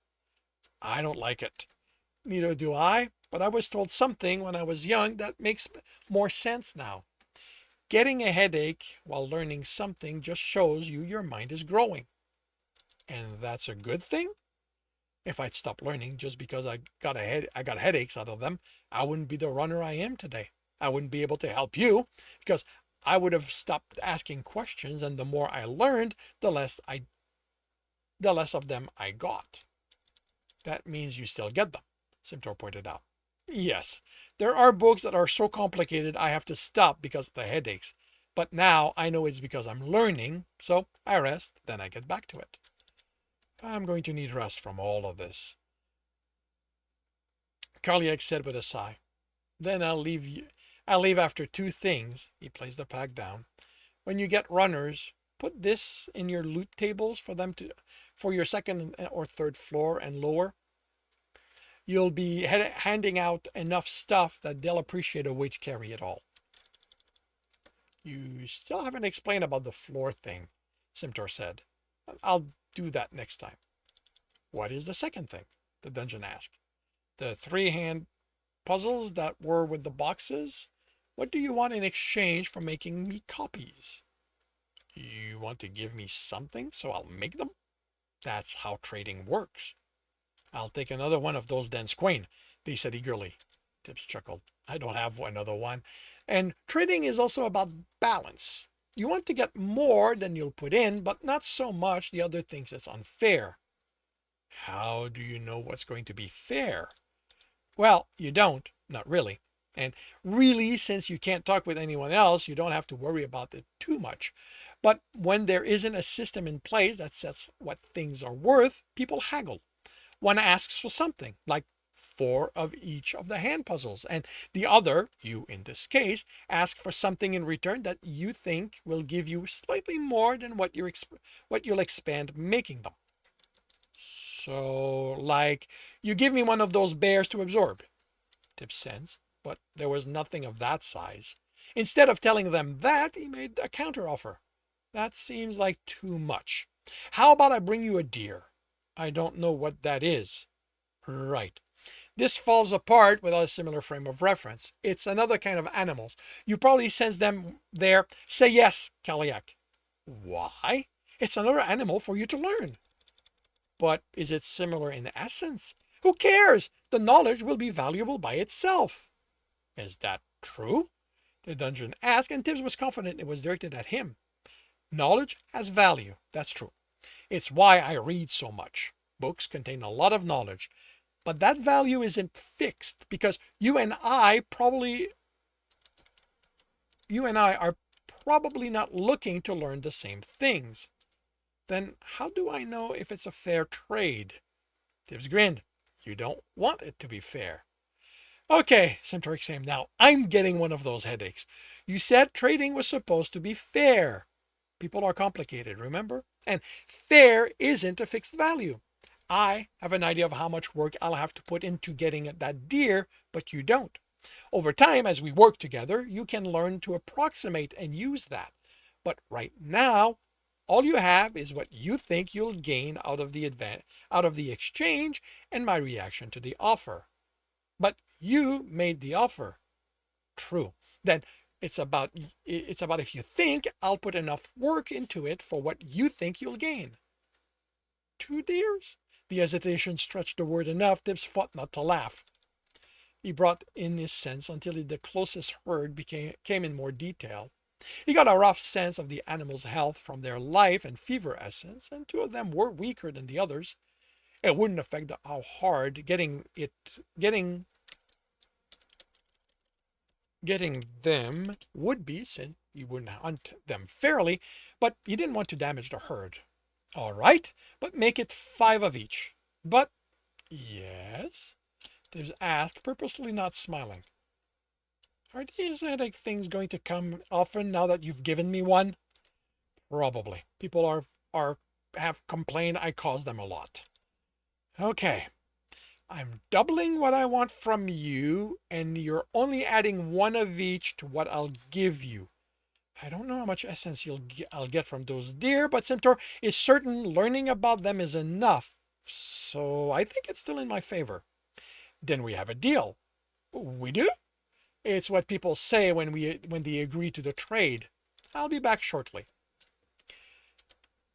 I don't like it. Neither do I, but I was told something when I was young that makes more sense now. Getting a headache while learning something just shows you your mind is growing. And that's a good thing? If I'd stopped learning just because I got headaches out of them, I wouldn't be the runner I am today. I wouldn't be able to help you because I would have stopped asking questions, and the more I learned, the less of them I got. That means you still get them, Simtor pointed out. Yes, there are books that are so complicated I have to stop because of the headaches. But now I know it's because I'm learning, so I rest, then I get back to it. I'm going to need rest from all of this, Carliac said with a sigh. Then I'll leave after two things. He placed the pack down. When you get runners, put this in your loot tables for your second or third floor and lower. You'll be handing out enough stuff that they'll appreciate a way to carry it all. You still haven't explained about the floor thing, Simtor said. I'll do that next time. What is the second thing? The dungeon asked. The 3-hand puzzles that were with the boxes? What do you want in exchange for making me copies? You want to give me something so I'll make them? That's how trading works. I'll take another one of those dense quain, they said eagerly. Tibbs chuckled. I don't have another one. And trading is also about balance. You want to get more than you'll put in, but not so much the other thinks it's unfair. How do you know what's going to be fair? Well, you don't, not really. And really, since you can't talk with anyone else, you don't have to worry about it too much. But when there isn't a system in place that sets what things are worth, people haggle. One asks for something, like 4 of each of the hand puzzles, and the other, you in this case, ask for something in return that you think will give you slightly more than what you'll expand making them. So, like, you give me one of those bears to absorb. Tibbs sensed, but there was nothing of that size. Instead of telling them that, he made a counteroffer. That seems like too much. How about I bring you a deer? I don't know what that is. Right. This falls apart without a similar frame of reference. It's another kind of animals. You probably sense them there. Say yes, Carliac. Why? It's another animal for you to learn. But is it similar in essence? Who cares? The knowledge will be valuable by itself. Is that true? The dungeon asked, and Tibbs was confident it was directed at him. Knowledge has value, that's true. It's why I read so much. Books contain a lot of knowledge. But that value isn't fixed because you and I are probably not looking to learn the same things. Then how do I know if it's a fair trade? Tibbs grinned. You don't want it to be fair. Okay, Simtor exclaimed. Now I'm getting one of those headaches. You said trading was supposed to be fair. People are complicated, remember? And fair isn't a fixed value. I have an idea of how much work I'll have to put into getting that deer, but you don't. Over time, as we work together, you can learn to approximate and use that. But right now, all you have is what you think you'll gain out of the exchange and my reaction to the offer. But you made the offer. True. Then it's about if you think I'll put enough work into it for what you think you'll gain. 2 deers? The hesitation stretched the word enough. Tibbs fought not to laugh. He brought in his sense until the closest herd came in more detail. He got a rough sense of the animals' health from their life and fever essence, and 2 of them were weaker than the others. It wouldn't affect how hard getting them would be, since he wouldn't hunt them fairly, but he didn't want to damage the herd. All right, but make it 5 of each. But, yes? Tibbs asked, purposely not smiling. Are these headache things going to come often now that you've given me one? Probably. People have complained I cause them a lot. Okay. I'm doubling what I want from you, and you're only adding 1 of each to what I'll give you. I don't know how much essence I'll get from those deer, but Simtor is certain learning about them is enough, so I think it's still in my favor. Then we have a deal. We do? It's what people say when they agree to the trade. I'll be back shortly.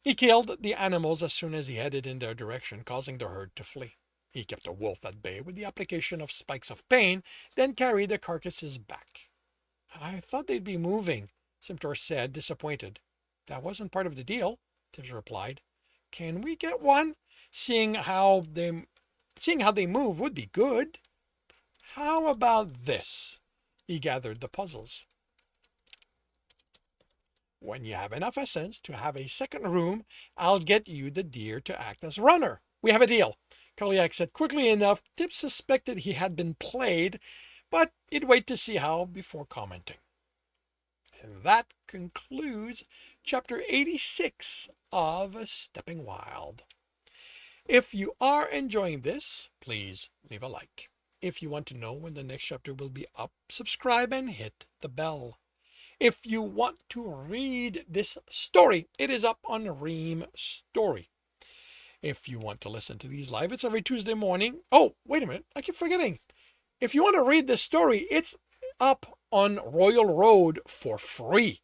He killed the animals as soon as he headed in their direction, causing the herd to flee. He kept the wolf at bay with the application of spikes of pain, then carried the carcasses back. I thought they'd be moving, Simtor said, disappointed. That wasn't part of the deal, Tibbs replied. Can we get one? Seeing how they move would be good. How about this? He gathered the puzzles. When you have enough essence to have a second room, I'll get you the deer to act as runner. We have a deal. Koliak said quickly enough. Tibbs suspected he had been played, but he'd wait to see how before commenting. And that concludes chapter 86 of Stepping Wild. If you are enjoying this, please leave a like. If you want to know when the next chapter will be up, subscribe and hit the bell. If you want to read this story, it is up on Ream Story. If you want to listen to these live, it's every Tuesday morning. Oh, wait a minute, I keep forgetting. If you want to read this story, it's up on Royal Road for free.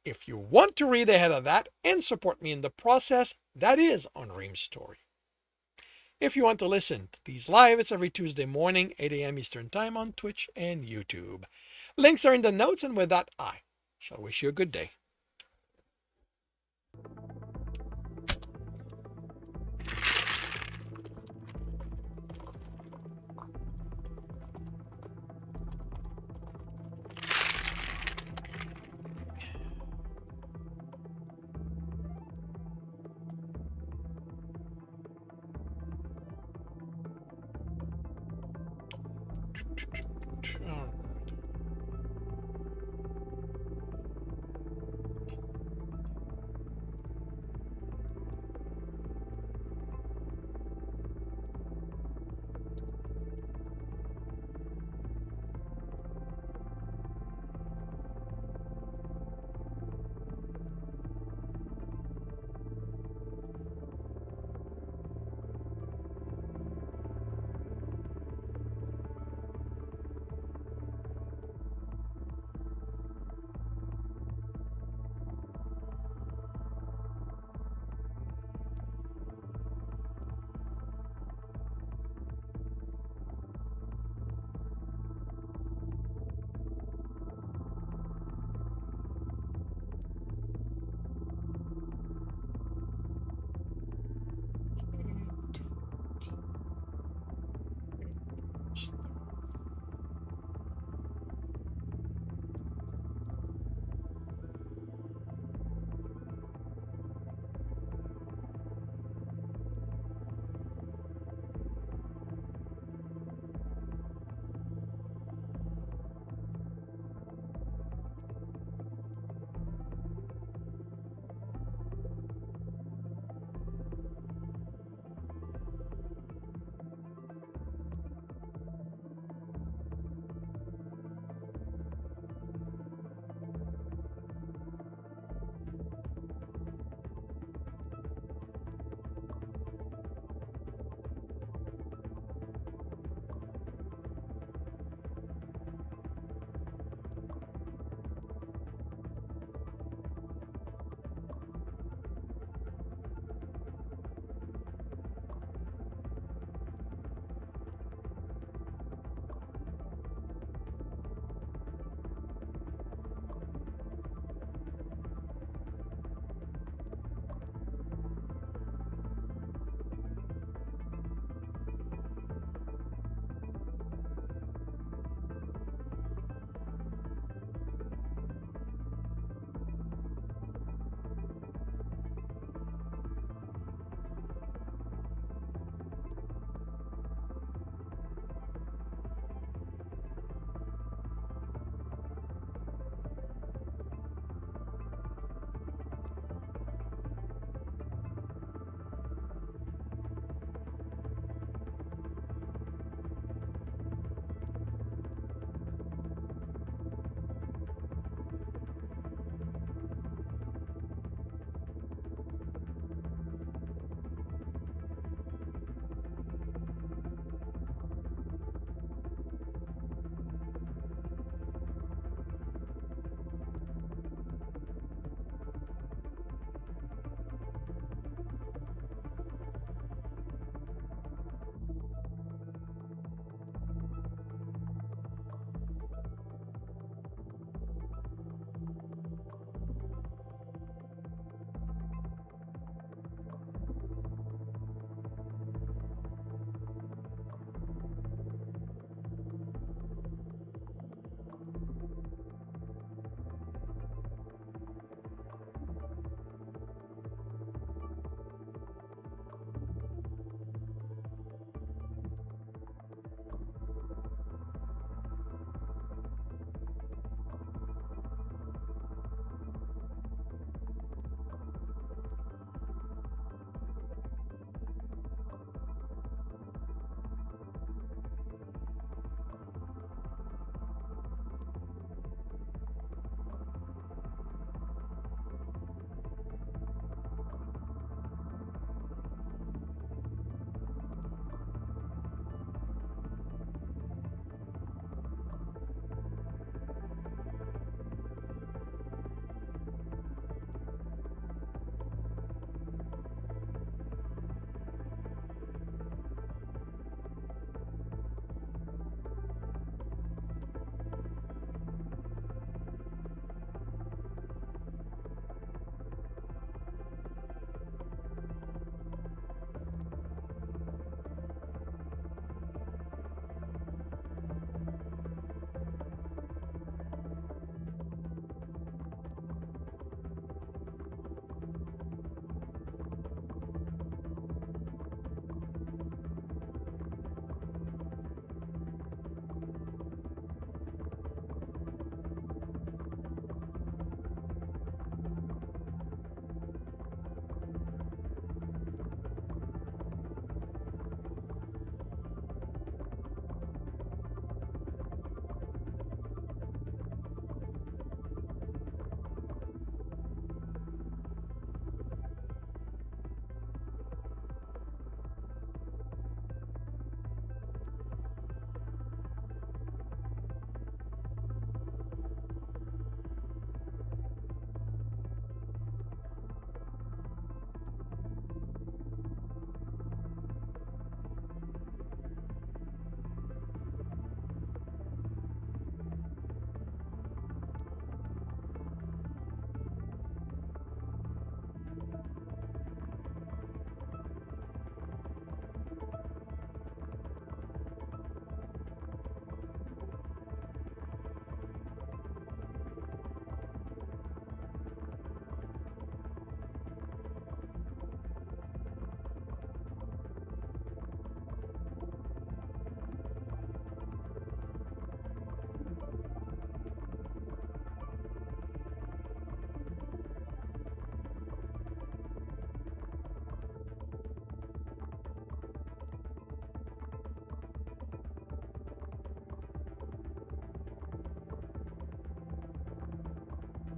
If you want to read ahead of that and support me in the process, that is on Ream Story. If you want to listen to these live, it's every Tuesday morning, 8 a.m. Eastern Time on Twitch and YouTube. Links are in the notes, and with that, I shall wish you a good day.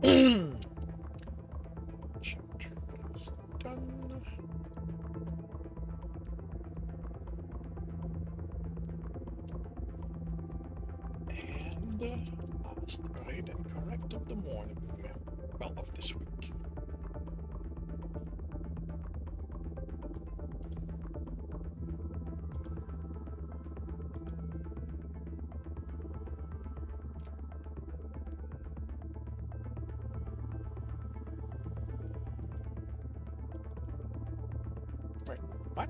Chapter is done. And last read and correct of the morning. Well, of this week. Wait, what?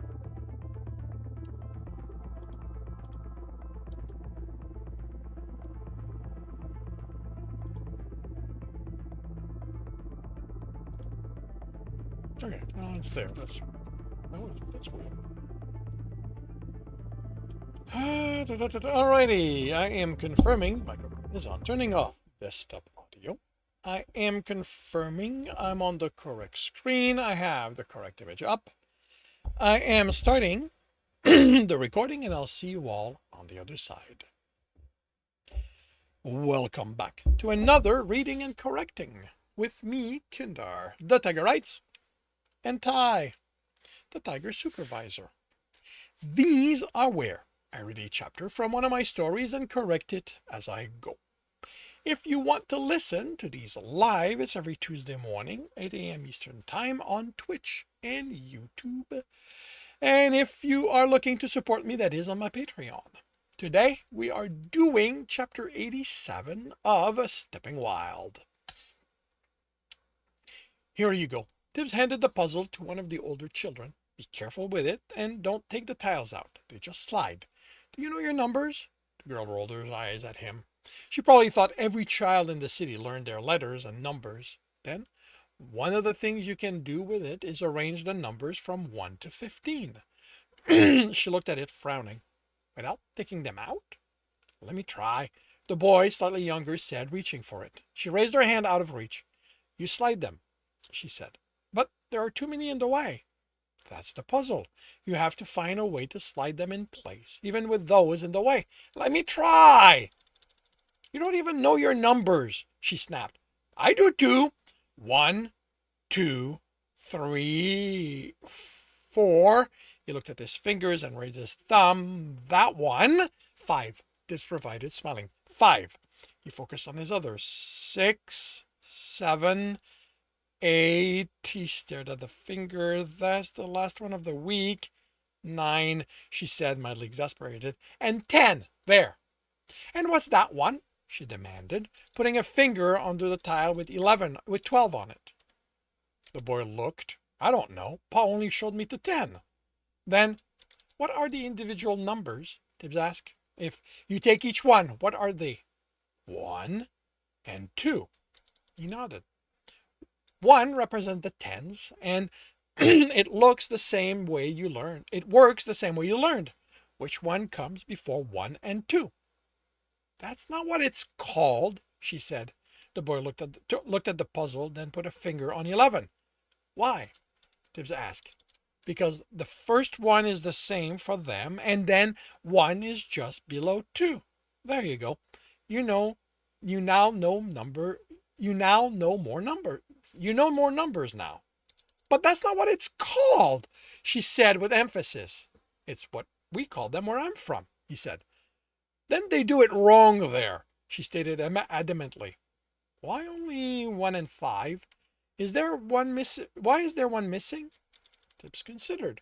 Okay, no, it's there. That's weird. Alrighty, I am confirming microphone is on. Turning off desktop audio. I am confirming I'm on the correct screen. I have the correct image up. I am starting the recording, and I'll see you all on the other side. Welcome back to another reading and correcting with me, Kindar, the Tigerites, and Ty, the Tiger Supervisor. These are where I read a chapter from one of my stories and correct it as I go. If you want to listen to these live, it's every Tuesday morning, 8 a.m. Eastern Time on Twitch and YouTube. And if you are looking to support me, that is on my Patreon. Today, we are doing chapter 87 of Stepping Wild. Here you go. Tibbs handed the puzzle to one of the older children. Be careful with it and don't take the tiles out. They just slide. Do you know your numbers? The girl rolled her eyes at him. She probably thought every child in the city learned their letters and numbers. Then, one of the things you can do with it is arrange the numbers from 1 to 15. She looked at it, frowning. Without taking them out? Let me try, the boy, slightly younger, said, reaching for it. She raised her hand out of reach. You slide them, she said. But there are too many in the way. That's the puzzle. You have to find a way to slide them in place, even with those in the way. Let me try. You don't even know your numbers, she snapped. I do too. 1, 2, 3, 4. He looked at his fingers and raised his thumb. That one. 5. This provided, smiling. 5. He focused on his others. 6, 7, 8. He stared at the finger. That's the last one of the week. 9, she said, mildly exasperated. And 10. There. And what's that one? She demanded, putting a finger under the tile with 12 on it. The boy looked. I don't know. Pa only showed me to 10. Then, what are the individual numbers? Tibbs asked. If you take each one, what are they? 1 and 2. He nodded. 1 represents the tens, and it looks the same way you learned. It works the same way you learned. Which one comes before 1 and 2? That's not what it's called, she said. The boy looked at the puzzle, then put a finger on 11. Why? Tibbs asked. Because the first one is the same for them, and then 1 is just below 2. There you go. You know more numbers now. But that's not what it's called, she said with emphasis. It's what we call them where I'm from, he said. Then they do it wrong there, she stated adamantly. Why only 1 and 5? Is there one missing? Why is there one missing? Tibbs considered.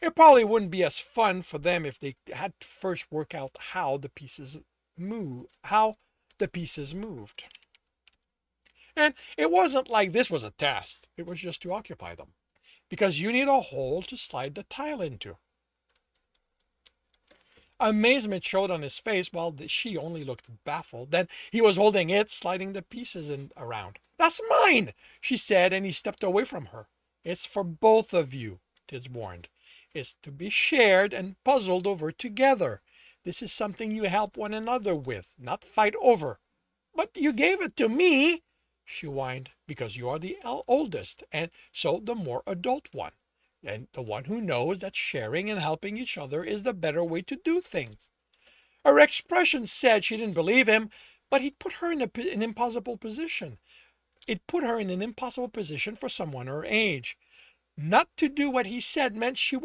It probably wouldn't be as fun for them if they had to first work out how the pieces moved. And it wasn't like this was a test. It was just to occupy them. Because you need a hole to slide the tile into. Amazement showed on his face while she only looked baffled. Then he was holding it, sliding the pieces around. That's mine, she said, and he stepped away from her. It's for both of you, Tibbs warned. It's to be shared and puzzled over together. This is something you help one another with, not fight over. But you gave it to me, she whined, because you are the oldest, and so the more adult one. And the one who knows that sharing and helping each other is the better way to do things. Her expression said she didn't believe him, but he'd put her in an impossible position. It put her in an impossible position for someone her age. Not to do what he said meant she'd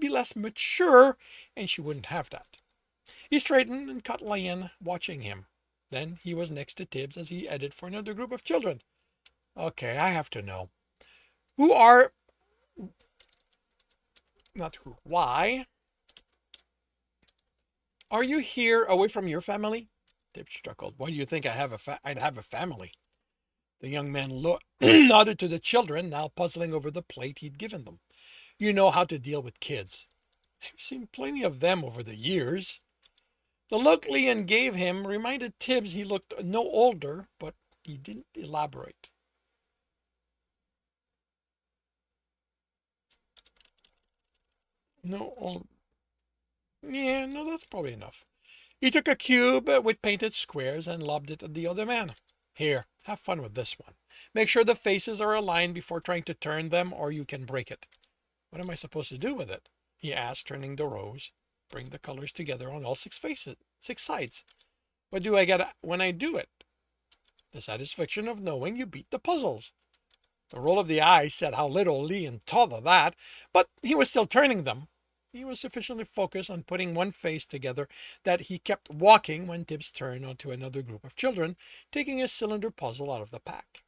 be less mature, and she wouldn't have that. He straightened and caught Lian watching him. Then he was next to Tibbs as he headed for another group of children. Okay, I have to know. Why are you here away from your family? Tibbs chuckled. Why do you think I'd have a family? The young man nodded to the children, now puzzling over the plate he'd given them. You know how to deal with kids. I've seen plenty of them over the years. The look Lian gave him reminded Tibbs he looked no older, but he didn't elaborate. No old. Yeah, no, that's probably enough. He took a cube with painted squares and lobbed it at the other man. Here, have fun with this one. Make sure the faces are aligned before trying to turn them, or you can break it. What am I supposed to do with it? He asked, turning the rows. Bring the colors together on all 6 sides. What do I get when I do it? The satisfaction of knowing you beat the puzzles. The roll of the eyes said how little Lian thought of that, but he was still turning them. He was sufficiently focused on putting one face together that he kept walking when Tibbs turned onto another group of children, taking his cylinder puzzle out of the pack.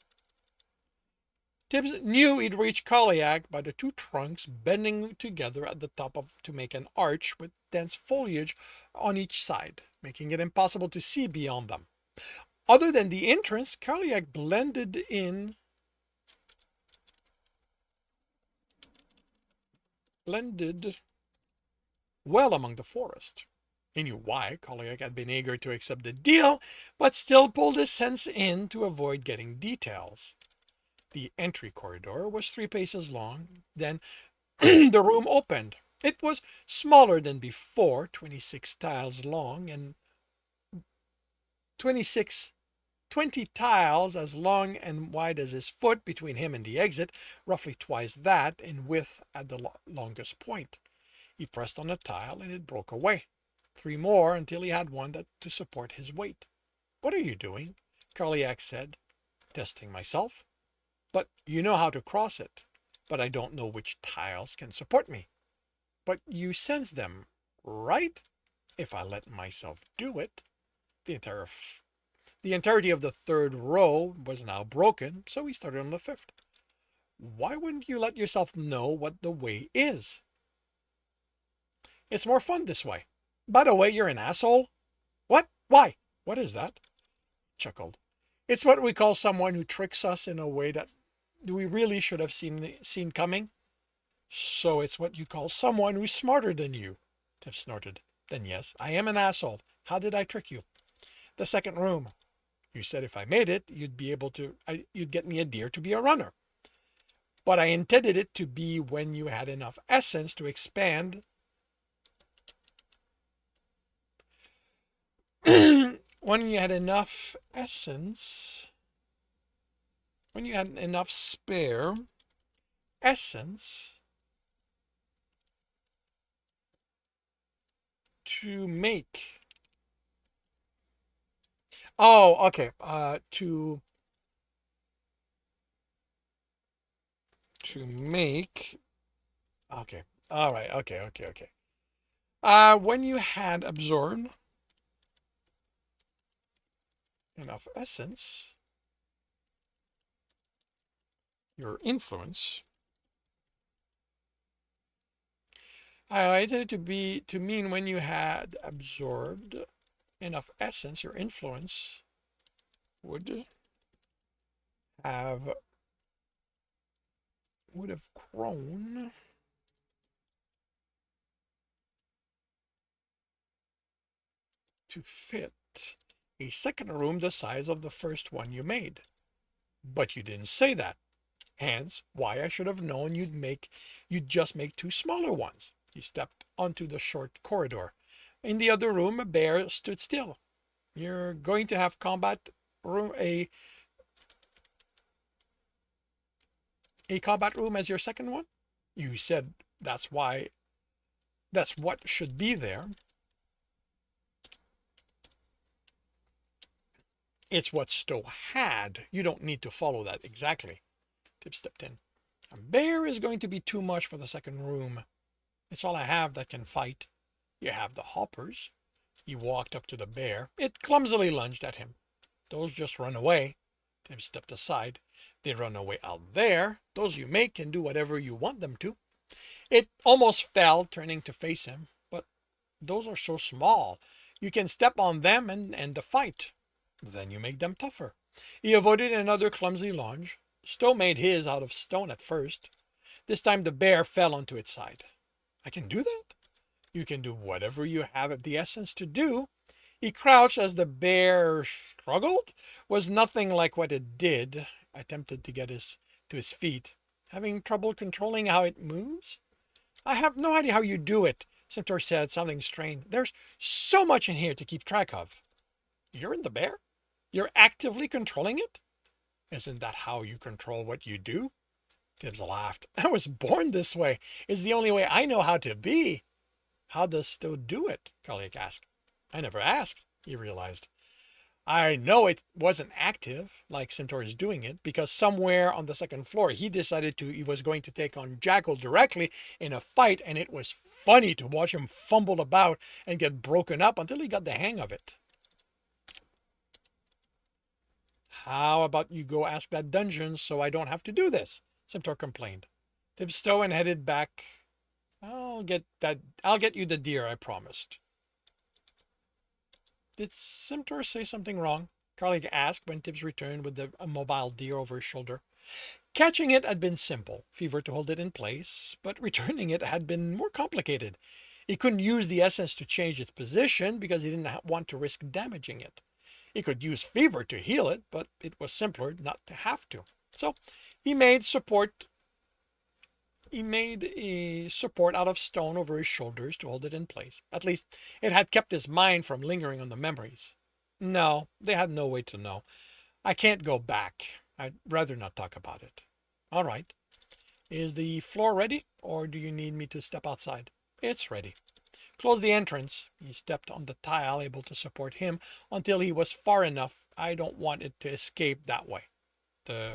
Tibbs knew he'd reach Kaliak by the 2 trunks bending together at the top to make an arch with dense foliage on each side, making it impossible to see beyond them. Other than the entrance, Kaliak blended well among the forest. He knew why. Kaliak had been eager to accept the deal, but still pulled his sense in to avoid getting details. The entry corridor was 3 paces long. Then the room opened. It was smaller than before, 26 tiles long and 20 tiles as long and wide as his foot between him and the exit, roughly twice that in width at the longest point. He pressed on a tile and it broke away. 3 more until he had one to support his weight. What are you doing? Kaliak said. Testing myself. But you know how to cross it. But I don't know which tiles can support me. But you sense them, right? If I let myself do it. The entirety of the 3rd row was now broken, so he started on the 5th. Why wouldn't you let yourself know what the way is? It's more fun this way. By the way, you're an asshole. What? Why? What is that? Chuckled. It's what we call someone who tricks us in a way that we really should have seen coming. So it's what you call someone who's smarter than you. Tibbs snorted. Then yes, I am an asshole. How did I trick you? The 2nd room. You said if I made it, you'd get me a deer to be a runner. But I intended it to be when you had enough essence to expand. When you had enough spare essence to make. Oh, okay. To make. Okay. All right. Okay. When you had absorbed enough essence, your influence. I intended it to mean when you had absorbed enough essence, your influence would have grown to fit a 2nd room the size of the 1st one you made. But you didn't say that. Hence, why I should have known you'd just make 2 smaller ones. He stepped onto the short corridor. In the other room, a bear stood still. You're going to have combat room, a combat room as your 2nd one? You said that's what should be there. It's what Stowe had. You don't need to follow that exactly. Tibbs stepped in. A bear is going to be too much for the second room. It's all I have that can fight. You have the hoppers. He walked up to the bear. It clumsily lunged at him. Those just run away. Tibbs stepped aside. They run away out there. Those you make can do whatever you want them to. It almost fell, turning to face him. But those are so small. You can step on them and end the fight. Then you make them tougher. He avoided another clumsy lunge. Stowe made his out of stone at first. This time the bear fell onto its side. I can do that? You can do whatever you have the essence to do. He crouched as the bear struggled. Was nothing like what it did. Attempted to get to his feet. Having trouble controlling how it moves? I have no idea how you do it, Centaur said, sounding strained. There's so much in here to keep track of. You're in the bear? You're actively controlling it? Isn't that how you control what you do? Tibbs laughed. I was born this way. It's the only way I know how to be. How does Stowe do it? Karliak asked. I never asked, he realized. I know it wasn't active, like Centaur is doing it, because somewhere on the second floor he decided he was going to take on Jackal directly in a fight, and it was funny to watch him fumble about and get broken up until he got the hang of it. How about you go ask that dungeon so I don't have to do this? Centaur complained. Tibbs Stowe and headed back. I'll get you the deer I promised. Did Centaur say something wrong? Karliak asked when Tibbs returned with a mobile deer over his shoulder. Catching it had been simple, fever to hold it in place, but returning it had been more complicated. He couldn't use the essence to change its position because he didn't want to risk damaging it. He could use fever to heal it, but it was simpler not to have to. So he made a support out of stone over his shoulders to hold it in place. At least it had kept his mind from lingering on the memories. No, they had no way to know. I can't go back. I'd rather not talk about it. All right. Is the floor ready, or do you need me to step outside? It's ready. Close the entrance. He stepped on the tile, able to support him until he was far enough. I don't want it to escape that way. The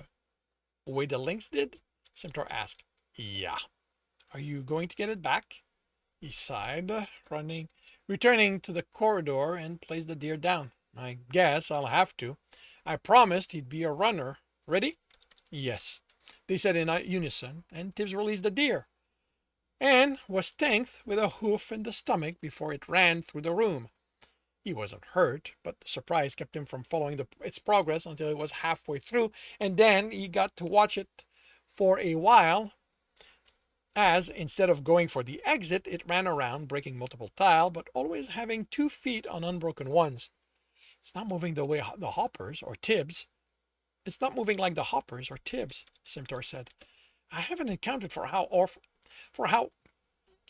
way the lynx did? Centaur asked. Yeah. Are you going to get it back? He sighed, returning to the corridor and placed the deer down. I guess I'll have to. I promised he'd be a runner. Ready? Yes. They said in unison, and Tibbs released the deer, and was thanked with a hoof in the stomach before it ran through the room. He wasn't hurt, but the surprise kept him from following its progress until it was halfway through, and then he got to watch it for a while, as instead of going for the exit, it ran around, breaking multiple tile, but always having 2 feet on unbroken ones. It's not moving the way the hoppers or Tibbs. It's not moving like the hoppers or Tibbs, Centaur said. I haven't accounted for how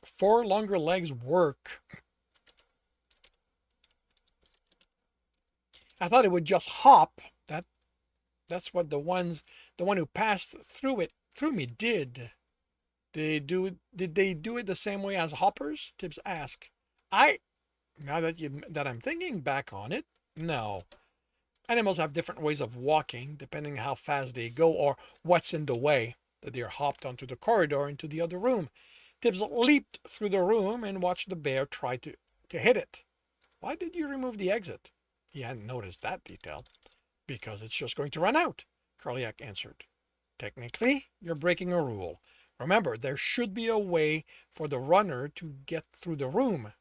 4 longer legs work. I thought it would just hop. That's what the one who passed through me did. Did they do it the same way as hoppers? Tibbs asked. Now that I'm thinking back on it, no. Animals have different ways of walking, depending how fast they go or what's in the way. The deer hopped onto the corridor into the other room. Tibbs leaped through the room and watched the bear try to hit it. Why did you remove the exit? He hadn't noticed that detail. Because it's just going to run out, Karliak answered. Technically, you're breaking a rule. Remember, there should be a way for the runner to get through the room.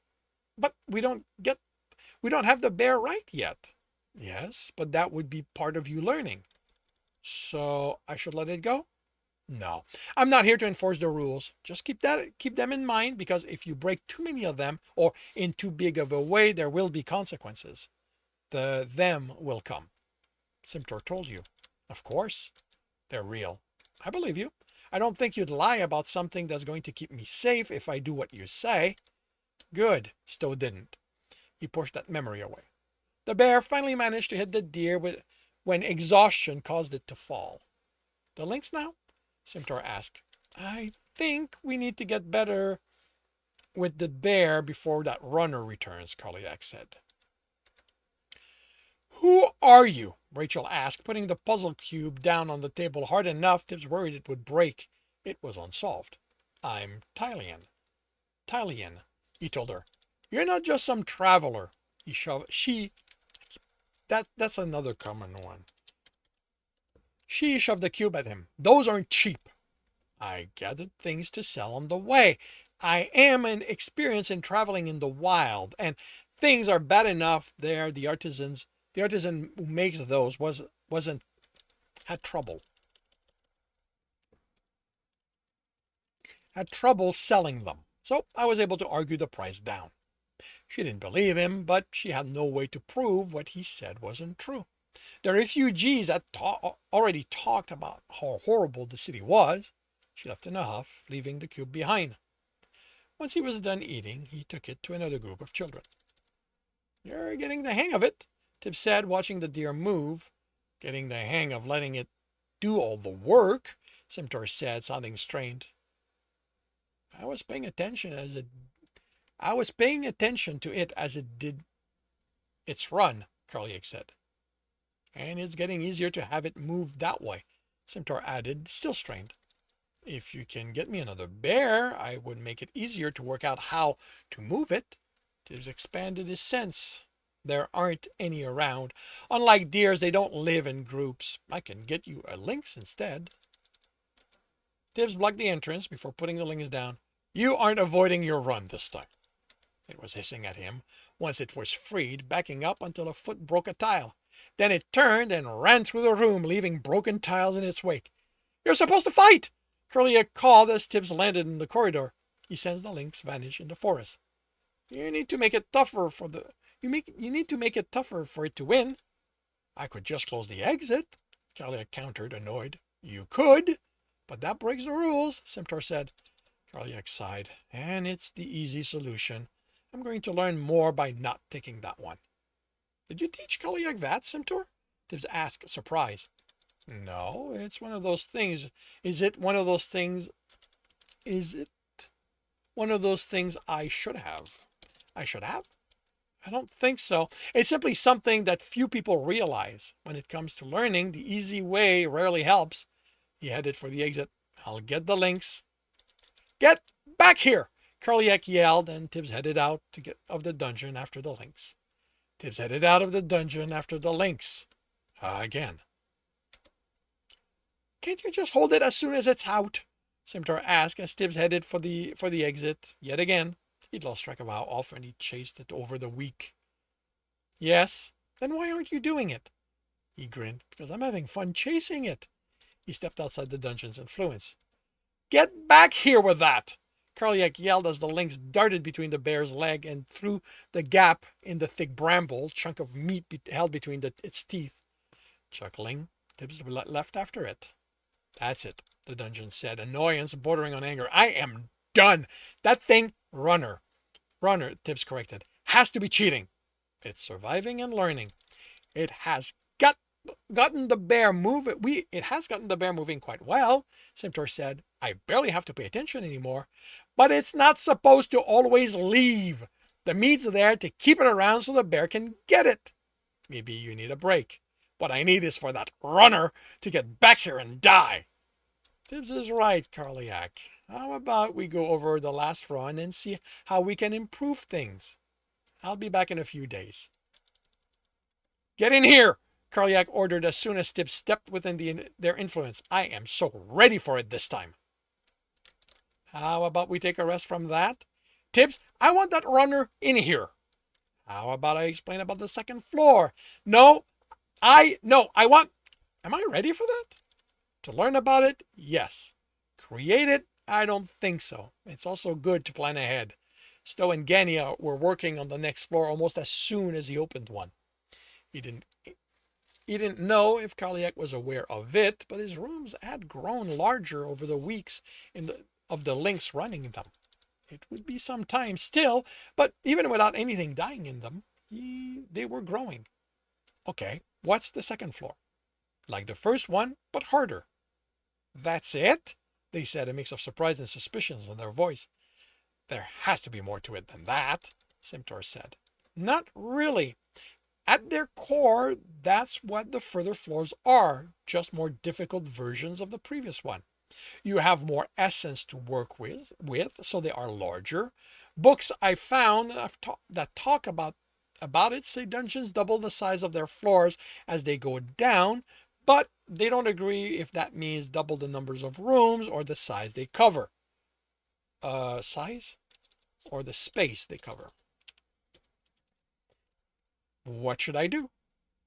But we don't have the bear right yet. Yes, but that would be part of you learning. So I should let it go? No, I'm not here to enforce the rules. Just keep them in mind, because if you break too many of them or in too big of a way, there will be consequences. The them will come. Centaur told you. Of course. They're real. I believe you. I don't think you'd lie about something that's going to keep me safe if I do what you say. Good. Stowe didn't. He pushed that memory away. The bear finally managed to hit the deer when exhaustion caused it to fall. The lynx now? Centaur asked. I think we need to get better with the bear before that runner returns, Karliak said. Who are you? Rachel asked, putting the puzzle cube down on the table hard enough Tibbs worried it would break. It was unsolved. I'm Tylian. Tylian, he told her. You're not just some traveler. That's another common one. She shoved the cube at him. Those aren't cheap. I gathered things to sell on the way. I am an experience in traveling in the wild, and things are bad enough there. The artisan who makes those had trouble. Had trouble selling them. So I was able to argue the price down. She didn't believe him, but she had no way to prove what he said wasn't true. The refugees had already talked about how horrible the city was. She left in a huff, leaving the cube behind. Once he was done eating, he took it to another group of children. You're getting the hang of it, Tibbs said, watching the deer move. Getting the hang of letting it do all the work, Simtor said, sounding strained. I was paying attention to it as it did its run, Karliak said. And it's getting easier to have it move that way, Simtor added, still strained. If you can get me another bear, I would make it easier to work out how to move it. Tibbs expanded his sense. There aren't any around. Unlike deers, they don't live in groups. I can get you a lynx instead. Tibbs blocked the entrance before putting the lynx down. You aren't avoiding your run this time. It was hissing at him. Once it was freed, backing up until a foot broke a tile. Then it turned and ran through the room, leaving broken tiles in its wake. You're supposed to fight! Karliak called as Tibbs landed in the corridor. He sensed the lynx vanish in the forest. You need to make it tougher for it to win. I could just close the exit, Karliak countered, annoyed. You could, but that breaks the rules, Simtor said. Karliak sighed. And it's the easy solution. I'm going to learn more by not taking that one. Did you teach Karliak that, Simtor? Tibbs asked, surprised. No, it's one of those things. Is it one of those things I should have? I should have? I don't think so. It's simply something that few people realize. When it comes to learning, the easy way rarely helps. He headed for the exit. I'll get the lynx. Get back here! Karliak yelled, and Tibbs headed out of the dungeon after the lynx. Tibbs headed out of the dungeon after the lynx. Again. Can't you just hold it as soon as it's out? Simtor asked as Tibbs headed for the exit. Yet again, he'd lost track of how often he chased it over the week. Yes? Then why aren't you doing it? He grinned. Because I'm having fun chasing it. He stepped outside the dungeon's influence. Get back here with that! Karliak yelled as the lynx darted between the bear's leg and through the gap in the thick bramble, chunk of meat held between its teeth. Chuckling, Tibbs left after it. That's it, the dungeon said, annoyance bordering on anger. I am done. That thing, runner, Tibbs corrected, has to be cheating. It's surviving and learning. It has gotten the bear moving. It has gotten the bear moving quite well, Simtor said. I barely have to pay attention anymore. But it's not supposed to always leave. The meat's there to keep it around so the bear can get it. Maybe you need a break. What I need is for that runner to get back here and die. Tibbs is right, Karliak. How about we go over the last run and see how we can improve things? I'll be back in a few days. Get in here, Karliak ordered as soon as Tibbs stepped within their influence. I am so ready for it this time. How about we take a rest from that? Tibbs, I want that runner in here. How about I explain about the second floor? No, I want... Am I ready for that? To learn about it, yes. Create it, I don't think so. It's also good to plan ahead. Stowe and Gania were working on the next floor almost as soon as he opened one. He didn't know if Karliak was aware of it, but his rooms had grown larger over the weeks of the lynx running them. It would be some time still, but even without anything dying in them, they were growing. Okay, what's the second floor? Like the first one, but harder. That's it? They said, a mix of surprise and suspicions in their voice. There has to be more to it than that, Simtor said. Not really. At their core, that's what the further floors are, just more difficult versions of the previous one. You have more essence to work with, so they are larger. Books I found that talk about it say dungeons double the size of their floors as they go down, but they don't agree if that means double the numbers of rooms or the size they cover. Size or the space they cover. What should I do?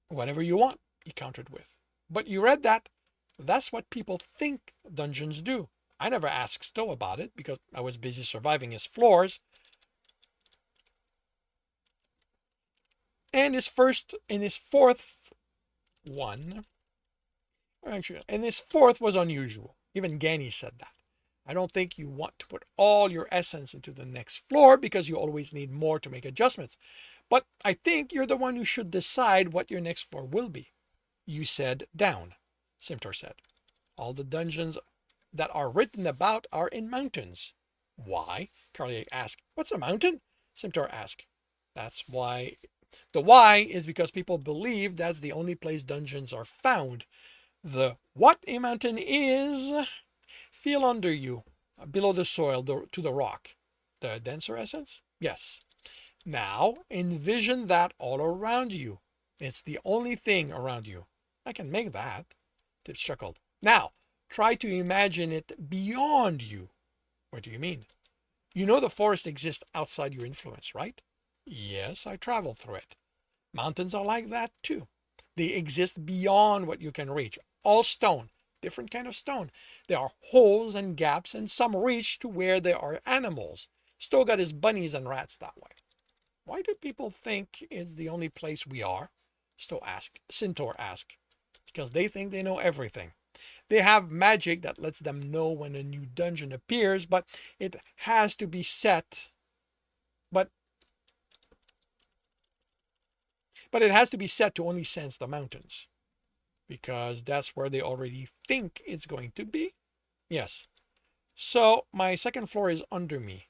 Whatever you want, he countered with. But you read that. That's what people think dungeons do. I never asked Stowe about it because I was busy surviving his floors. And his fourth one, actually, and his fourth was unusual. Even Ganny said that. I don't think you want to put all your essence into the next floor because you always need more to make adjustments. But I think you're the one who should decide what your next floor will be. You said down, Simtor said. All the dungeons that are written about are in mountains. Why? Karliak asked. What's a mountain? Simtor asked. That's why. The why is because people believe that's the only place dungeons are found. The what a mountain is, feel under you, below the soil, to the rock. The denser essence? Yes. Now, envision that all around you. It's the only thing around you. I can make that. Tibbs chuckled. Now, try to imagine it beyond you. What do you mean? You know the forest exists outside your influence, right? Yes, I travel through it. Mountains are like that too. They exist beyond what you can reach. All stone, different kind of stone. There are holes and gaps, and some reach to where there are animals. Stowe got his bunnies and rats that way. Why do people think it's the only place we are? Simtor asked. Because they think they know everything. They have magic that lets them know when a new dungeon appears, but it has to be set. But it has to be set to only sense the mountains. Because that's where they already think it's going to be. Yes. So my second floor is under me.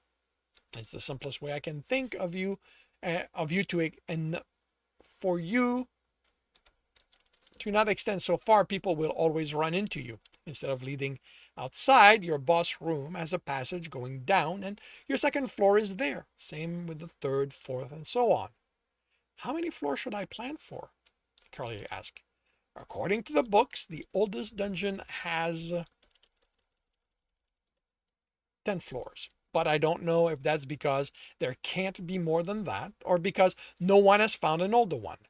It's the simplest way I can think of you to, and for you to not extend so far, people will always run into you. Instead of leading outside, your boss room has a passage going down, and your second floor is there. Same with the third, fourth, and so on. How many floors should I plan for? Carly asked. According to the books, the oldest dungeon has 10 floors. But I don't know if that's because there can't be more than that, or because no one has found an older one.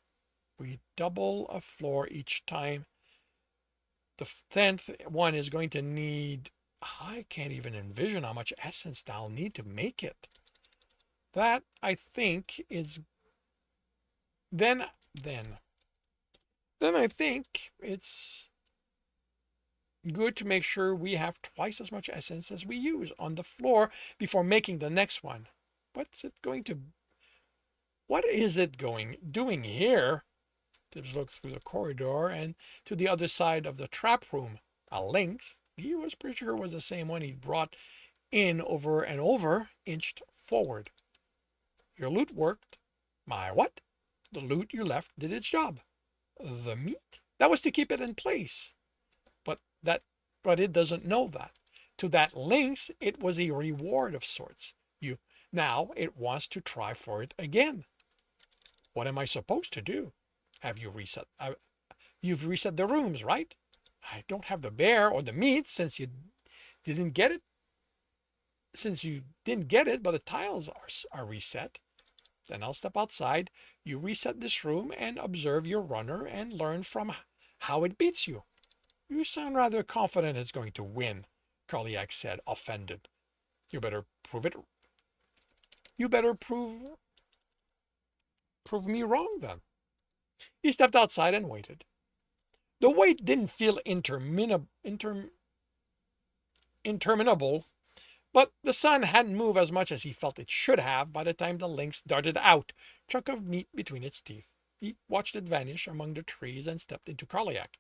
We double a floor each time. The 10th one is going to need, I can't even envision how much essence I'll need to make it. That, I think, is, then I think it's good to make sure we have twice as much essence as we use on the floor before making the next one. What is it doing here? Tibbs looked through the corridor and to the other side of the trap room. A lynx, he was pretty sure was the same one he'd brought in over and over, inched forward. Your loot worked. My what? The loot you left did its job. The meat? That was to keep it in place. But it doesn't know that. To that lynx, it was a reward of sorts. Now it wants to try for it again. What am I supposed to do? You've reset the rooms, right? I don't have the bear or the meat since you didn't get it. But the tiles are reset. Then I'll step outside. You reset this room and observe your runner and learn from how it beats you. You sound rather confident it's going to win, Karliak said, offended. You better prove it. You better prove me wrong, then. He stepped outside and waited. The wait didn't feel interminable, but the sun hadn't moved as much as he felt it should have by the time the lynx darted out, chunk of meat between its teeth. He watched it vanish among the trees and stepped into Karliak.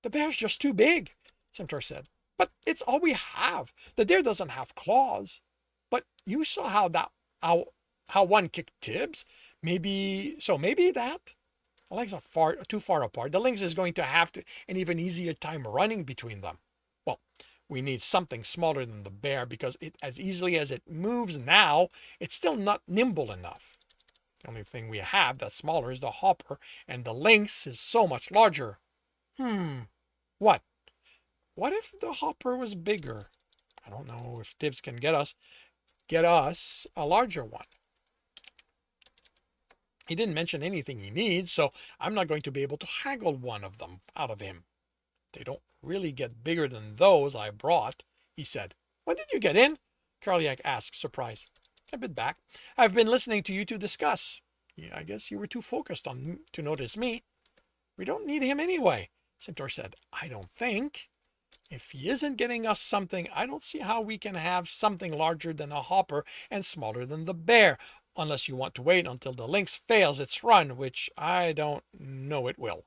The bear's just too big, Simtor said. But it's all we have. The deer doesn't have claws. But you saw how one kicked Tibbs. Maybe that. The legs are too far apart. The lynx is going to have an even easier time running between them. Well, we need something smaller than the bear because as easily as it moves now, it's still not nimble enough. The only thing we have that's smaller is the hopper, and the lynx is so much larger. What? What if the hopper was bigger? I don't know if Tibbs can get us a larger one. He didn't mention anything he needs, so I'm not going to be able to haggle one of them out of him. They don't really get bigger than those I brought, he said. When did you get in? Karliak asked, surprised. A bit back. I've been listening to you two discuss. Yeah, I guess you were too focused on to notice me. We don't need him anyway, Simtor said. I don't think. If he isn't getting us something, I don't see how we can have something larger than a hopper and smaller than the bear, unless you want to wait until the lynx fails its run, which I don't know it will.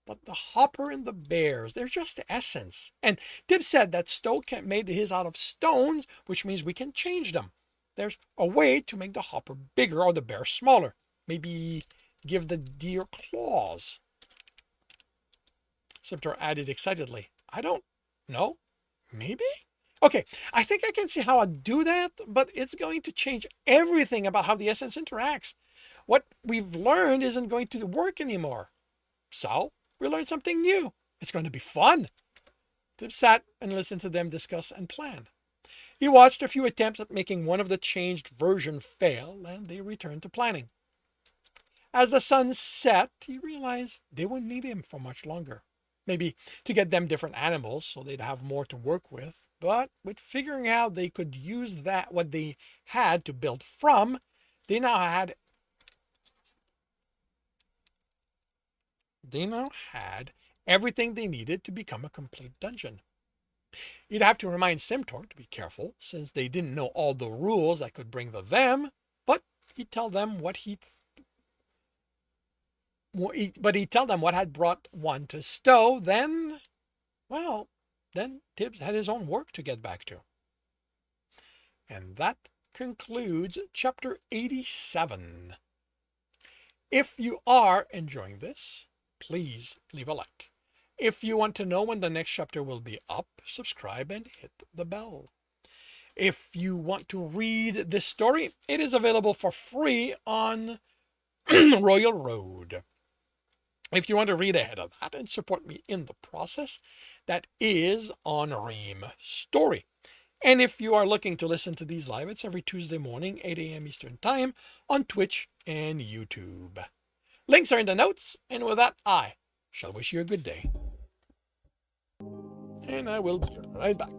But the hopper and the bears, they're just the essence. And Tibbs said that Stowe made his out of stones, which means we can change them. There's a way to make the hopper bigger or the bear smaller. Maybe give the deer claws. Simtor added excitedly. I don't know. Maybe? Okay, I think I can see how I'd do that, but it's going to change everything about how the essence interacts. What we've learned isn't going to work anymore. So, we learned something new. It's going to be fun. Tibbs sat and listened to them discuss and plan. He watched a few attempts at making one of the changed version fail, and they returned to planning. As the sun set, he realized they wouldn't need him for much longer. Maybe to get them different animals so they'd have more to work with, but with figuring out they could use that what they had to build from, they now had everything they needed to become a complete dungeon. You'd have to remind Simtor to be careful, since they didn't know all the rules that could bring them, but he'd tell them what had brought one to Stowe, then Tibbs had his own work to get back to. And that concludes chapter 87. If you are enjoying this, please leave a like. If you want to know when the next chapter will be up, subscribe and hit the bell. If you want to read this story, it is available for free on Royal Road. If you want to read ahead of that and support me in the process, that is on Ream Story. And if you are looking to listen to these live, it's every Tuesday morning, 8 a.m. Eastern Time on Twitch and YouTube. Links are in the notes, and with that, I shall wish you a good day. And I will be right back.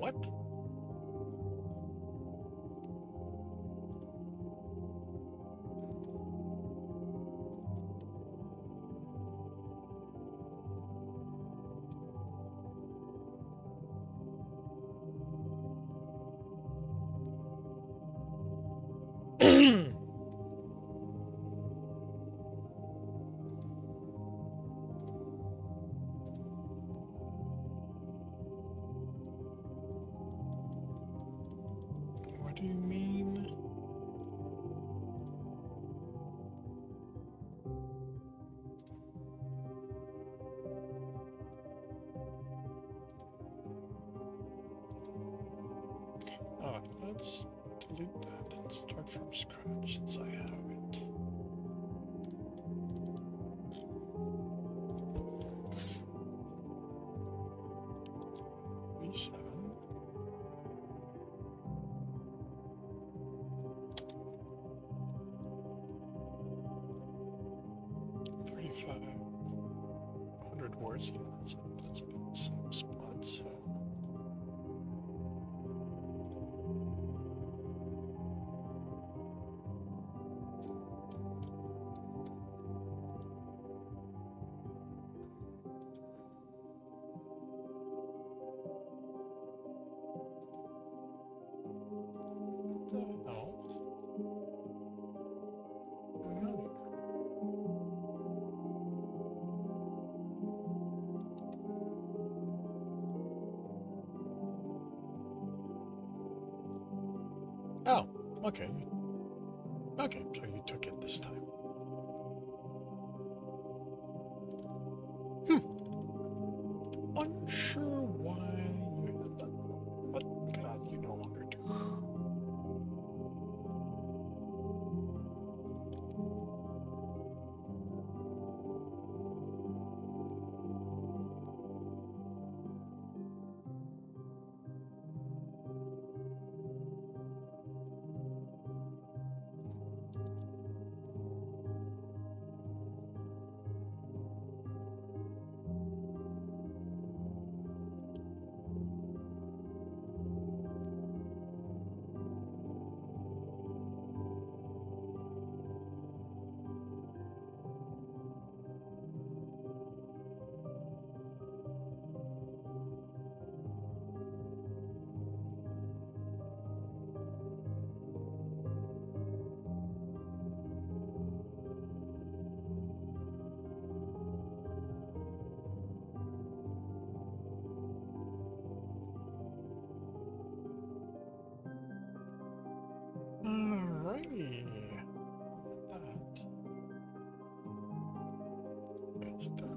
What? What do you mean? Oh, let's delete that and start from scratch since I have it. V7. Words. Yeah, that's about the same spot. So. What the hell? What's going on here? Oh, okay. Okay, so you took it this time. Unsure why you had that, but glad you no longer do. Alrighty. That is done.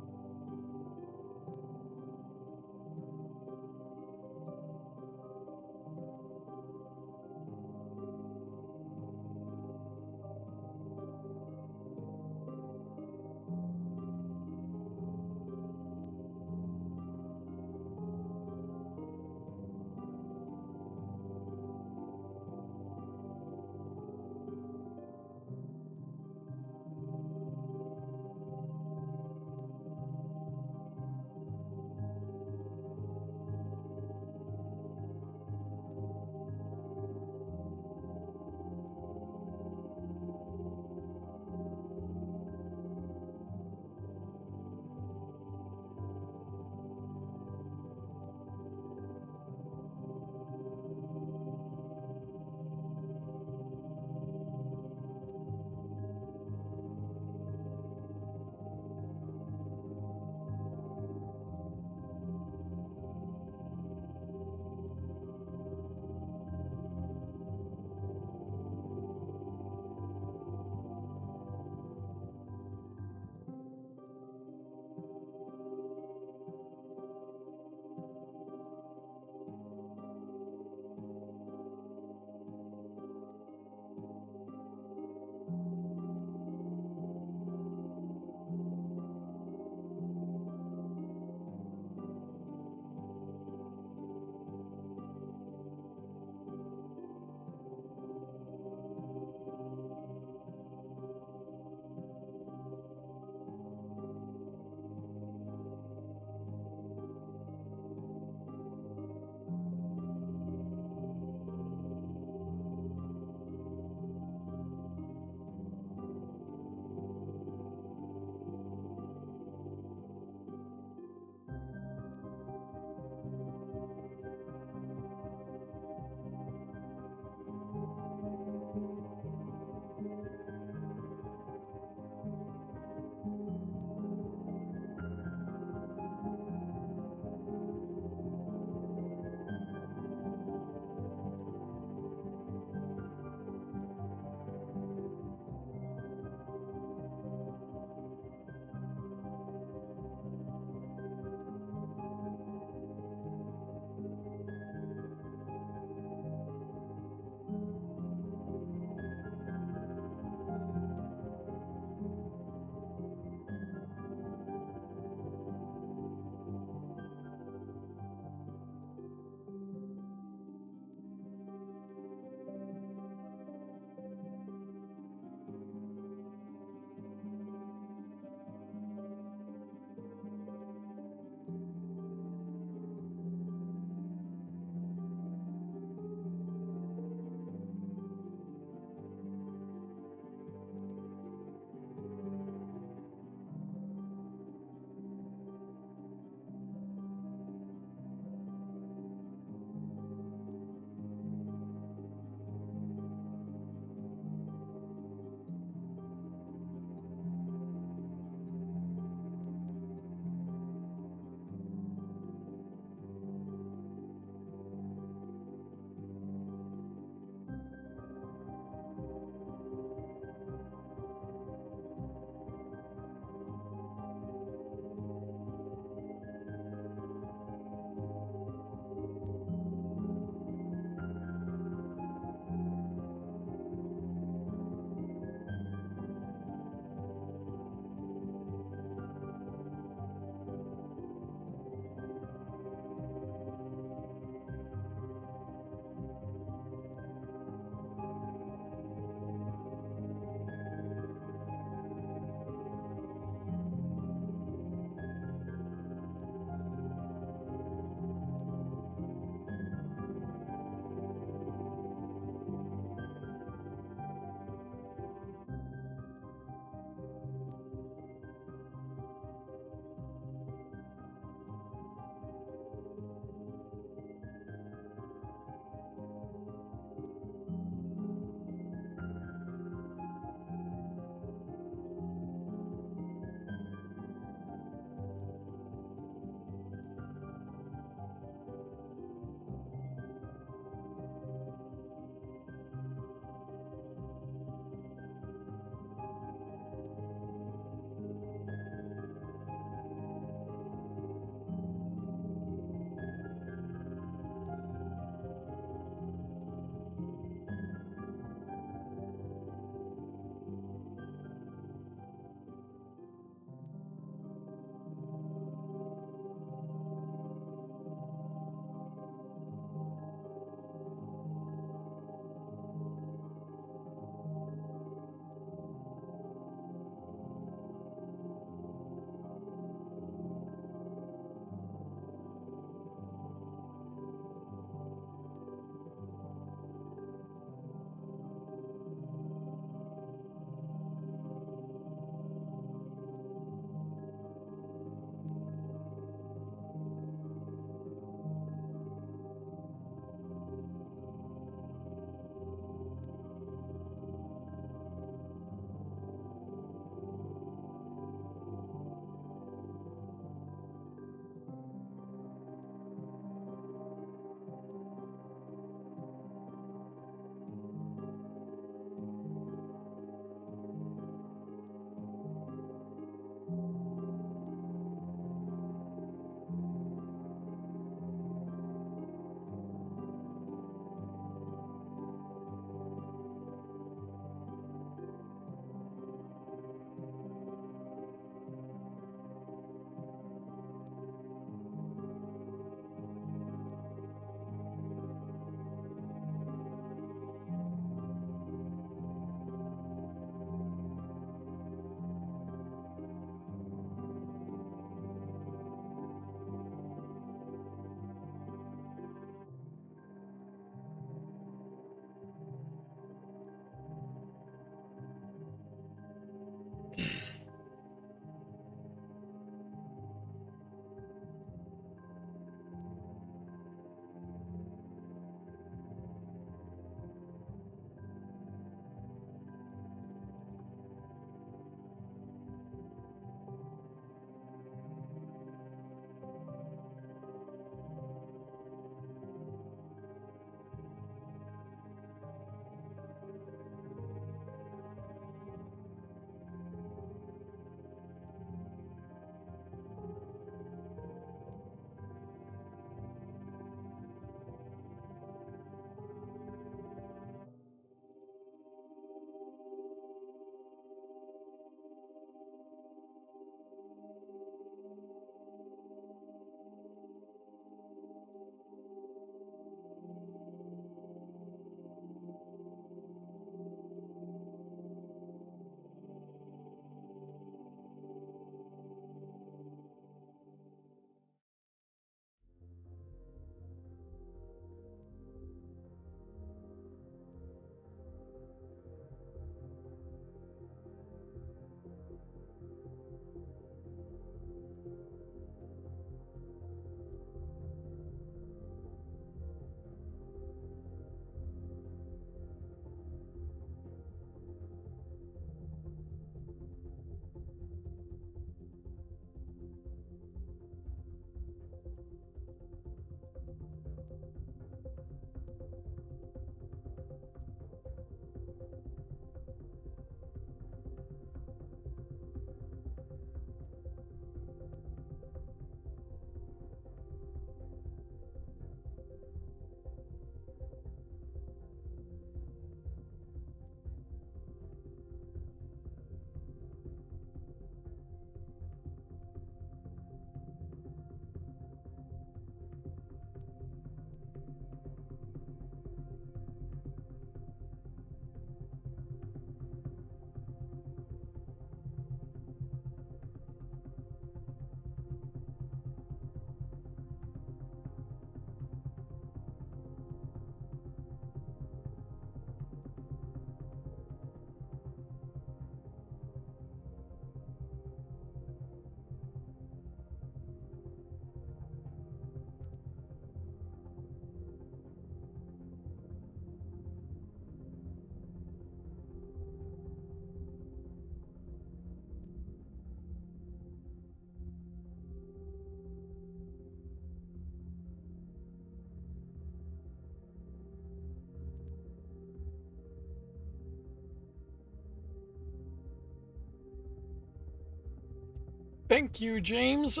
Thank you, James.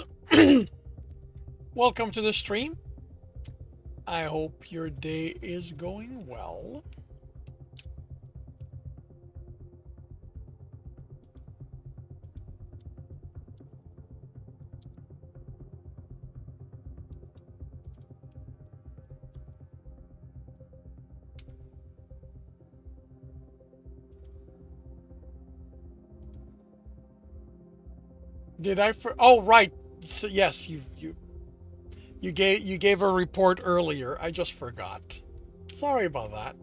Welcome to the stream. I hope your day is going well. Did I oh right. So, yes, you gave a report earlier. I just forgot. Sorry about that.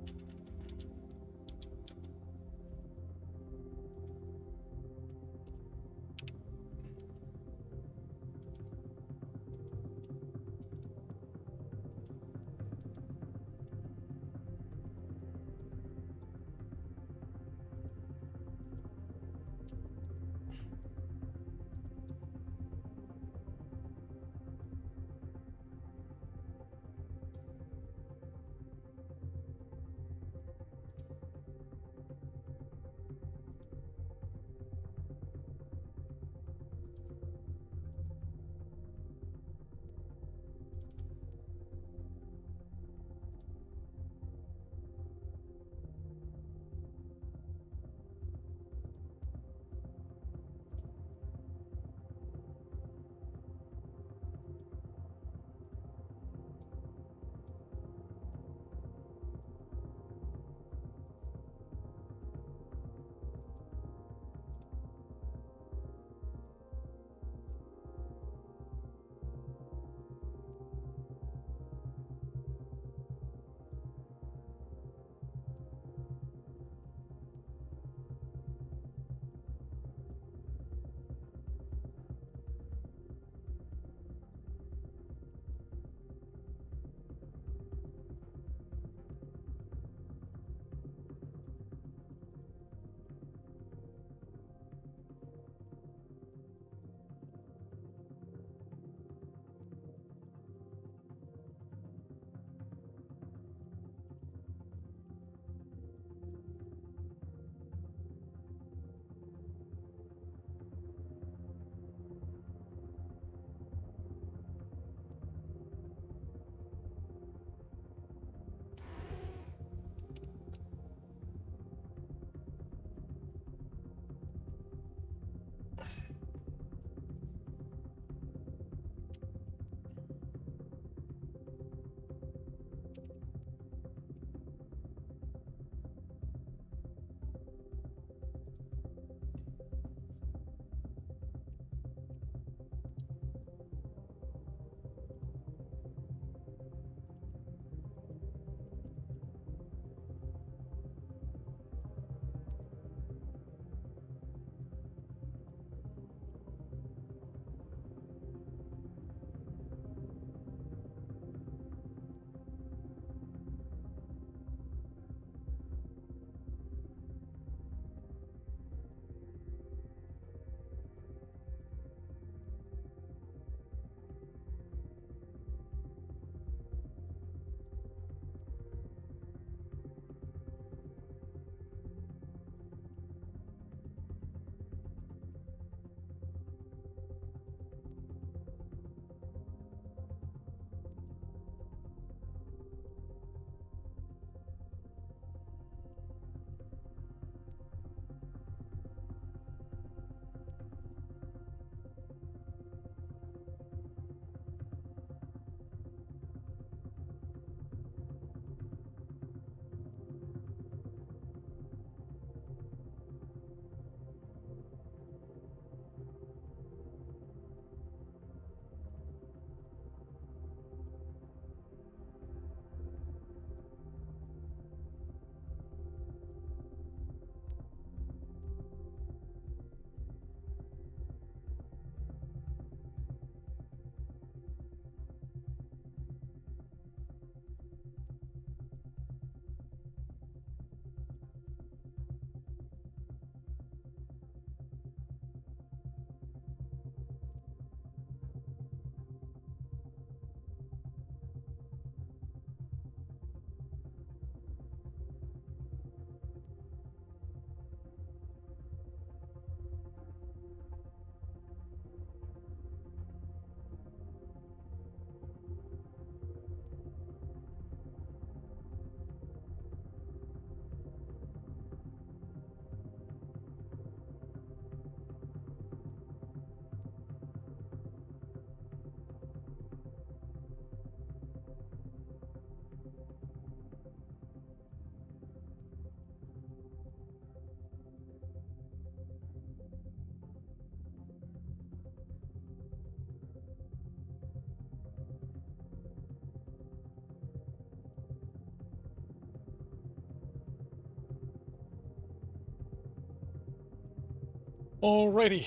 Alrighty.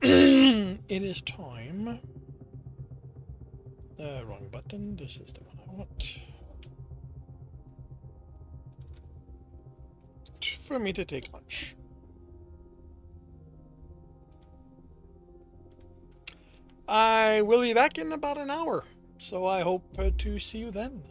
It is time. Wrong button. This is the one I want. For me to take lunch. I will be back in about an hour, so I hope to see you then.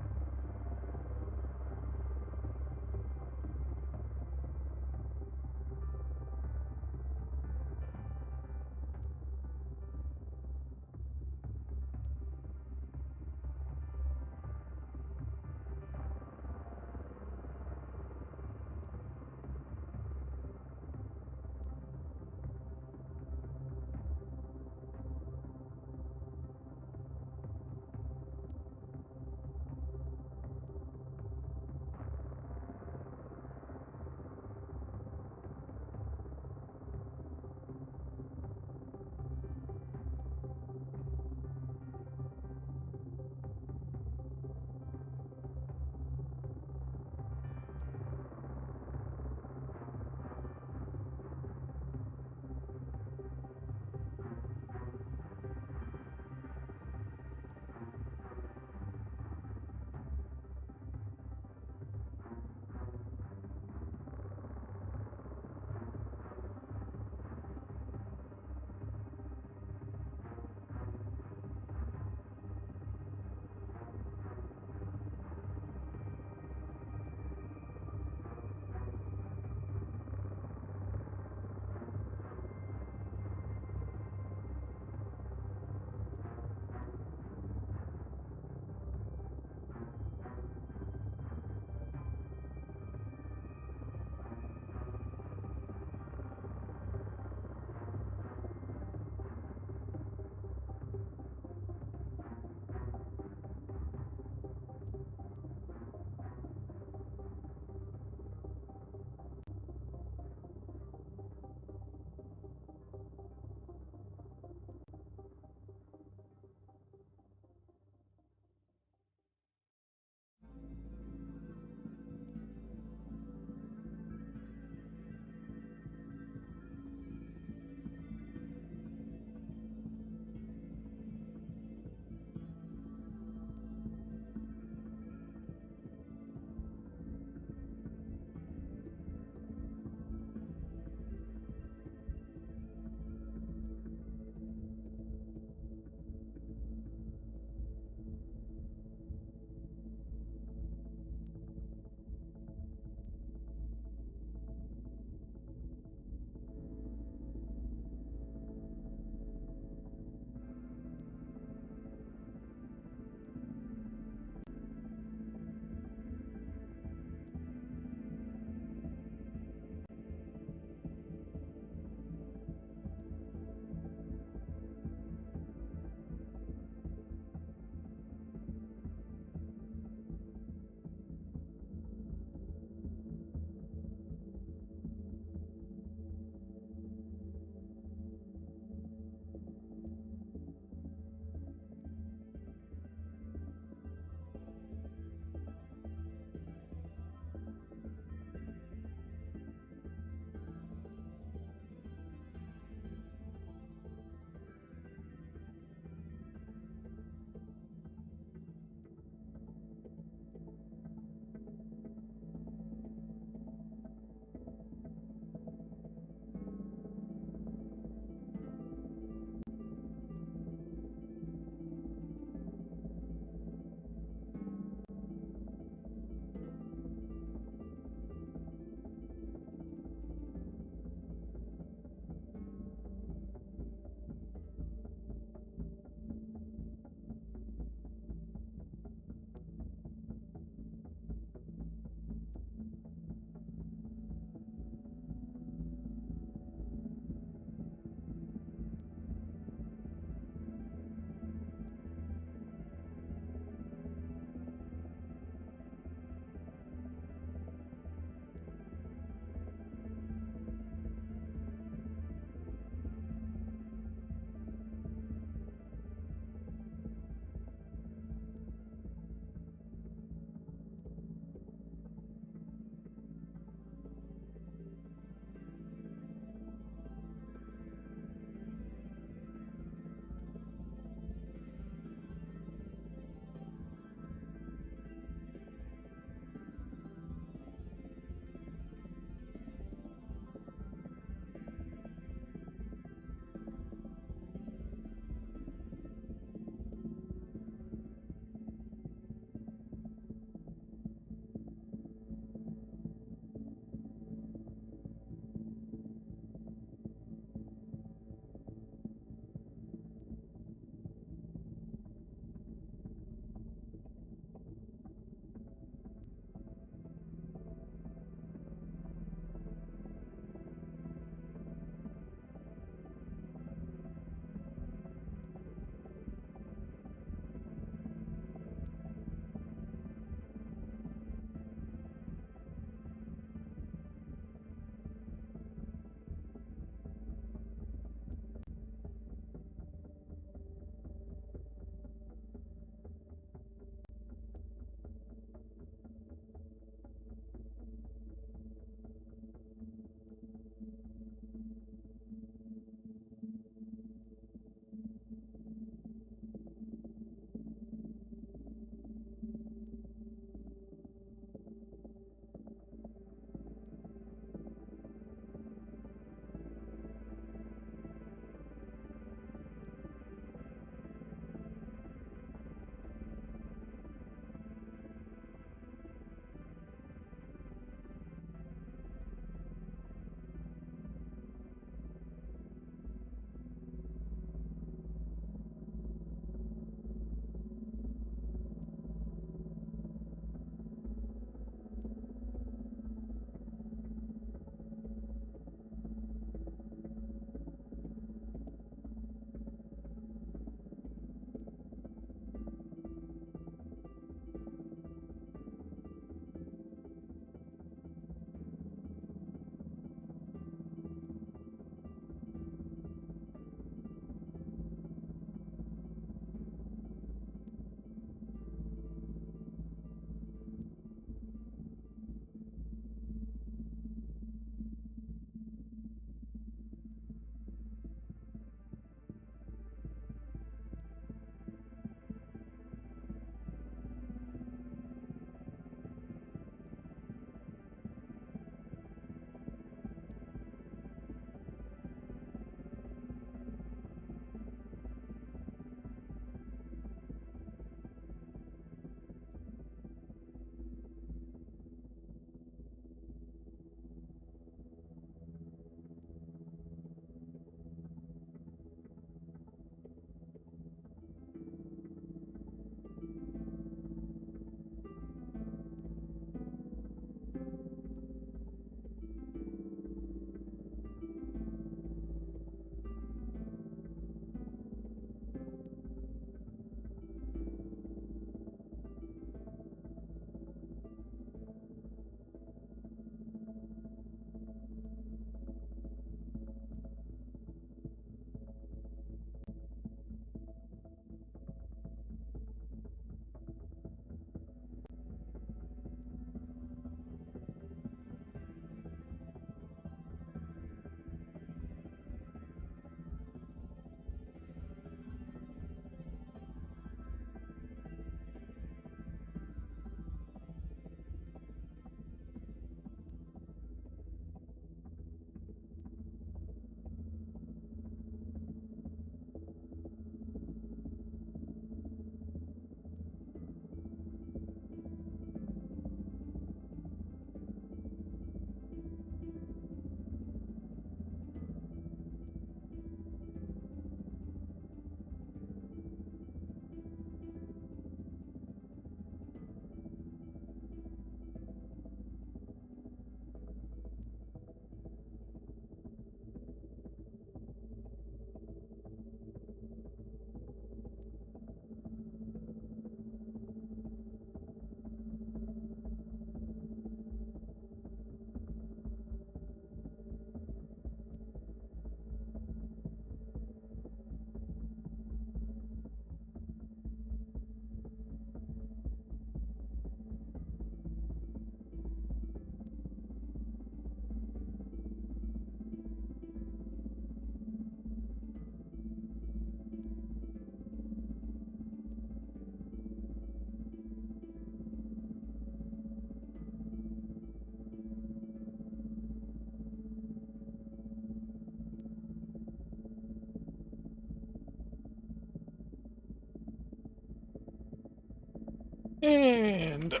And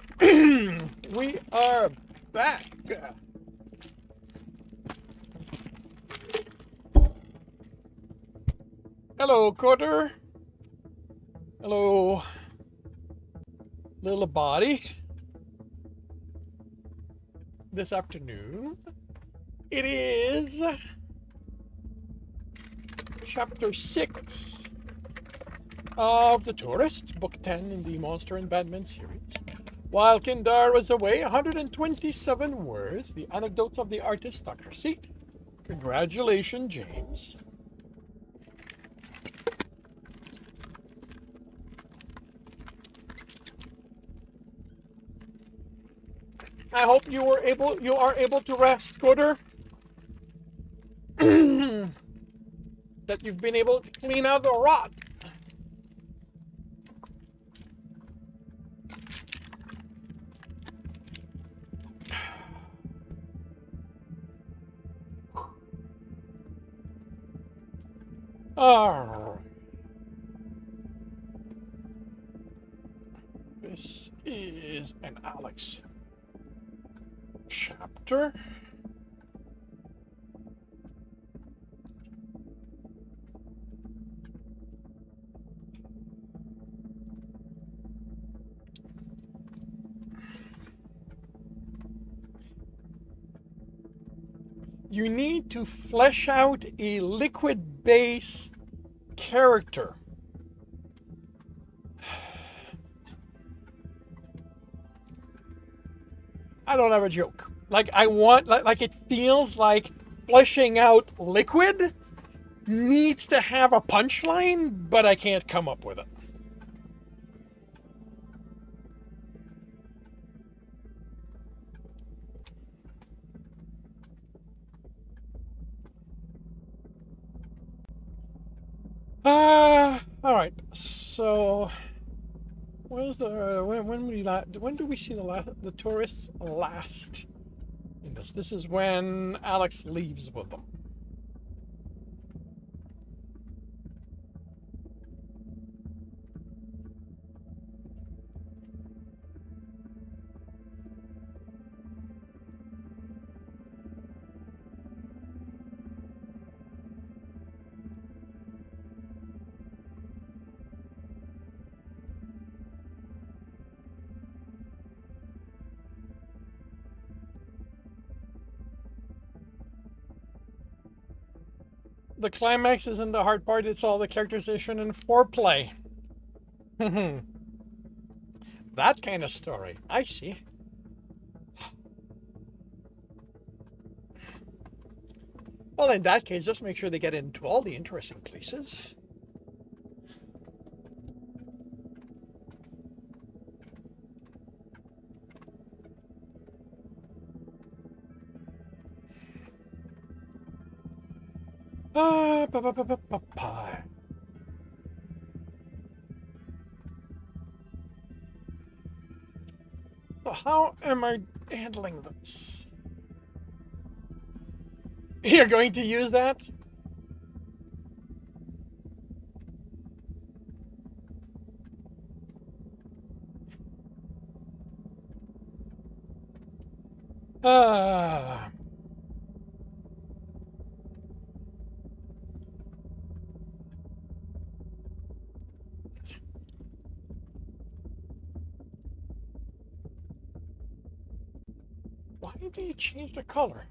we are back. Hello, Quarter. Hello, little body. This afternoon, it is Chapter 6 of The Tourist, Book 10 in the Monster and Batman series. While Kindar was away, 127 words, The Anecdotes of the Artistocracy. Congratulations, James. I hope you are able to rest, Quarter. That you've been able to clean out the rot. Alright. This is an Alex chapter. You need to flesh out a liquid base character. I don't have a joke. Like I want, like it feels like fleshing out liquid needs to have a punchline, but I can't come up with it. All right. So, where's the when do we see the tourists last in this? This is when Alex leaves with them. The climax isn't the hard part, it's all the characterization and foreplay. That kind of story. I see. Well, in that case, just make sure they get into all the interesting places. Pie. So how am I handling this? You're going to use that? Ah. Why do you change the color?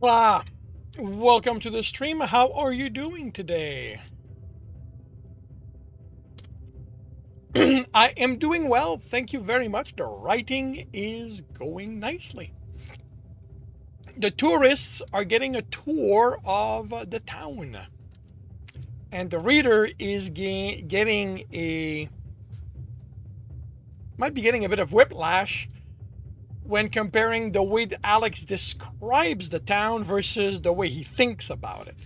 Hola! Welcome to the stream. How are you doing today? I am doing well. Thank you very much. The writing is going nicely. The tourists are getting a tour of the town. And the reader is getting a might be getting a bit of whiplash when comparing the way that Alex describes the town versus the way he thinks about it.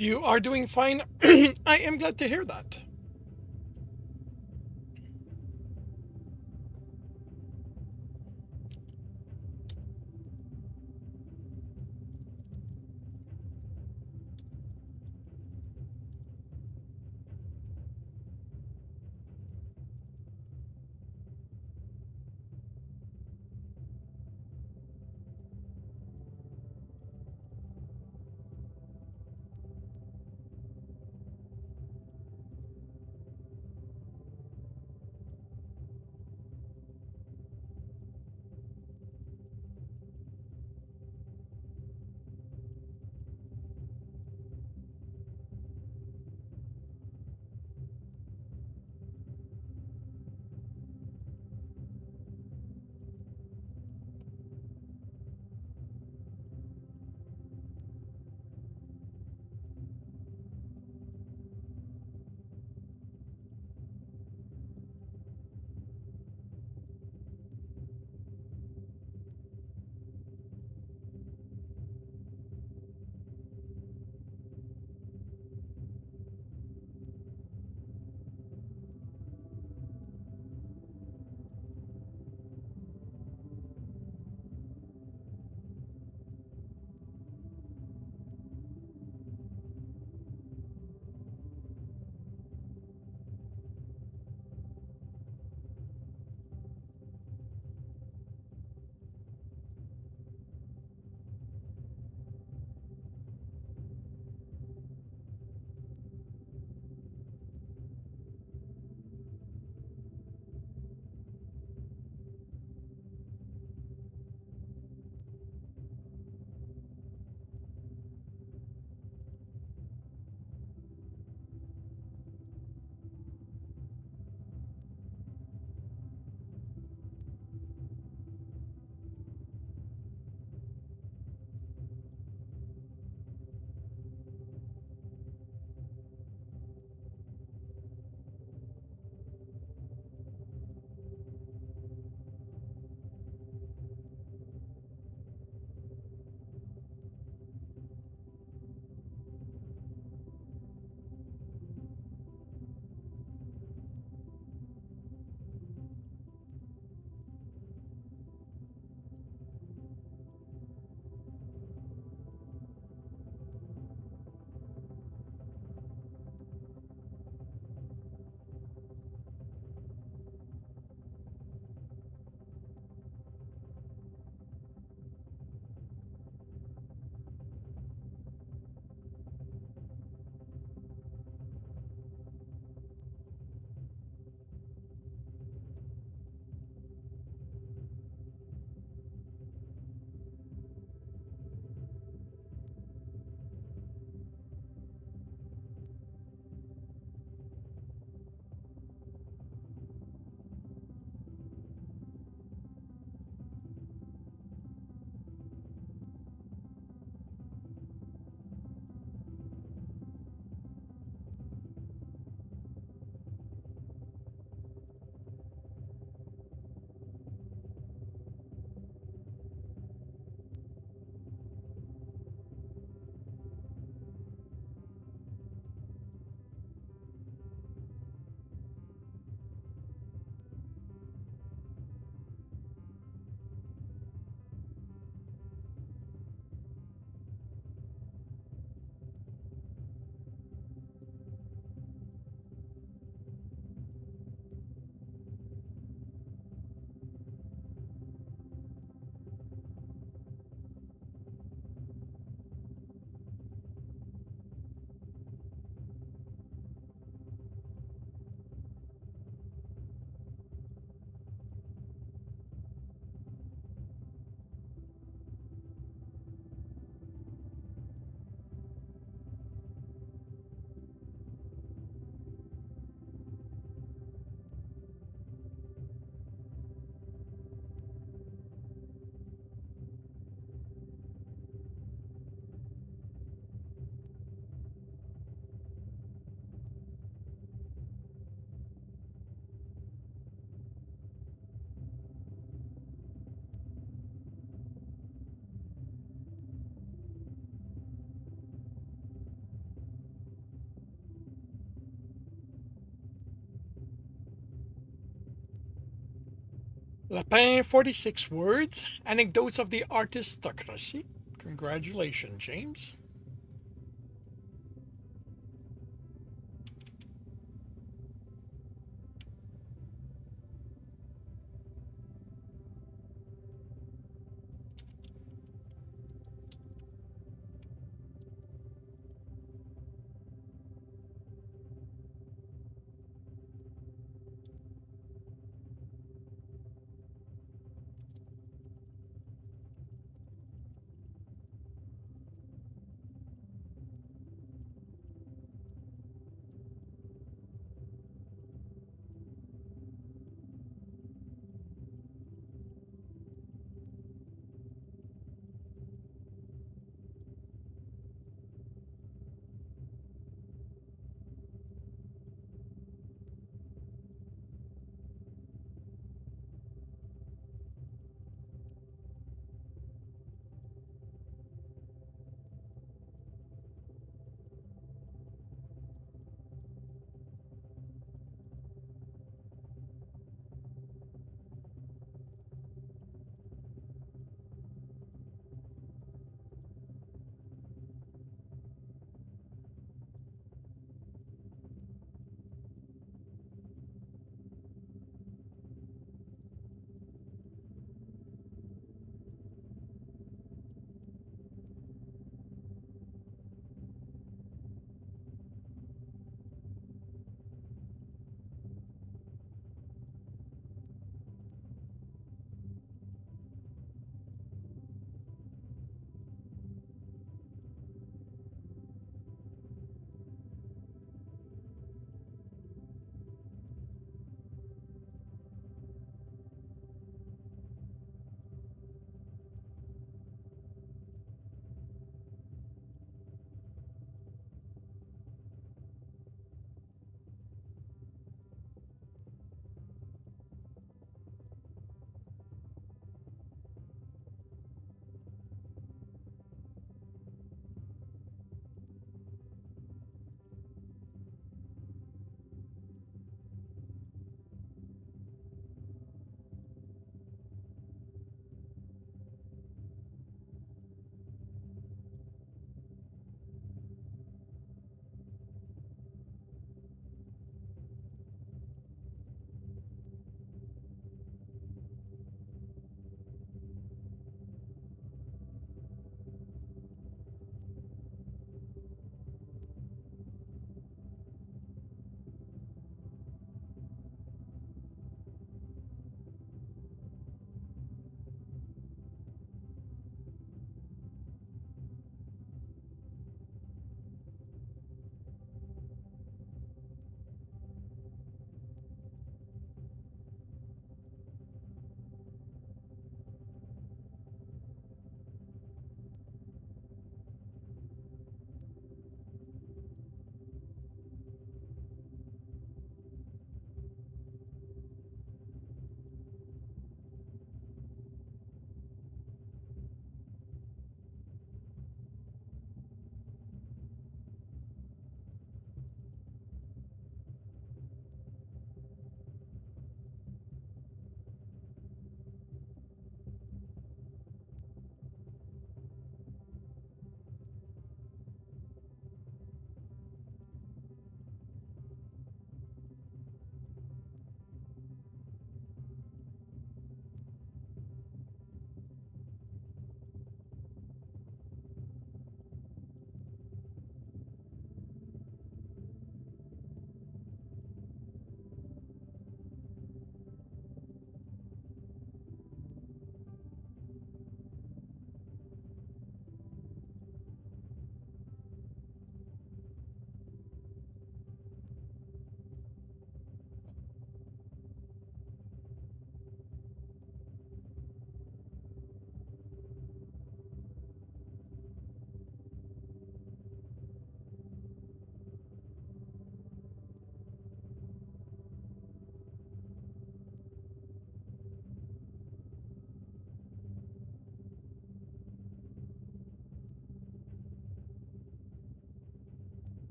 You are doing fine. I am glad to hear that. Lapin, 46 words. Anecdotes of the aristocracy. Congratulations, James.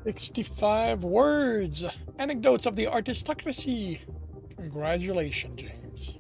65 words. Anecdotes of the artistocracy. Congratulations, James.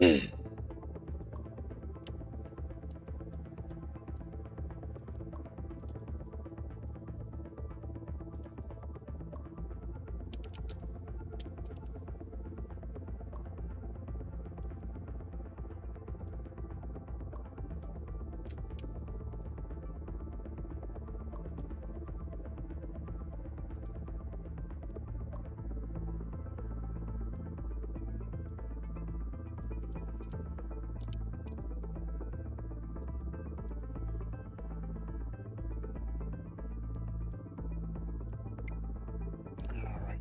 All right.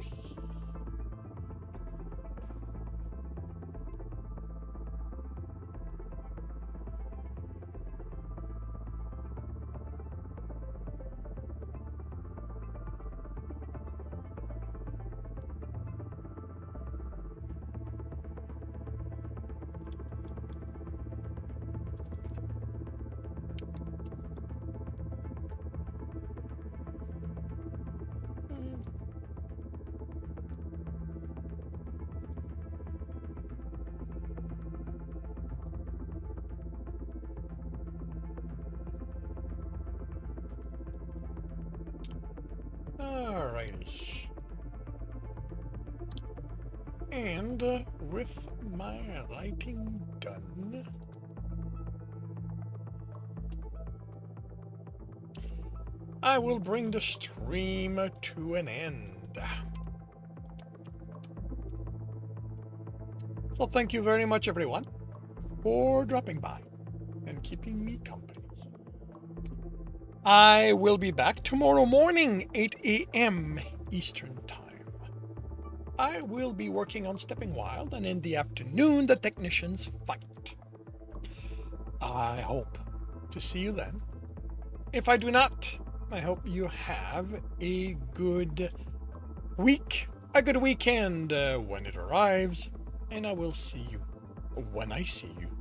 Alrighty. And with my lighting done, I will bring the stream to an end. So thank you very much, everyone, for dropping by and keeping me company. I will be back tomorrow morning, 8 a.m. Eastern Time. I will be working on Stepping Wild, and in the afternoon, the Technicians Fight. I hope to see you then. If I do not, I hope you have a good week, a good weekend when it arrives, and I will see you when I see you.